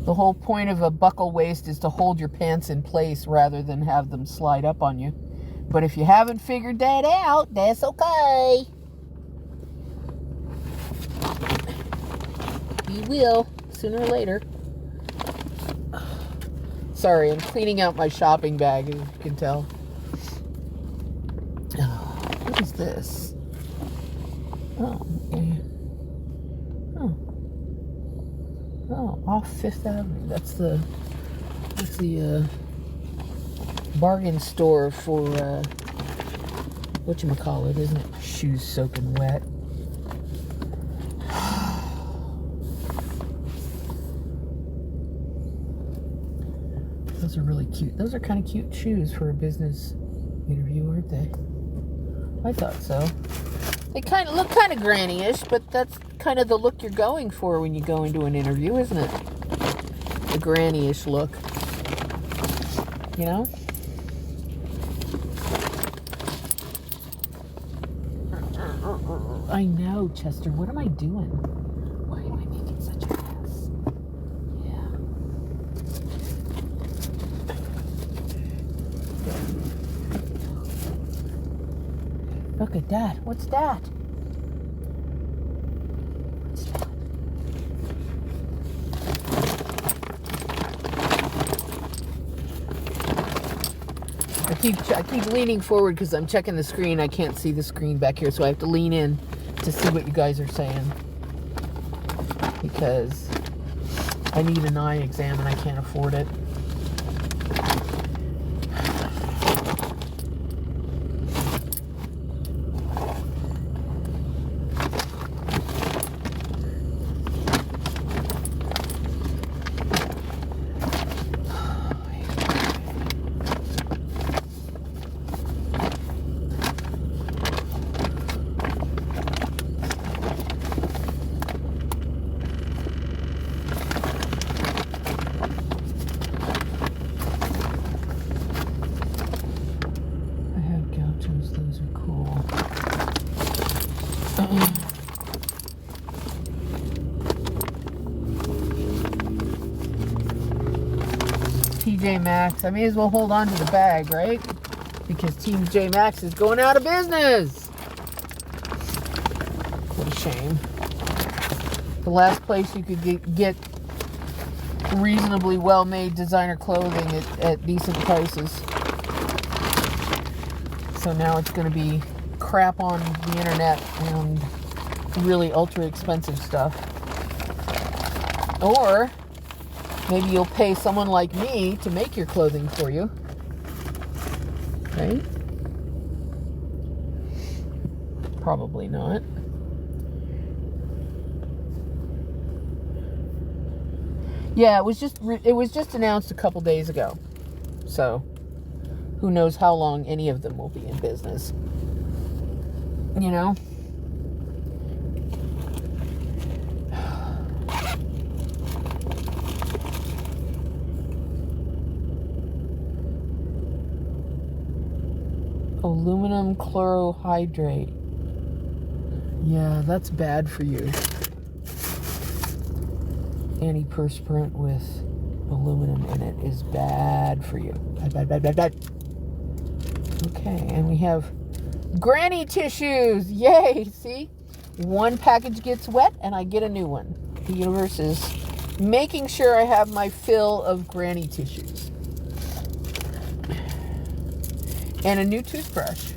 The whole point of a buckle waist is to hold your pants in place rather than have them slide up on you. But if you haven't figured that out, that's okay. You will, sooner or later. Sorry, I'm cleaning out my shopping bag, as you can tell. What is this? Oh, okay. Oh, off Fifth Avenue. That's the bargain store for whatchamacallit, isn't it? Shoes soaking wet. Those are really cute. Those are kind of cute shoes for a business interview, aren't they? I thought so. They kind of look kind of granny-ish, but that's kind of the look you're going for when you go into an interview, isn't it? The granny-ish look. You know? I know, Chester. What am I doing? Why am I making such a mess? Yeah. Look at that. What's that? I keep leaning forward because I'm checking the screen. I can't see the screen back here, so I have to lean in to see what you guys are saying. Because I need an eye exam and I can't afford it. Those are cool. TJ Maxx. I may as well hold on to the bag, right? Because TJ Maxx is going out of business. What a shame. The last place you could get reasonably well-made designer clothing at decent prices. So now it's going to be crap on the internet and really ultra expensive stuff. Or maybe you'll pay someone like me to make your clothing for you. Right? Probably not. Yeah, it was just announced a couple days ago. So who knows how long any of them will be in business. You know? Aluminum chlorohydrate. Yeah, that's bad for you. Antiperspirant with aluminum in it is bad for you. Bad. Okay, and we have Granny tissues. Yay. See? One package gets wet and I get a new one. The universe is making sure I have my fill of granny tissues. And a new toothbrush.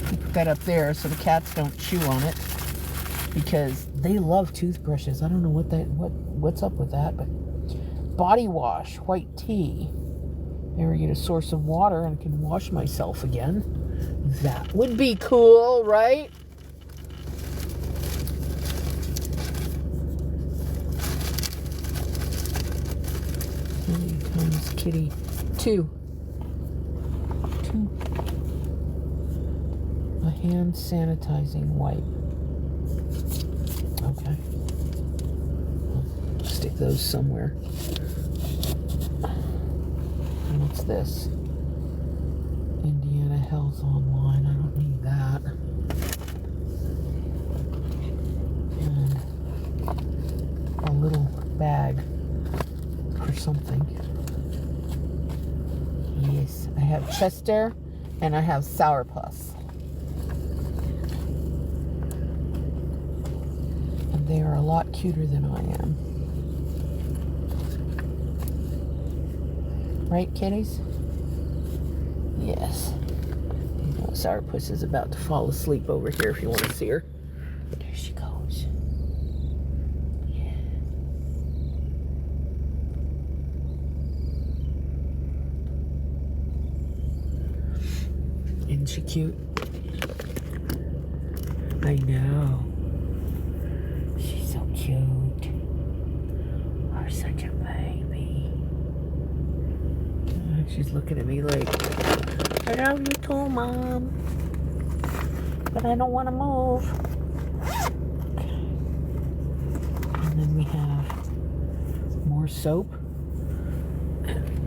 Put that up there so the cats don't chew on it, because they love toothbrushes. I don't know what's up with that, but body wash, white tea. There we get a source of water and can wash myself again. That would be cool, right? How many times, kitty? Two. A hand sanitizing wipe. Okay. I'll stick those somewhere. And what's this? Indiana Health Online. I don't need that. And a little bag for something. Yes, I have Chester and I have Sourpuss. And they are a lot cuter than I am. Right, kitties? Yes. You know, Sourpuss is about to fall asleep over here if you want to see her. There she goes. Yeah. Isn't she cute? I know. She's so cute. Oh, such a baby. She's looking at me like, I love you too, Mom. But I don't want to move. And then we have more soap.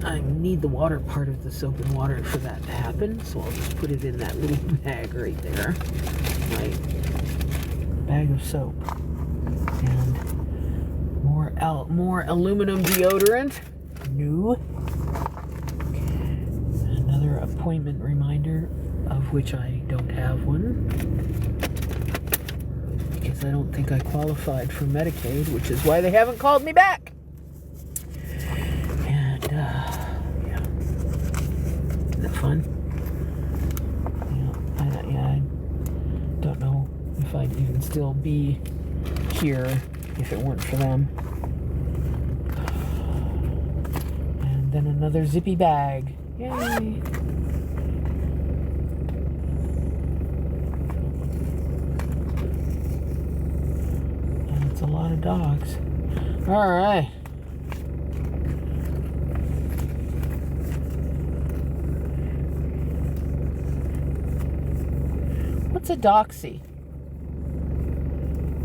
I need the water part of the soap and water for that to happen, so I'll just put it in that little bag right there. My bag of soap. And more aluminum deodorant. New. Another appointment reminder, of which I don't have one, because I don't think I qualified for Medicaid, which is why they haven't called me back. And yeah, isn't that fun? I don't know if I'd even still be here if it weren't for them. And then another zippy bag. Yay! And it's a lot of dogs. All right. What's a doxy?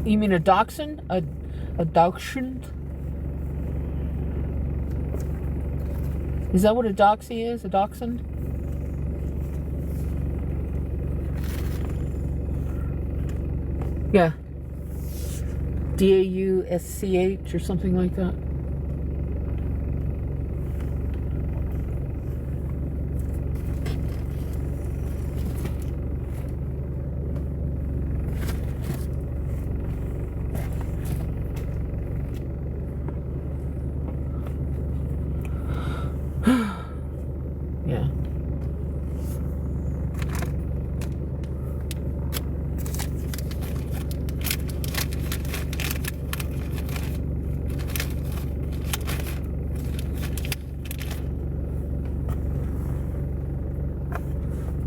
You mean a dachshund? A dachshund? Is that what a doxy is? A dachshund? Yeah. DAUSCH or something like that. Yeah.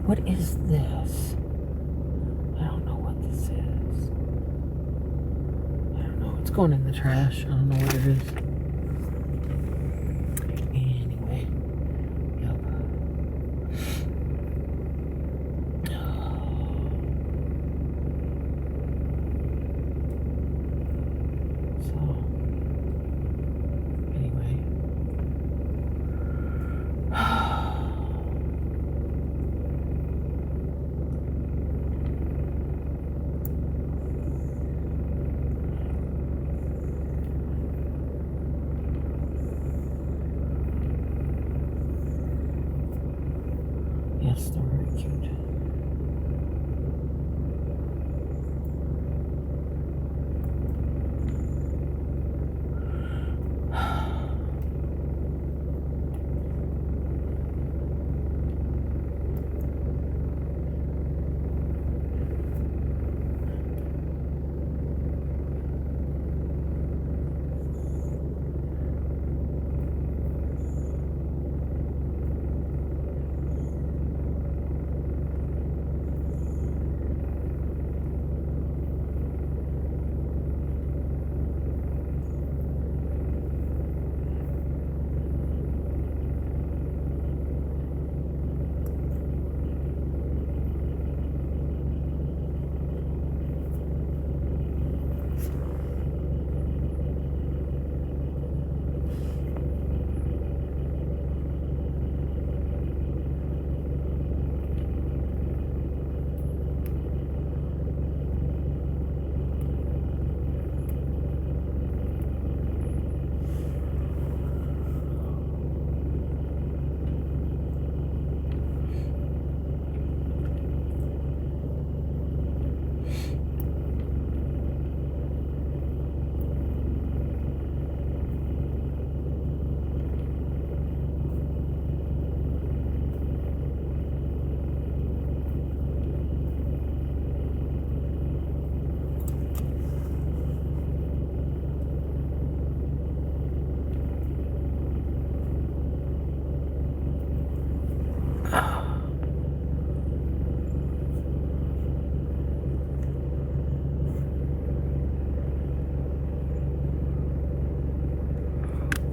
What is this? I don't know what this is. I don't know. It's going in the trash. I don't know what it is. Anyway. Yep. So, anyway. Yes, they're very cute.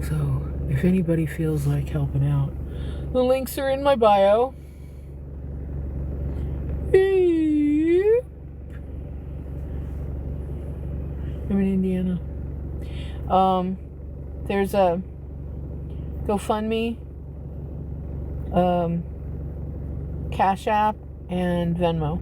So, if anybody feels like helping out, the links are in my bio. I'm in Indiana. There's a GoFundMe, Cash App, and Venmo.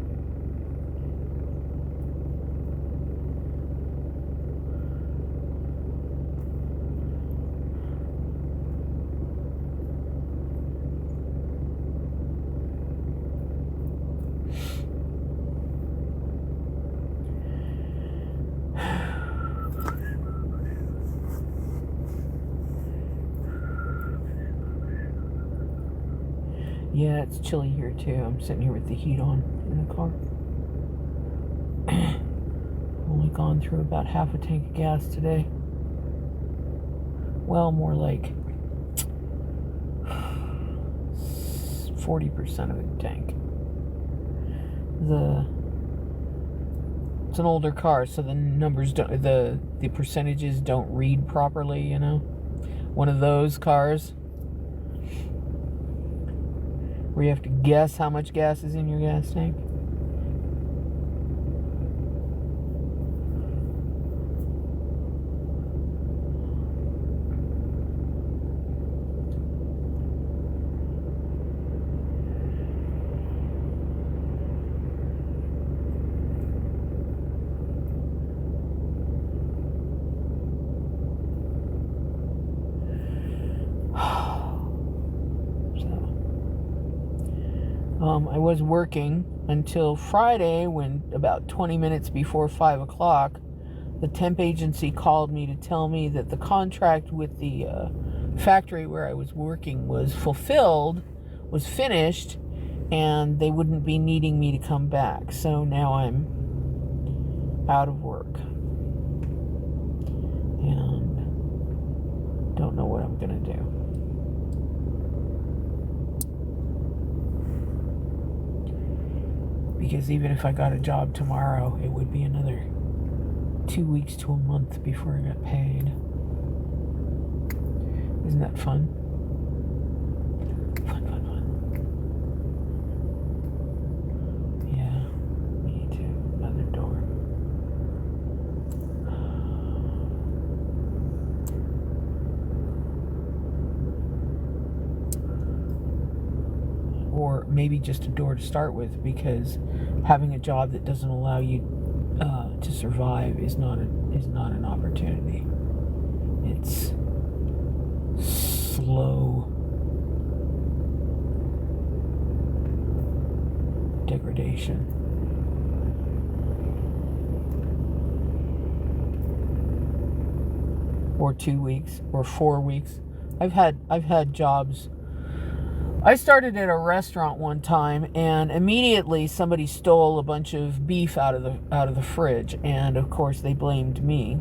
Yeah, it's chilly here too. I'm sitting here with the heat on in the car. Only gone through about half a tank of gas today. Well, more like 40% of the tank. It's an older car, so the numbers don't, the percentages don't read properly, you know? One of those cars where you have to guess how much gas is in your gas tank. I was working until Friday when about 20 minutes before 5 o'clock, the temp agency called me to tell me that the contract with the factory where I was working was fulfilled, was finished, and they wouldn't be needing me to come back. So now I'm out of work and don't know what I'm going to do. Because even if I got a job tomorrow, it would be another 2 weeks to a month before I got paid. Isn't that fun? Fun. Yeah, me too. Another door. Or maybe just a door to start with, because having a job that doesn't allow you to survive is not an opportunity. It's slow degradation. Or 2 weeks or 4 weeks. I've had jobs. I started at a restaurant one time, and immediately somebody stole a bunch of beef out of the fridge, and of course they blamed me.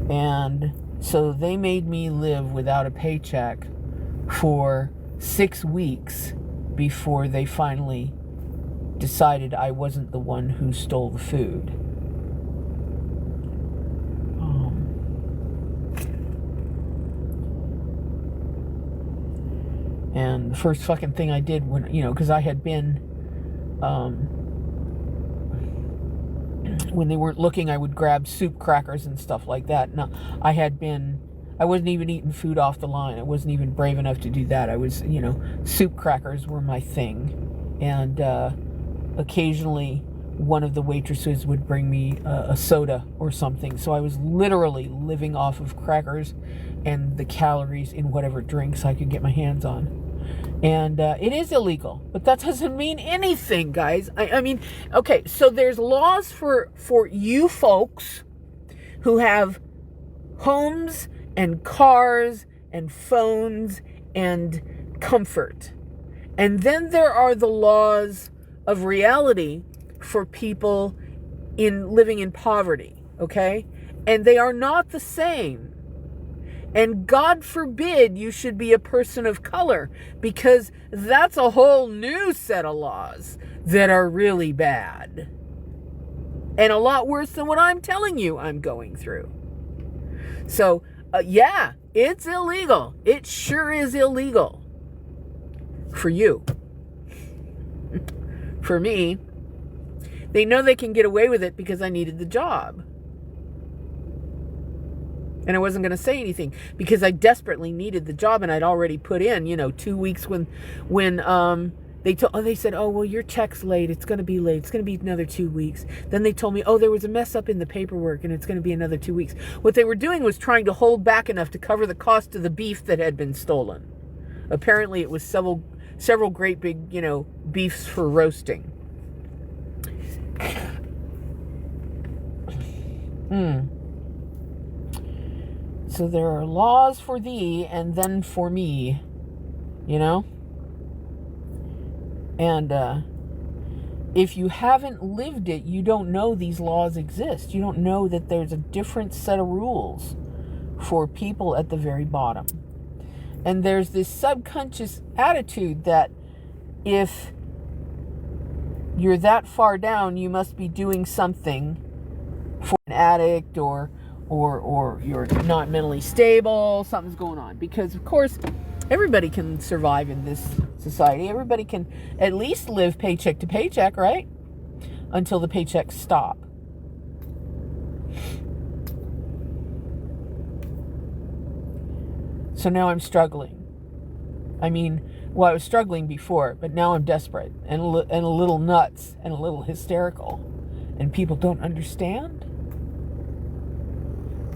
And so they made me live without a paycheck for 6 weeks before they finally decided I wasn't the one who stole the food. And the first fucking thing I did when, because I had been, when they weren't looking, I would grab soup crackers and stuff like that. No, I wasn't even eating food off the line. I wasn't even brave enough to do that. I was, soup crackers were my thing. And occasionally one of the waitresses would bring me a soda or something. So I was literally living off of crackers and the calories in whatever drinks I could get my hands on. And it is illegal, but that doesn't mean anything, guys. I mean, okay, so there's laws for you folks who have homes and cars and phones and comfort. And then there are the laws of reality for people living in poverty, okay? And they are not the same. And God forbid you should be a person of color, because that's a whole new set of laws that are really bad. And a lot worse than what I'm telling you I'm going through. So, yeah, it's illegal. It sure is illegal. For you. For me, they know they can get away with it because I needed the job. And I wasn't going to say anything because I desperately needed the job, and I'd already put in, 2 weeks when they said, oh, well, your check's late. It's going to be late. It's going to be another 2 weeks. Then they told me, oh, there was a mess up in the paperwork and it's going to be another 2 weeks. What they were doing was trying to hold back enough to cover the cost of the beef that had been stolen. Apparently it was several great big, beefs for roasting. So there are laws for thee and then for me, And if you haven't lived it, you don't know these laws exist. You don't know that there's a different set of rules for people at the very bottom. And there's this subconscious attitude that if you're that far down, you must be doing something for an addict or you're not mentally stable, something's going on. Because, of course, everybody can survive in this society. Everybody can at least live paycheck to paycheck, right? Until the paychecks stop. So now I'm struggling. I was struggling before, but now I'm desperate and a little nuts and a little hysterical. And people don't understand?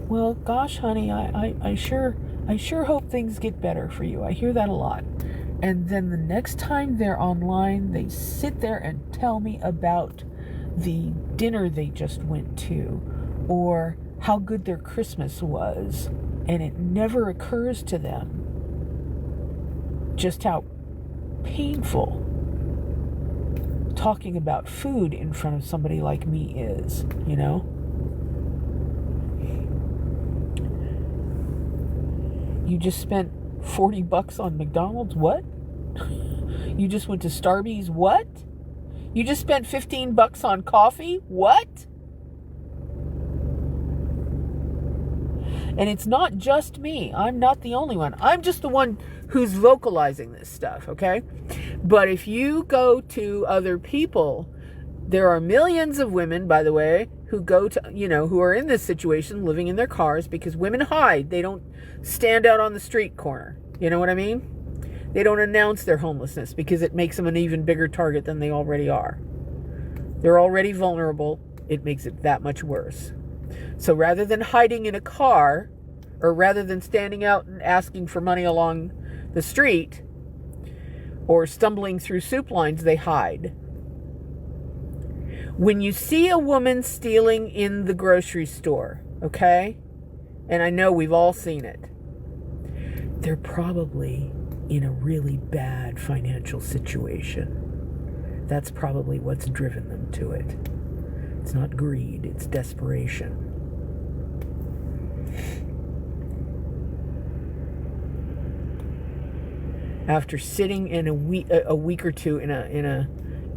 Well, gosh, honey, I sure hope things get better for you. I hear that a lot. And then the next time they're online, they sit there and tell me about the dinner they just went to or how good their Christmas was. And it never occurs to them just how painful talking about food in front of somebody like me is, You just spent $40 on McDonald's? What? You just went to Starbucks? What? You just spent $15 on coffee? What? And it's not just me. I'm not the only one. I'm just the one who's vocalizing this stuff, okay? But if you go to other people, there are millions of women, by the way, who go to, who are in this situation living in their cars because women hide. They don't stand out on the street corner. You know what I mean? They don't announce their homelessness because it makes them an even bigger target than they already are. They're already vulnerable. It makes it that much worse. So rather than hiding in a car, or rather than standing out and asking for money along the street, or stumbling through soup lines, they hide. When you see a woman stealing in the grocery store, okay? And I know we've all seen it. They're probably in a really bad financial situation. That's probably what's driven them to it. It's not greed, it's desperation. After sitting in a week or two in a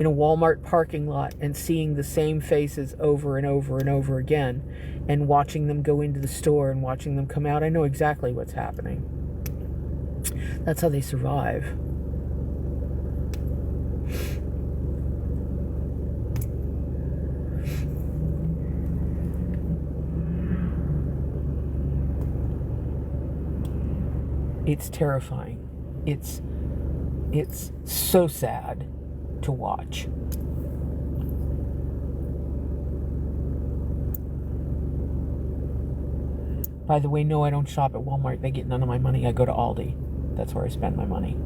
Walmart parking lot and seeing the same faces over and over and over again, and watching them go into the store and watching them come out, I know exactly what's happening. That's how they survive. It's terrifying. It's so sad to watch. By the way, no, I don't shop at Walmart. They get none of my money. I go to Aldi. That's where I spend my money.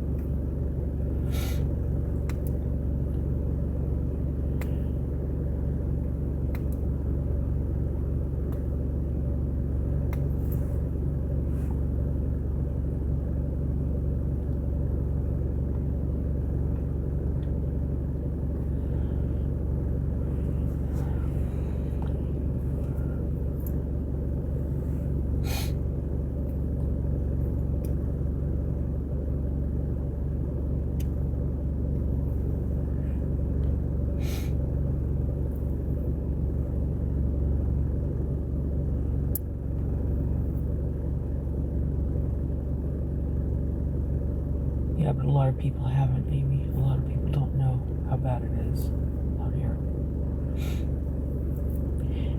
lot of people haven't, Amy. A lot of people don't know how bad it is out here.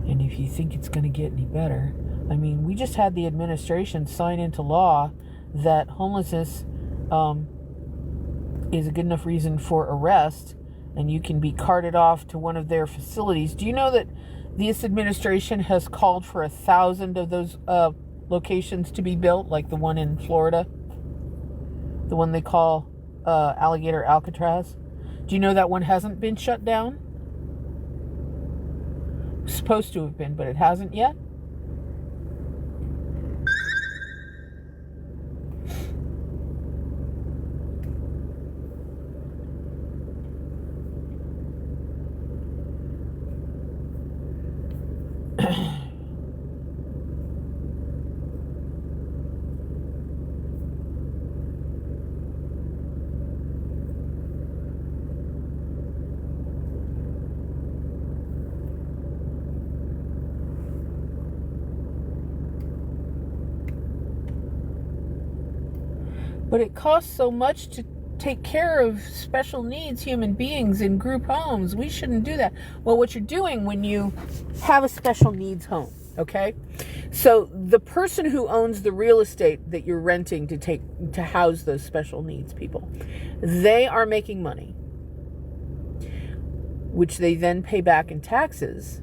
And if you think it's going to get any better, I mean, we just had the administration sign into law that homelessness is a good enough reason for arrest, and you can be carted off to one of their facilities. Do you know that this administration has called for 1,000 of those locations to be built, like the one in Florida, the one they call Alligator Alcatraz? Do you know that one hasn't been shut down? It's supposed to have been, but it hasn't yet. But it costs so much to take care of special needs human beings in group homes. We shouldn't do that. Well, what you're doing when you have a special needs home, okay? So the person who owns the real estate that you're renting to house those special needs people, they are making money, which they then pay back in taxes.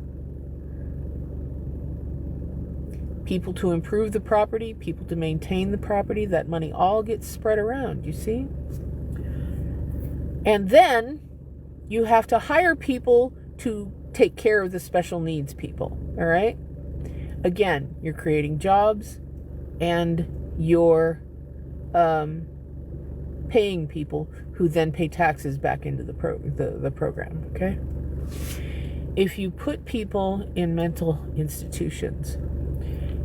People to improve the property, people to maintain the property, that money all gets spread around, you see? And then you have to hire people to take care of the special needs people, all right? Again, you're creating jobs and you're paying people who then pay taxes back into the program, okay? If you put people in mental institutions,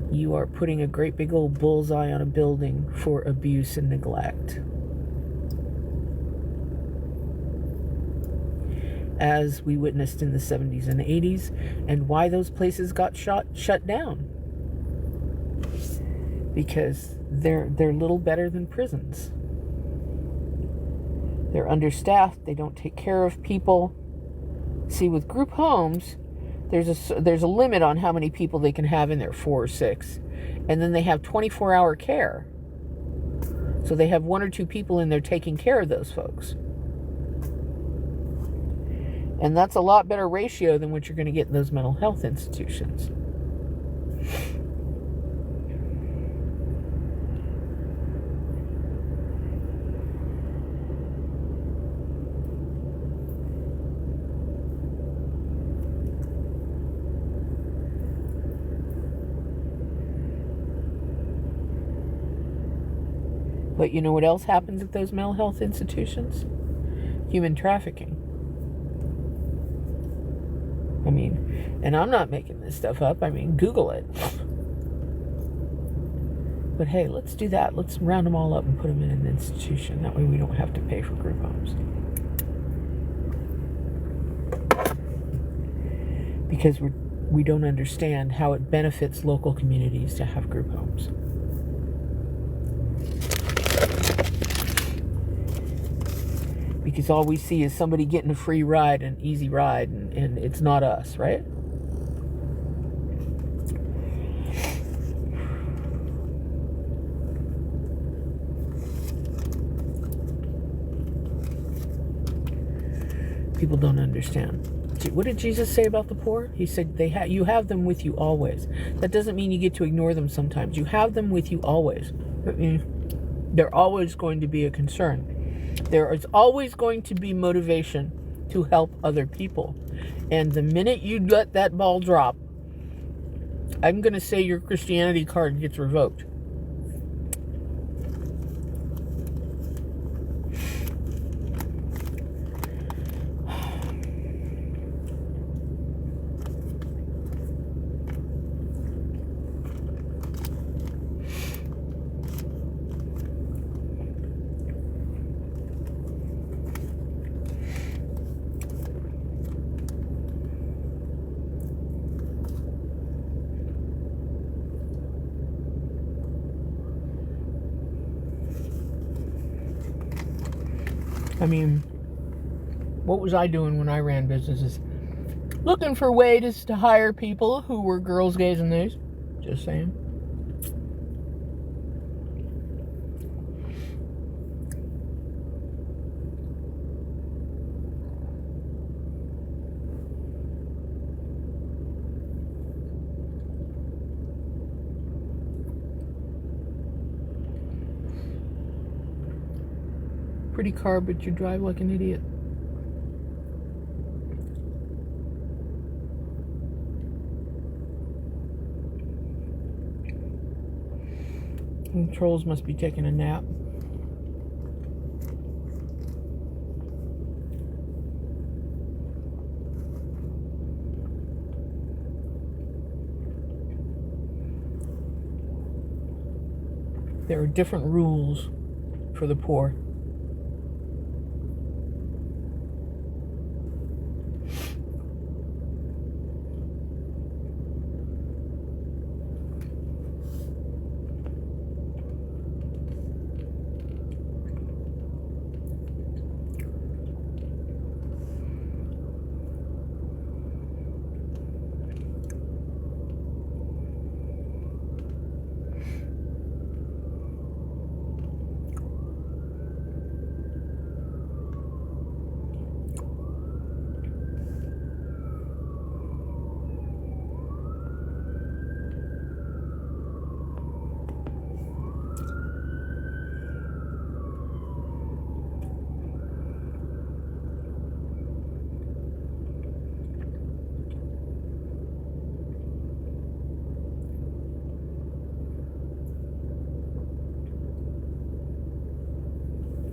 you are putting a great big old bullseye on a building for abuse and neglect. As we witnessed in the 70s and 80s, and why those places got shut down. Because they're little better than prisons. They're understaffed, they don't take care of people. See, with group homes, there's a limit on how many people they can have in there, 4 or 6. And then they have 24-hour care. So they have 1 or 2 people in there taking care of those folks. And that's a lot better ratio than what you're going to get in those mental health institutions. But you know what else happens at those mental health institutions? Human trafficking. I mean, and I'm not making this stuff up. I mean, Google it. But hey, let's do that. Let's round them all up and put them in an institution. That way we don't have to pay for group homes. Because we don't understand how it benefits local communities to have group homes. Because all we see is somebody getting a free ride, an easy ride, and it's not us, right? People don't understand. What did Jesus say about the poor? He said, you have them with you always. That doesn't mean you get to ignore them sometimes. You have them with you always. That means they're always going to be a concern. There is always going to be motivation to help other people. And the minute you let that ball drop, I'm going to say your Christianity card gets revoked. I mean, what was I doing when I ran businesses? Looking for ways to hire people who were girls, gays, and theys. Just saying. Pretty car, but you drive like an idiot. And the trolls must be taking a nap. There are different rules for the poor.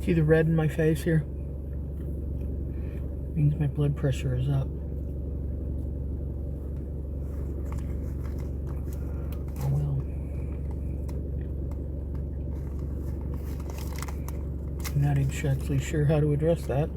See the red in my face here? Means my blood pressure is up. Oh well. I'm not exactly sure how to address that.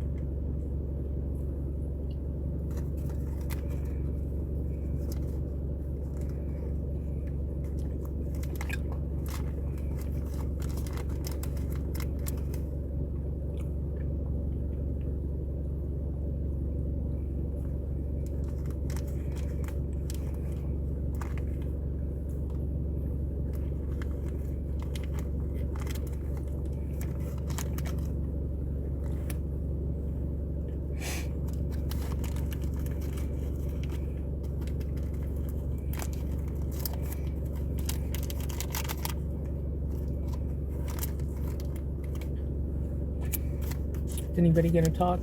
Is anybody gonna talk?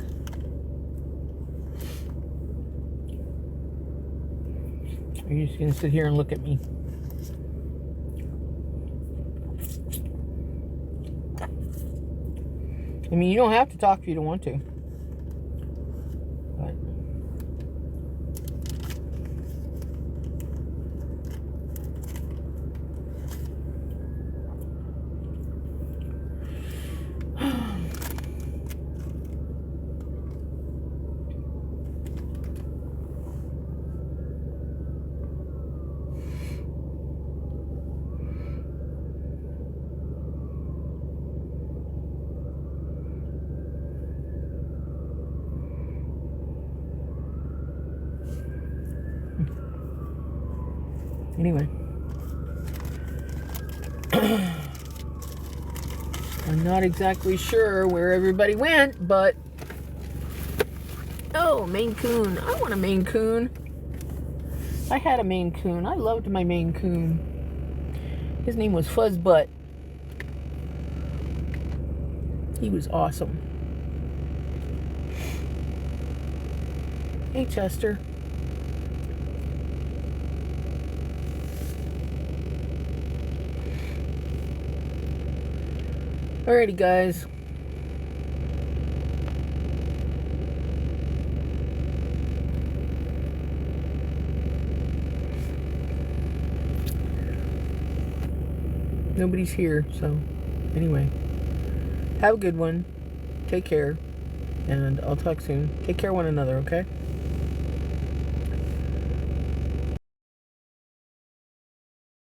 Or are you just gonna sit here and look at me? I mean, you don't have to talk if you don't want to. But anyway, I'm not exactly sure where everybody went, but oh, Maine Coon. I want a Maine Coon. I had a Maine Coon. I loved my Maine Coon. His name was Fuzzbutt. He was awesome. Hey, Chester. Alrighty, guys. Nobody's here, so anyway. Have a good one. Take care. And I'll talk soon. Take care of one another, okay?